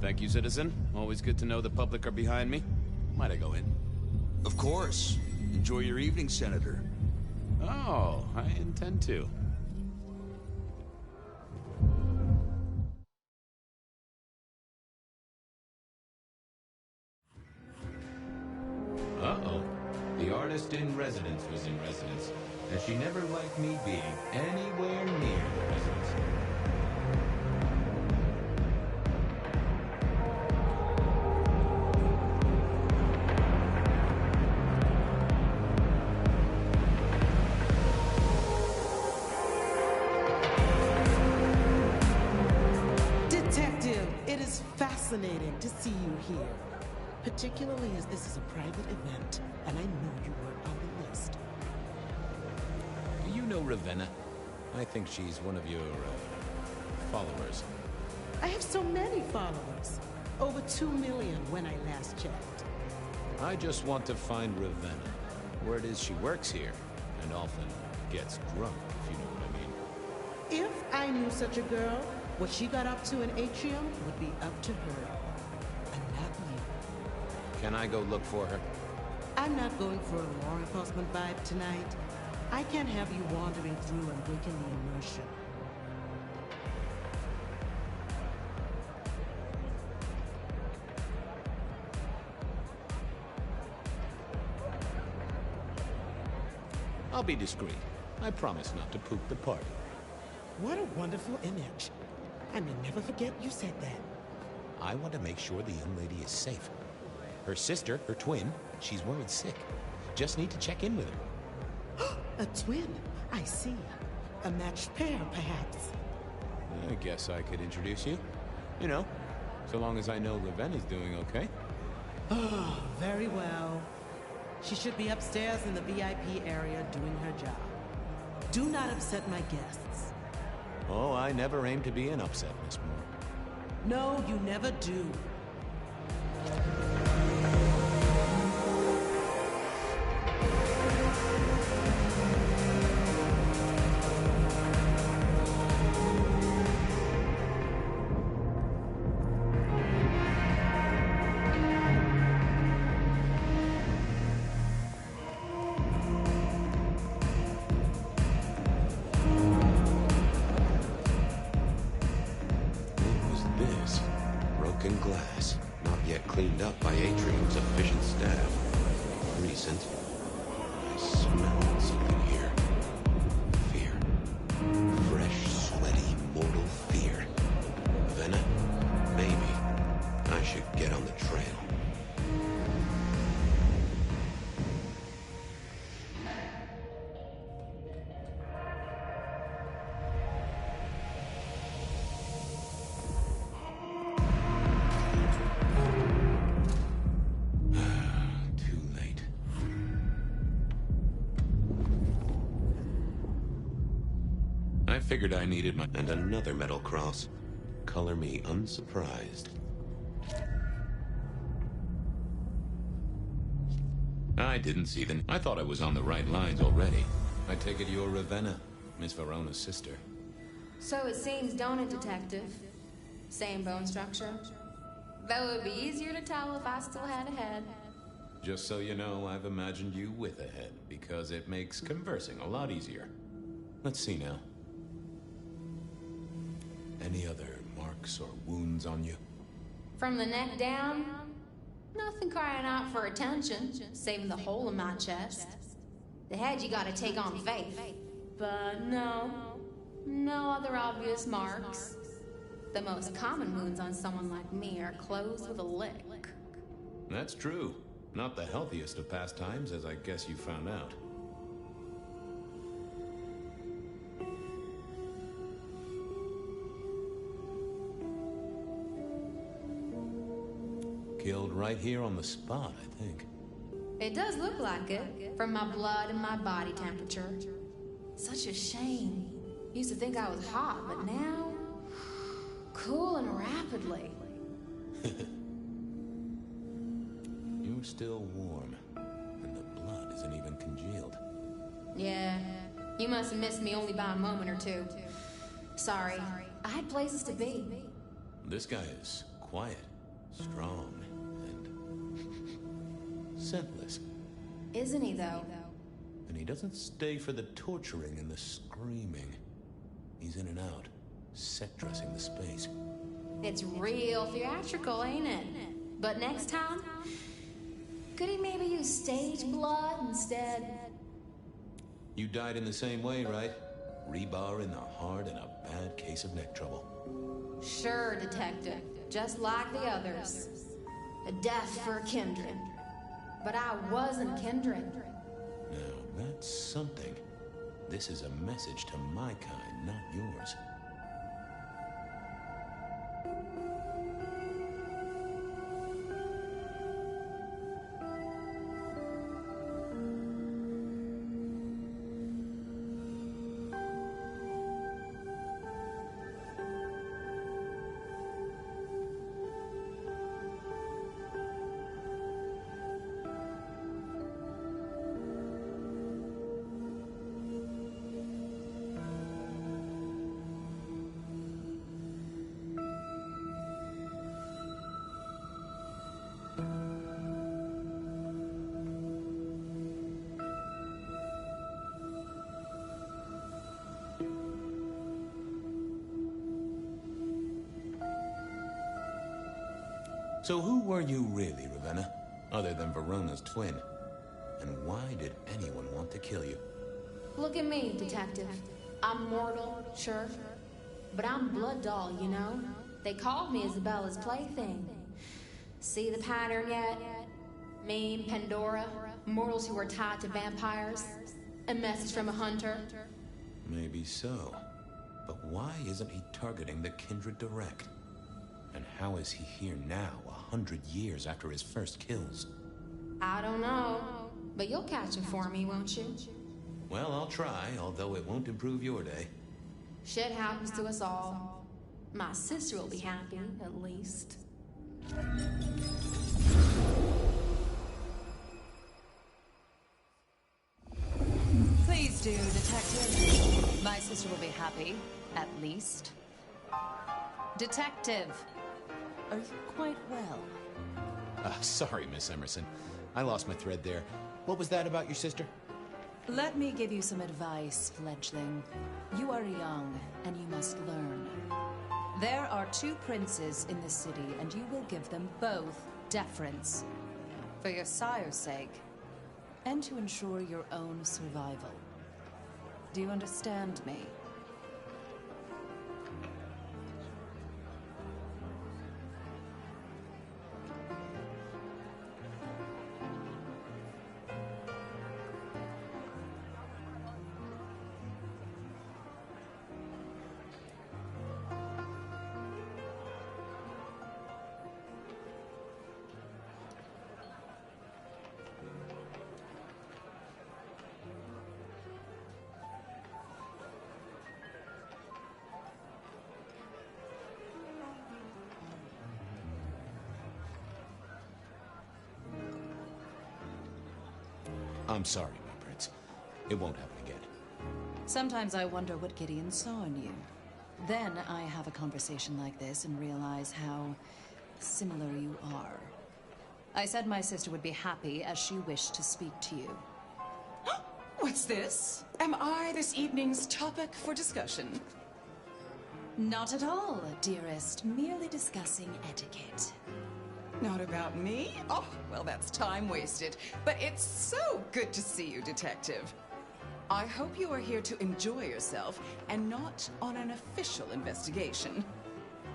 Thank you, citizen. Always good to know the public are behind me. Might I go in? Of course. Enjoy your evening, Senator. Oh, I intend to. Uh-oh. The artist in residence was in residence, and she never liked me being anywhere near the residence. Detective, it is fascinating to see you here. Particularly as this is a private event, and I know you were on the list. Do you know Ravenna? I think she's one of your, followers. I have so many followers. Over 2 million when I last checked. I just want to find Ravenna. Word is she works here, and often gets drunk, if you know what I mean. If I knew such a girl, what she got up to in Atrium would be up to her. And not you. Can I go look for her? I'm not going for a law enforcement vibe tonight. I can't have you wandering through and breaking the immersion. I'll be discreet. I promise not to poop the party. What a wonderful image. I may never forget you said that. I want to make sure the young lady is safe. Her sister, her twin, she's worried sick. Just need to check in with her. A twin? I see. A matched pair, perhaps. I guess I could introduce you. You know, so long as I know Ravenna's doing okay. Oh, very well. She should be upstairs in the VIP area doing her job. Do not upset my guests. Oh, I never aim to be an upset, Miss Moore. No, you never do. Glass, not yet cleaned up by Atrium's efficient staff. Recent. I smell something here. Fear. Fresh, sweaty, mortal fear. Ravenna? Maybe. I should get on the trail. I figured I needed my... And another metal cross. Color me unsurprised. I didn't see them. I thought I was on the right lines already. I take it you're Ravenna, Miss Verona's sister. So it seems, don't it, Detective? Same bone structure. Though it would be easier to tell if I still had a head. Just so you know, I've imagined you with a head, because it makes conversing a lot easier. Let's see now. Any other marks or wounds on you? From the neck down, nothing crying out for attention, saving the hole in my chest. The head you gotta take on faith. But no other obvious marks. The most common wounds on someone like me are closed with a lick. That's true. Not the healthiest of pastimes, as I guess you found out. Killed right here on the spot, I think. It does look like it, from my blood and my body temperature. Such a shame. Used to think I was hot, but now... cooling rapidly. You're still warm, and the blood isn't even congealed. Yeah, you must have missed me only by a moment or two. Sorry, I had places to be. This guy is quiet, strong, and scentless. Isn't he, though? And he doesn't stay for the torturing and the screaming. He's in and out, set dressing the space. It's real theatrical, ain't it? But next time, could he maybe use stage blood instead? You died in the same way, right? Rebar in the heart and a bad case of neck trouble. Sure, Detective. Just like the others. A death for kindred. But I wasn't kindred. Now, that's something. This is a message to my kind, not yours. So who were you really, Ravenna? Other than Verona's twin? And why did anyone want to kill you? Look at me, Detective. I'm mortal, sure. But I'm blood doll, you know? They called me Isabella's plaything. See the pattern yet? Me, Pandora, mortals who are tied to vampires. A message from a hunter. Maybe so. But why isn't he targeting the kindred direct? And how is he here now, 100 years after his first kills? I don't know. But you'll catch him for me, won't you? Well, I'll try, although it won't improve your day. Shit happens to us all. My sister will be happy, at least. Please do, Detective. My sister will be happy, at least. Detective, are you quite well? Sorry, Miss Emerson. I lost my thread there. What was that about your sister? Let me give you some advice, fledgling. You are young, and you must learn. There are 2 princes in the city, and you will give them both deference. For your sire's sake, and to ensure your own survival. Do you understand me? I'm sorry, my prince. It won't happen again. Sometimes I wonder what Gideon saw in you. Then I have a conversation like this and realize how similar you are. I said my sister would be happy as she wished to speak to you. What's this? Am I this evening's topic for discussion? Not at all, dearest. Merely discussing etiquette. Not about me? Oh, well, that's time wasted. But it's so good to see you, Detective. I hope you are here to enjoy yourself and not on an official investigation.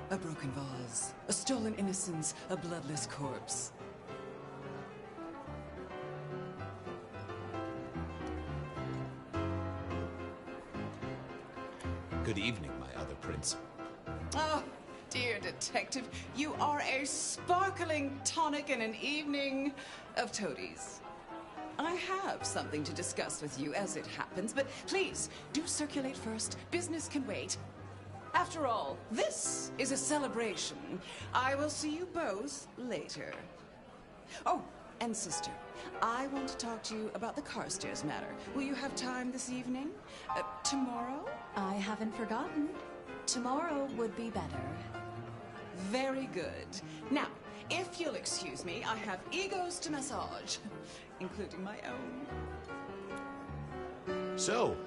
A broken vase, a stolen innocence, a bloodless corpse. Good evening, my other prince. Oh, dear detective, you are a sparkling tonic in an evening of toadies. I have something to discuss with you as it happens, but please, do circulate first. Business can wait. After all, this is a celebration. I will see you both later. Oh, and sister, I want to talk to you about the Carstairs matter. Will you have time this evening? Tomorrow? I haven't forgotten. Tomorrow would be better. Very good. Now, if you'll excuse me, I have egos to massage, including my own. So,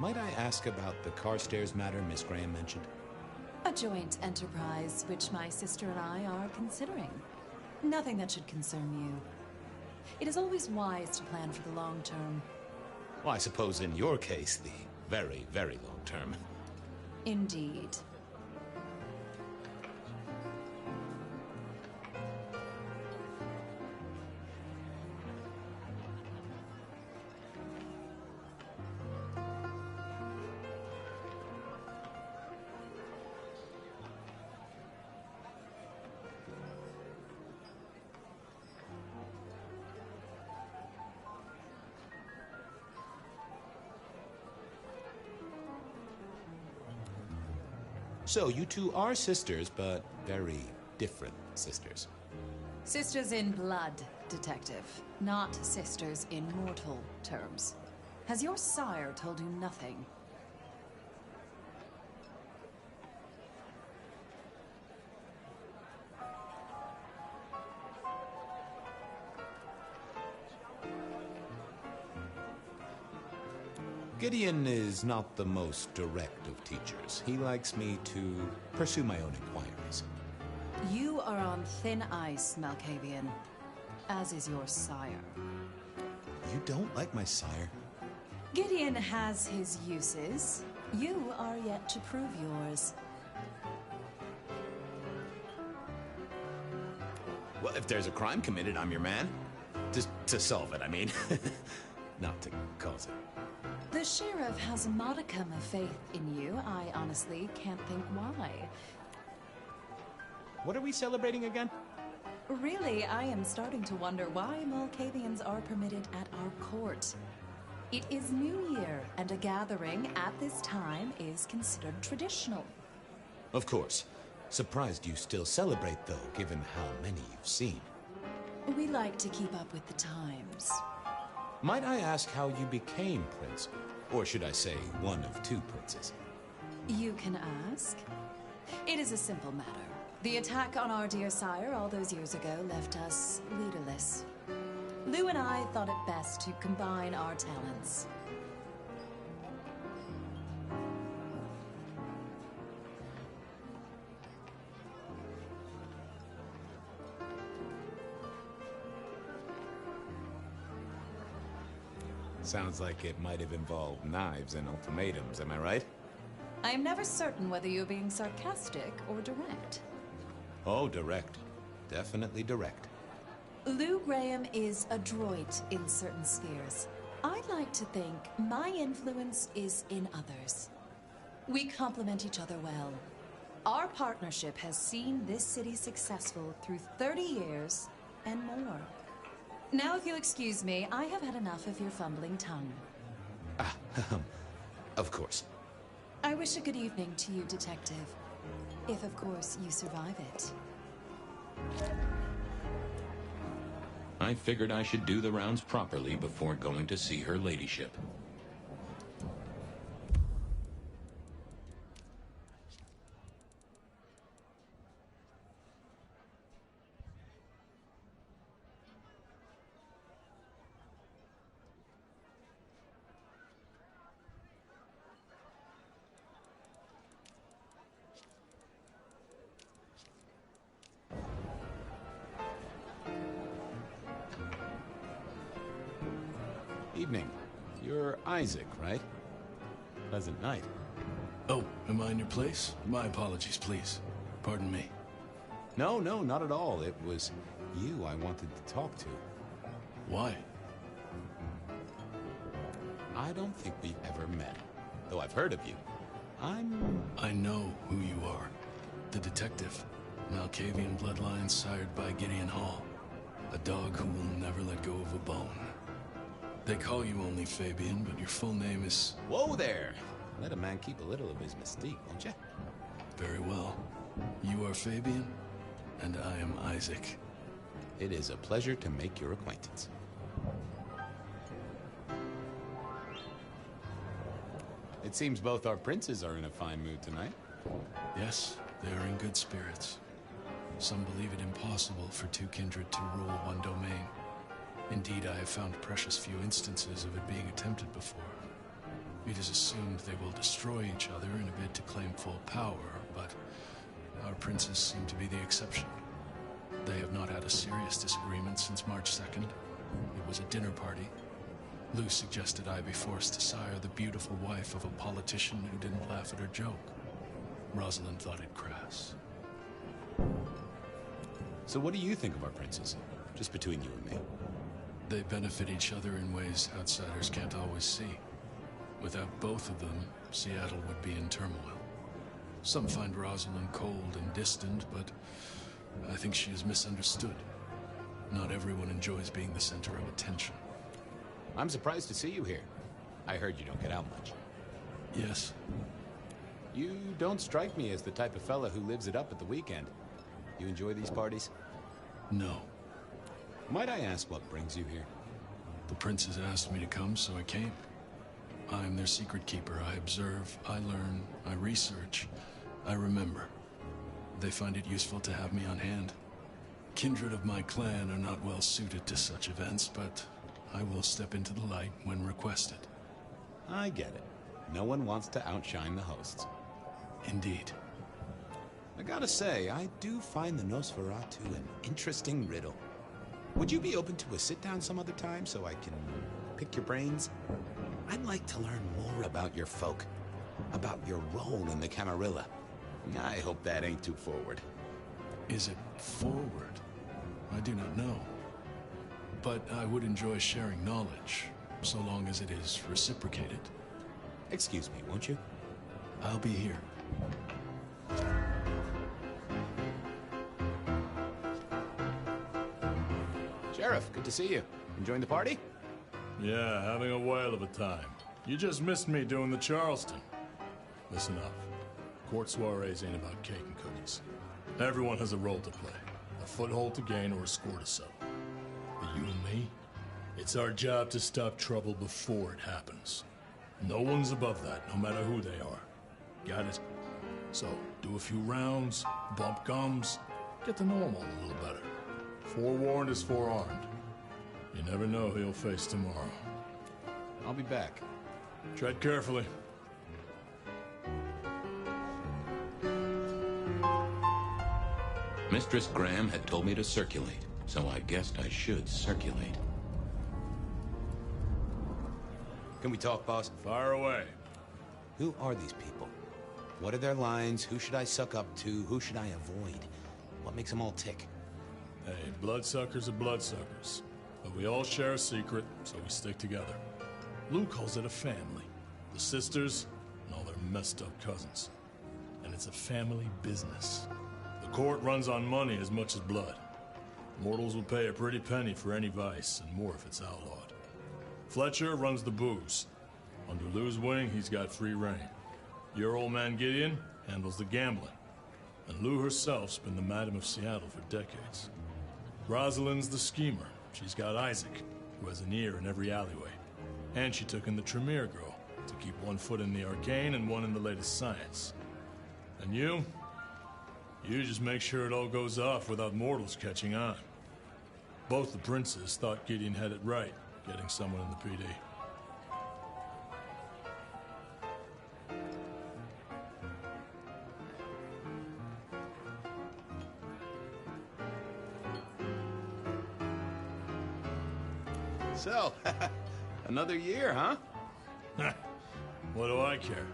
might I ask about the Carstairs matter Miss Graham mentioned? A joint enterprise which my sister and I are considering. Nothing that should concern you. It is always wise to plan for the long term. Well, I suppose in your case, the very, very long term. Indeed. So, you two are sisters, but very different sisters. Sisters in blood, detective. Not sisters in mortal terms. Has your sire told you nothing? Gideon is not the most direct of teachers. He likes me to pursue my own inquiries. You are on thin ice, Malkavian. As is your sire. You don't like my sire? Gideon has his uses. You are yet to prove yours. Well, if there's a crime committed, I'm your man. To solve it, I mean. Not to cause it. The sheriff has a modicum of faith in you. I honestly can't think why. What are we celebrating again? Really, I am starting to wonder why Malkavians are permitted at our court. It is New Year, and a gathering at this time is considered traditional. Of course. Surprised you still celebrate, though, given how many you've seen. We like to keep up with the times. Might I ask how you became prince? Or should I say, one of two princes? You can ask. It is a simple matter. The attack on our dear sire all those years ago left us leaderless. Lou and I thought it best to combine our talents. Sounds like it might have involved knives and ultimatums, am I right? I am never certain whether you're being sarcastic or direct. Oh, direct. Definitely direct. Lou Graham is adroit in certain spheres. I like to think my influence is in others. We complement each other well. Our partnership has seen this city successful through 30 years and more. Now, if you'll excuse me, I have had enough of your fumbling tongue. Of course. I wish a good evening to you, Detective. If, of course, you survive it. I figured I should do the rounds properly before going to see her ladyship. Evening. You're Isaac, right? Pleasant night. Oh, am I in your place? My apologies, please. Pardon me. No, not at all. It was you I wanted to talk to. Why? I don't think we've ever met, though I've heard of you. I know who you are. The detective. Malkavian bloodlines sired by Gideon Hall. A dog who will never let go of a bone. They call you only Fabian, but your full name is... Whoa there! Let a man keep a little of his mystique, won't you? Very well. You are Fabian, and I am Isaac. It is a pleasure to make your acquaintance. It seems both our princes are in a fine mood tonight. Yes, they are in good spirits. Some believe it impossible for two kindred to rule one domain. Indeed, I have found precious few instances of it being attempted before. It is assumed they will destroy each other in a bid to claim full power, but our princes seem to be the exception. They have not had a serious disagreement since March 2nd. It was a dinner party. Lou suggested I be forced to sire the beautiful wife of a politician who didn't laugh at her joke. Rosalind thought it crass. So what do you think of our princes? Just between you and me. They benefit each other in ways outsiders can't always see. Without both of them, Seattle would be in turmoil. Some find Rosalind cold and distant, but I think she is misunderstood. Not everyone enjoys being the center of attention. I'm surprised to see you here. I heard you don't get out much. Yes. You don't strike me as the type of fella who lives it up at the weekend. You enjoy these parties? No. Might I ask what brings you here? The princes asked me to come, so I came. I'm their secret keeper. I observe, I learn, I research, I remember. They find it useful to have me on hand. Kindred of my clan are not well suited to such events, but I will step into the light when requested. I get it. No one wants to outshine the hosts. Indeed. I gotta say, I do find the Nosferatu an interesting riddle. Would you be open to a sit-down some other time so I can pick your brains? I'd like to learn more about your folk, about your role in the Camarilla. I hope that ain't too forward. Is it forward? I do not know. But I would enjoy sharing knowledge, so long as it is reciprocated. Excuse me, won't you? I'll be here. Sheriff, good to see you. Enjoying the party? Yeah, having a whale of a time. You just missed me doing the Charleston. Listen up. Court soirees ain't about cake and cookies. Everyone has a role to play. A foothold to gain or a score to settle. But you and me, it's our job to stop trouble before it happens. No one's above that, no matter who they are. Got it? So, do a few rounds, bump gums, get to know them all a little better. Forewarned is forearmed. You never know who you'll face tomorrow. I'll be back. Tread carefully. Mistress Graham had told me to circulate, so I guessed I should circulate. Can we talk, boss? Fire away. Who are these people? What are their lines? Who should I suck up to? Who should I avoid? What makes them all tick? Hey, bloodsuckers are bloodsuckers. But we all share a secret, so we stick together. Lou calls it a family. The sisters and all their messed up cousins. And it's a family business. The court runs on money as much as blood. Mortals will pay a pretty penny for any vice, and more if it's outlawed. Fletcher runs the booze. Under Lou's wing, he's got free reign. Your old man Gideon handles the gambling. And Lou herself's been the Madam of Seattle for decades. Rosalind's the schemer. She's got Isaac, who has an ear in every alleyway. And she took in the Tremere girl, to keep one foot in the arcane and one in the latest science. And you just make sure it all goes off without mortals catching on. Both the princes thought Gideon had it right, getting someone in the PD. So, another year, huh? What do I care?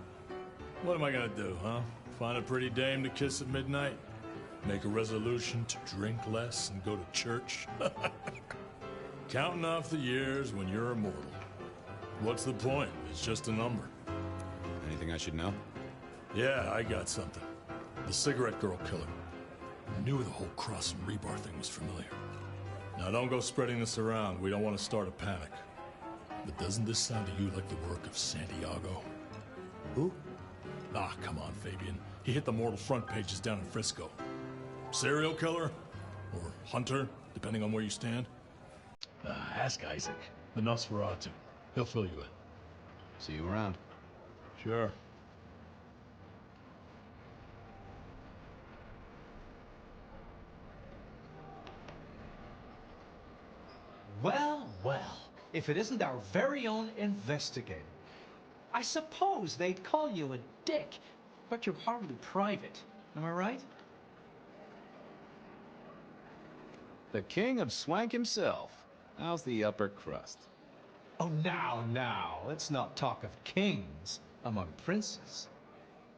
What am I gonna do, huh? Find a pretty dame to kiss at midnight? Make a resolution to drink less and go to church? Counting off the years when you're immortal. What's the point? It's just a number. Anything I should know? Yeah, I got something. The cigarette girl killer. I knew the whole Cross and Rebar thing was familiar. Now don't go spreading this around. We don't want to start a panic. But doesn't this sound to you like the work of Santiago? Who? Ah, come on, Fabian. He hit the mortal front pages down in Frisco. Serial killer? Or hunter, depending on where you stand? Ask Isaac. The Nosferatu. He'll fill you in. See you around. Sure. Well, well, if it isn't our very own investigator. I suppose they'd call you a dick, but you're hardly private. Am I right? The king of swank himself. How's the upper crust? Oh, now, let's not talk of kings among princes.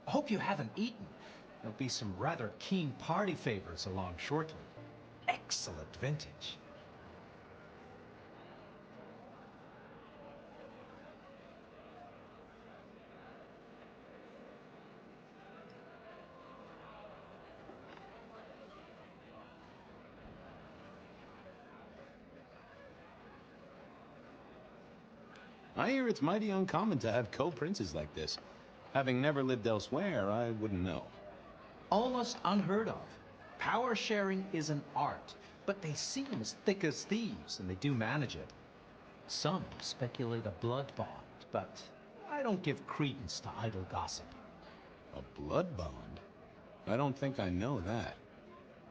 I hope you haven't eaten. There'll be some rather keen party favors along shortly. Excellent vintage. I hear it's mighty uncommon to have co-princes like this. Having never lived elsewhere, I wouldn't know. Almost unheard of. Power sharing is an art, but they seem as thick as thieves, and they do manage it. Some speculate a blood bond, but I don't give credence to idle gossip. A blood bond? I don't think I know that.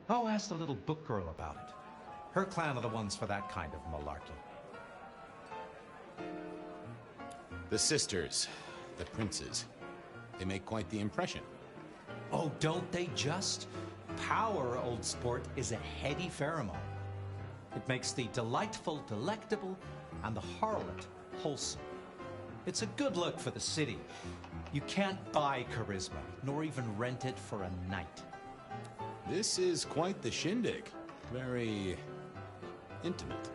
Oh, ask the little book girl about it. Her clan are the ones for that kind of malarkey. The sisters, the princes, they make quite the impression. Oh, don't they just? Power, old sport, is a heady pheromone. It makes the delightful delectable and the harlot wholesome. It's a good look for the city. You can't buy charisma, nor even rent it for a night. This is quite the shindig. Very intimate.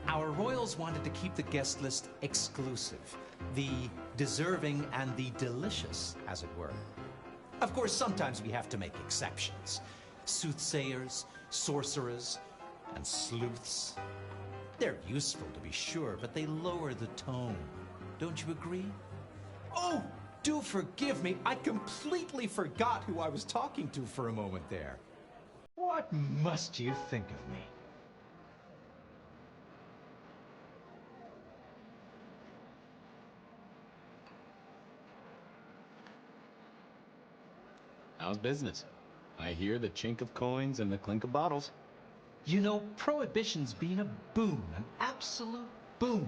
Our royals wanted to keep the guest list exclusive. The deserving and the delicious, as it were. Of course, sometimes we have to make exceptions. Soothsayers, sorcerers, and sleuths. They're useful, to be sure, but they lower the tone. Don't you agree? Oh, do forgive me. I completely forgot who I was talking to for a moment there. What must you think of me? How's business? I hear the chink of coins and the clink of bottles. You know, Prohibition's been a boon, an absolute boon.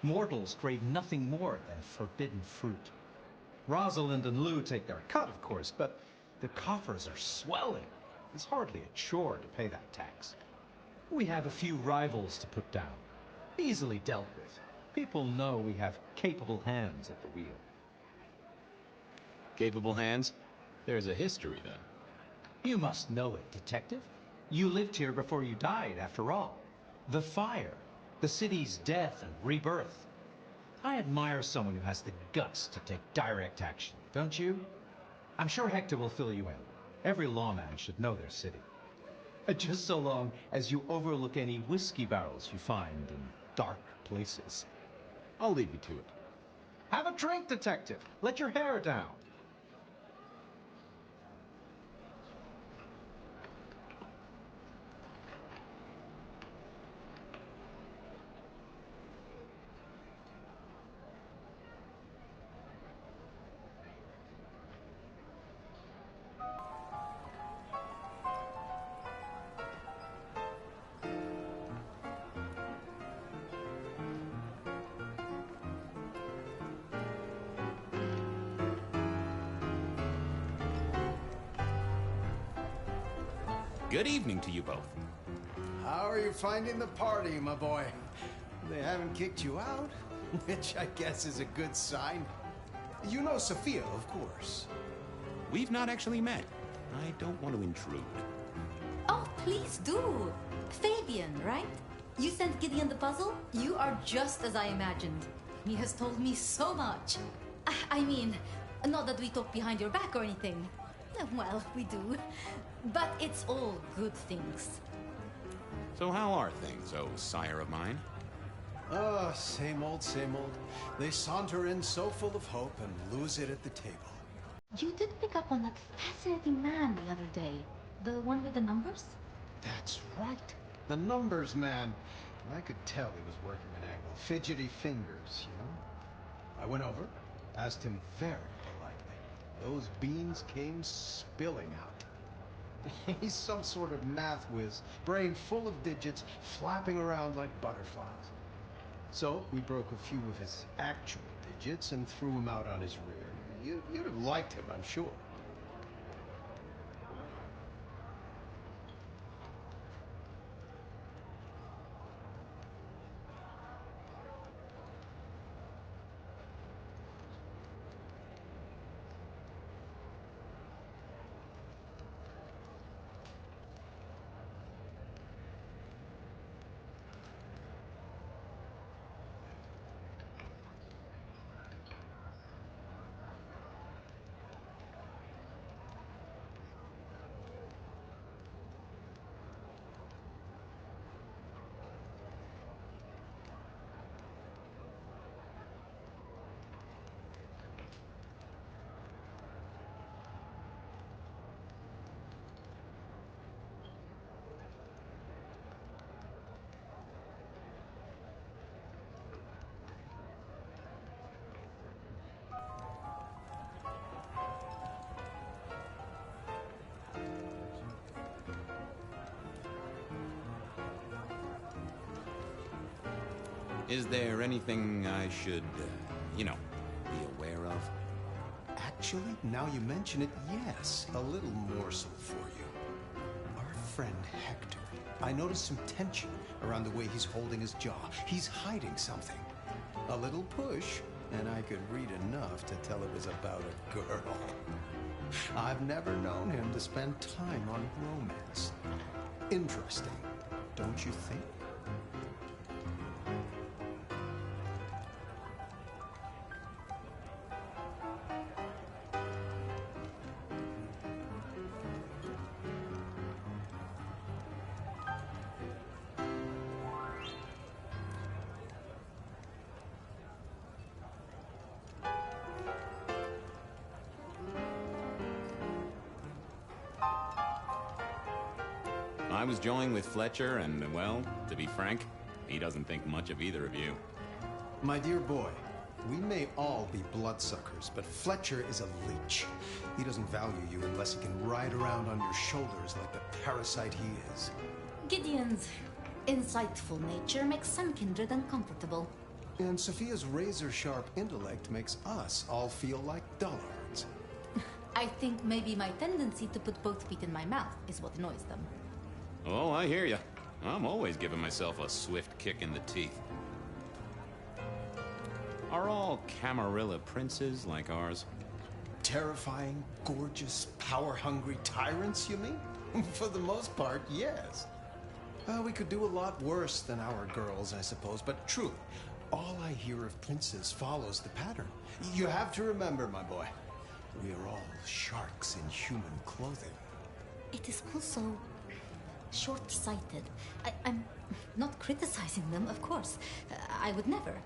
Mortals crave nothing more than forbidden fruit. Rosalind and Lou take their cut, of course, but the coffers are swelling. It's hardly a chore to pay that tax. We have a few rivals to put down. Easily dealt with. People know we have capable hands at the wheel. Capable hands? There's a history, then. You must know it, Detective. You lived here before you died, after all. The fire, the city's death and rebirth. I admire someone who has the guts to take direct action, don't you? I'm sure Hector will fill you in. Every lawman should know their city. Just so long as you overlook any whiskey barrels you find in dark places. I'll leave you to it. Have a drink, Detective. Let your hair down. Good evening to you both. How are you finding the party, my boy? They haven't kicked you out, which I guess is a good sign. You know Sophia, of course. We've not actually met. I don't want to intrude. Oh, please do. Fabian, right? You sent Gideon the puzzle? You are just as I imagined. He has told me so much. I mean, Not that we talk behind your back or anything. Well, we do. But it's all good things. So how are things, oh sire of mine? Same old, same old. They saunter in so full of hope and lose it at the table. You did pick up on that fascinating man the other day. The one with the numbers? That's right. The numbers man. I could tell he was working an angle. Fidgety fingers, you know? I went over, asked him very politely. Those beans came spilling out. He's some sort of math whiz, brain full of digits, flapping around like butterflies. So we broke a few of his actual digits and threw him out on his rear. You'd have liked him, I'm sure. Is there anything I should, be aware of? Actually, now you mention it, yes. A little morsel for you. Our friend Hector. I noticed some tension around the way he's holding his jaw. He's hiding something. A little push, and I could read enough to tell it was about a girl. I've never known him to spend time on romance. Interesting, don't you think? I was joined with Fletcher, and, well, to be frank, he doesn't think much of either of you. My dear boy, we may all be bloodsuckers, but Fletcher is a leech. He doesn't value you unless he can ride around on your shoulders like the parasite he is. Gideon's insightful nature makes some kindred uncomfortable. And Sophia's razor-sharp intellect makes us all feel like dullards. I think maybe my tendency to put both feet in my mouth is what annoys them. Oh, I hear you. I'm always giving myself a swift kick in the teeth. Are all Camarilla princes like ours? Terrifying, gorgeous, power-hungry tyrants, you mean? For the most part, yes. We could do a lot worse than our girls, I suppose, but truly, all I hear of princes follows the pattern. You have to remember, my boy, we are all sharks in human clothing. It is also short-sighted. I'm not criticizing them, of course. I would never.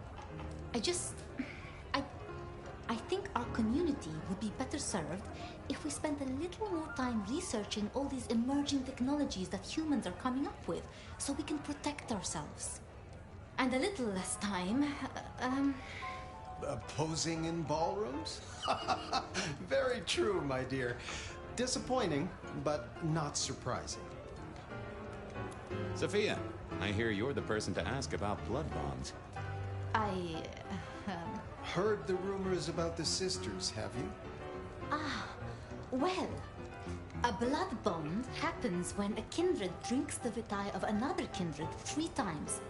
I think our community would be better served if we spent a little more time researching all these emerging technologies that humans are coming up with, so we can protect ourselves. And a little less time, Posing in ballrooms? Very true, my dear. Disappointing, but not surprising. Sophia, I hear you're the person to ask about blood bonds. Heard the rumors about the sisters, have you? Well, a blood bond happens when a kindred drinks the vitae of another kindred 3 times,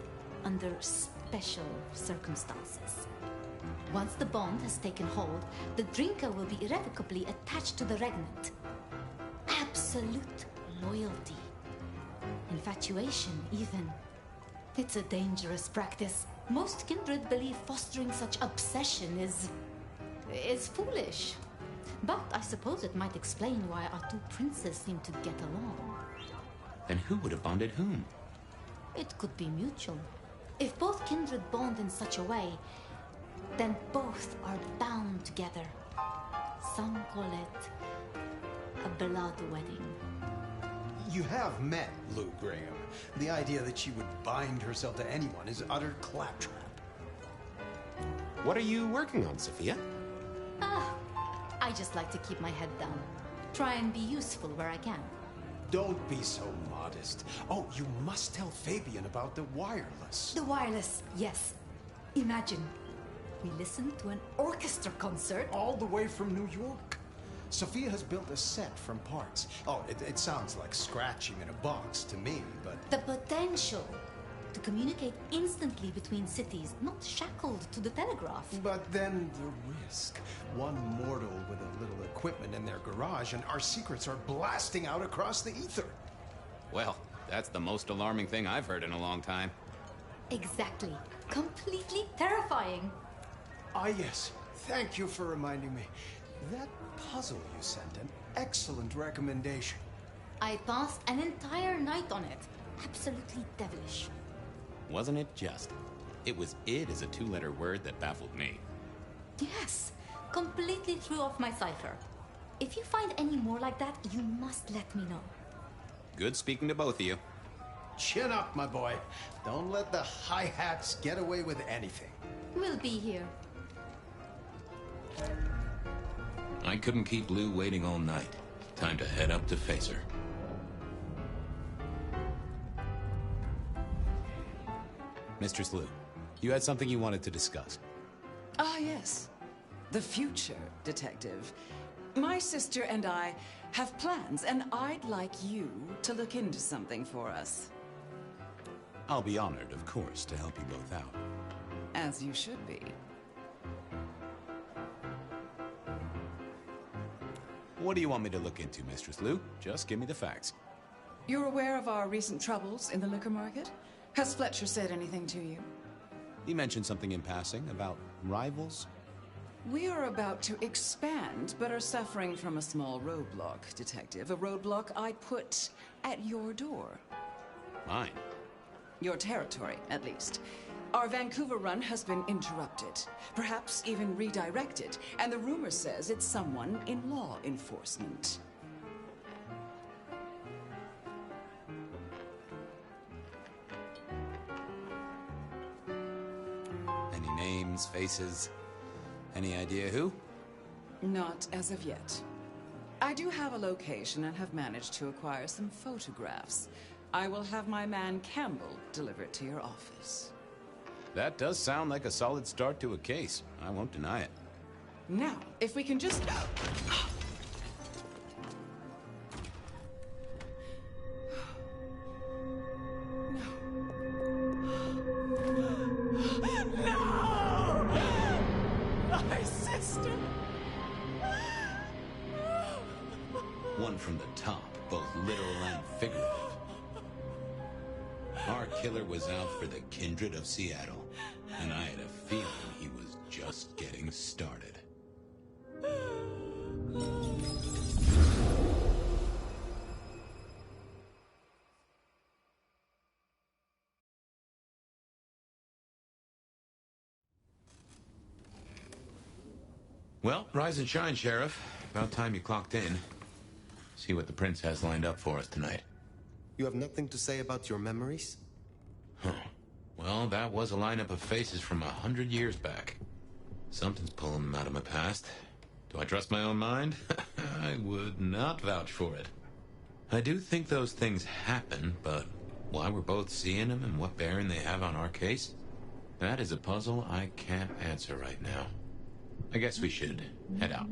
under special circumstances. Once the bond has taken hold, the drinker will be irrevocably attached to the regnant. Absolute loyalty. Infatuation, even. It's a dangerous practice. Most kindred believe fostering such obsession is foolish. But I suppose it might explain why our two princes seem to get along. Then who would have bonded whom? It could be mutual. If both kindred bond in such a way, then both are bound together. Some call it a blood wedding. You have met Lou Graham. The idea that she would bind herself to anyone is utter claptrap. What are you working on, Sophia? I just like to keep my head down. Try and be useful where I can. Don't be so modest. Oh, you must tell Fabian about the wireless. The wireless, yes. Imagine, we listened to an orchestra concert. All the way from New York. Sophia has built a set from parts. Oh, it sounds like scratching in a box to me, but... The potential to communicate instantly between cities, not shackled to the telegraph. But then the risk. One mortal with a little equipment in their garage and our secrets are blasting out across the ether. Well, that's the most alarming thing I've heard in a long time. Exactly. Completely terrifying. Ah, yes. Thank you for reminding me. That puzzle you sent, an excellent recommendation. I passed an entire night on it. Absolutely devilish. Wasn't it just? It was "id" as a two-letter word that baffled me. Yes. Completely threw off my cipher. If you find any more like that, you must let me know. Good speaking to both of you. Chin up, my boy. Don't let the hi-hats get away with anything. We'll be here. I couldn't keep Lou waiting all night. Time to head up to face her. Mistress Lou, you had something you wanted to discuss. Ah, yes. The future, Detective. My sister and I have plans, and I'd like you to look into something for us. I'll be honored, of course, to help you both out. As you should be. What do you want me to look into, Mistress Lou? Just give me the facts. You're aware of our recent troubles in the liquor market? Has Fletcher said anything to you? He mentioned something in passing about rivals. We are about to expand, but are suffering from a small roadblock, Detective. A roadblock I put at your door. Mine? Your territory, at least. Our Vancouver run has been interrupted, perhaps even redirected, and the rumor says it's someone in law enforcement. Any names, faces? Any idea who? Not as of yet. I do have a location and have managed to acquire some photographs. I will have my man Campbell deliver it to your office. That does sound like a solid start to a case. I won't deny it. Now, if we can just... No! My sister! One from the top, both literal and figurative. Our killer was out for the kindred of Seattle, and I had a feeling he was just getting started. Well, rise and shine, Sheriff. About time you clocked in. See what the Prince has lined up for us tonight. You have nothing to say about your memories? Huh. Well, that was a lineup of faces from 100 years back. Something's pulling them out of my past. Do I trust my own mind? I would not vouch for it. I do think those things happen, but why we're both seeing them and what bearing they have on our case, that is a puzzle I can't answer right now. I guess we should head out.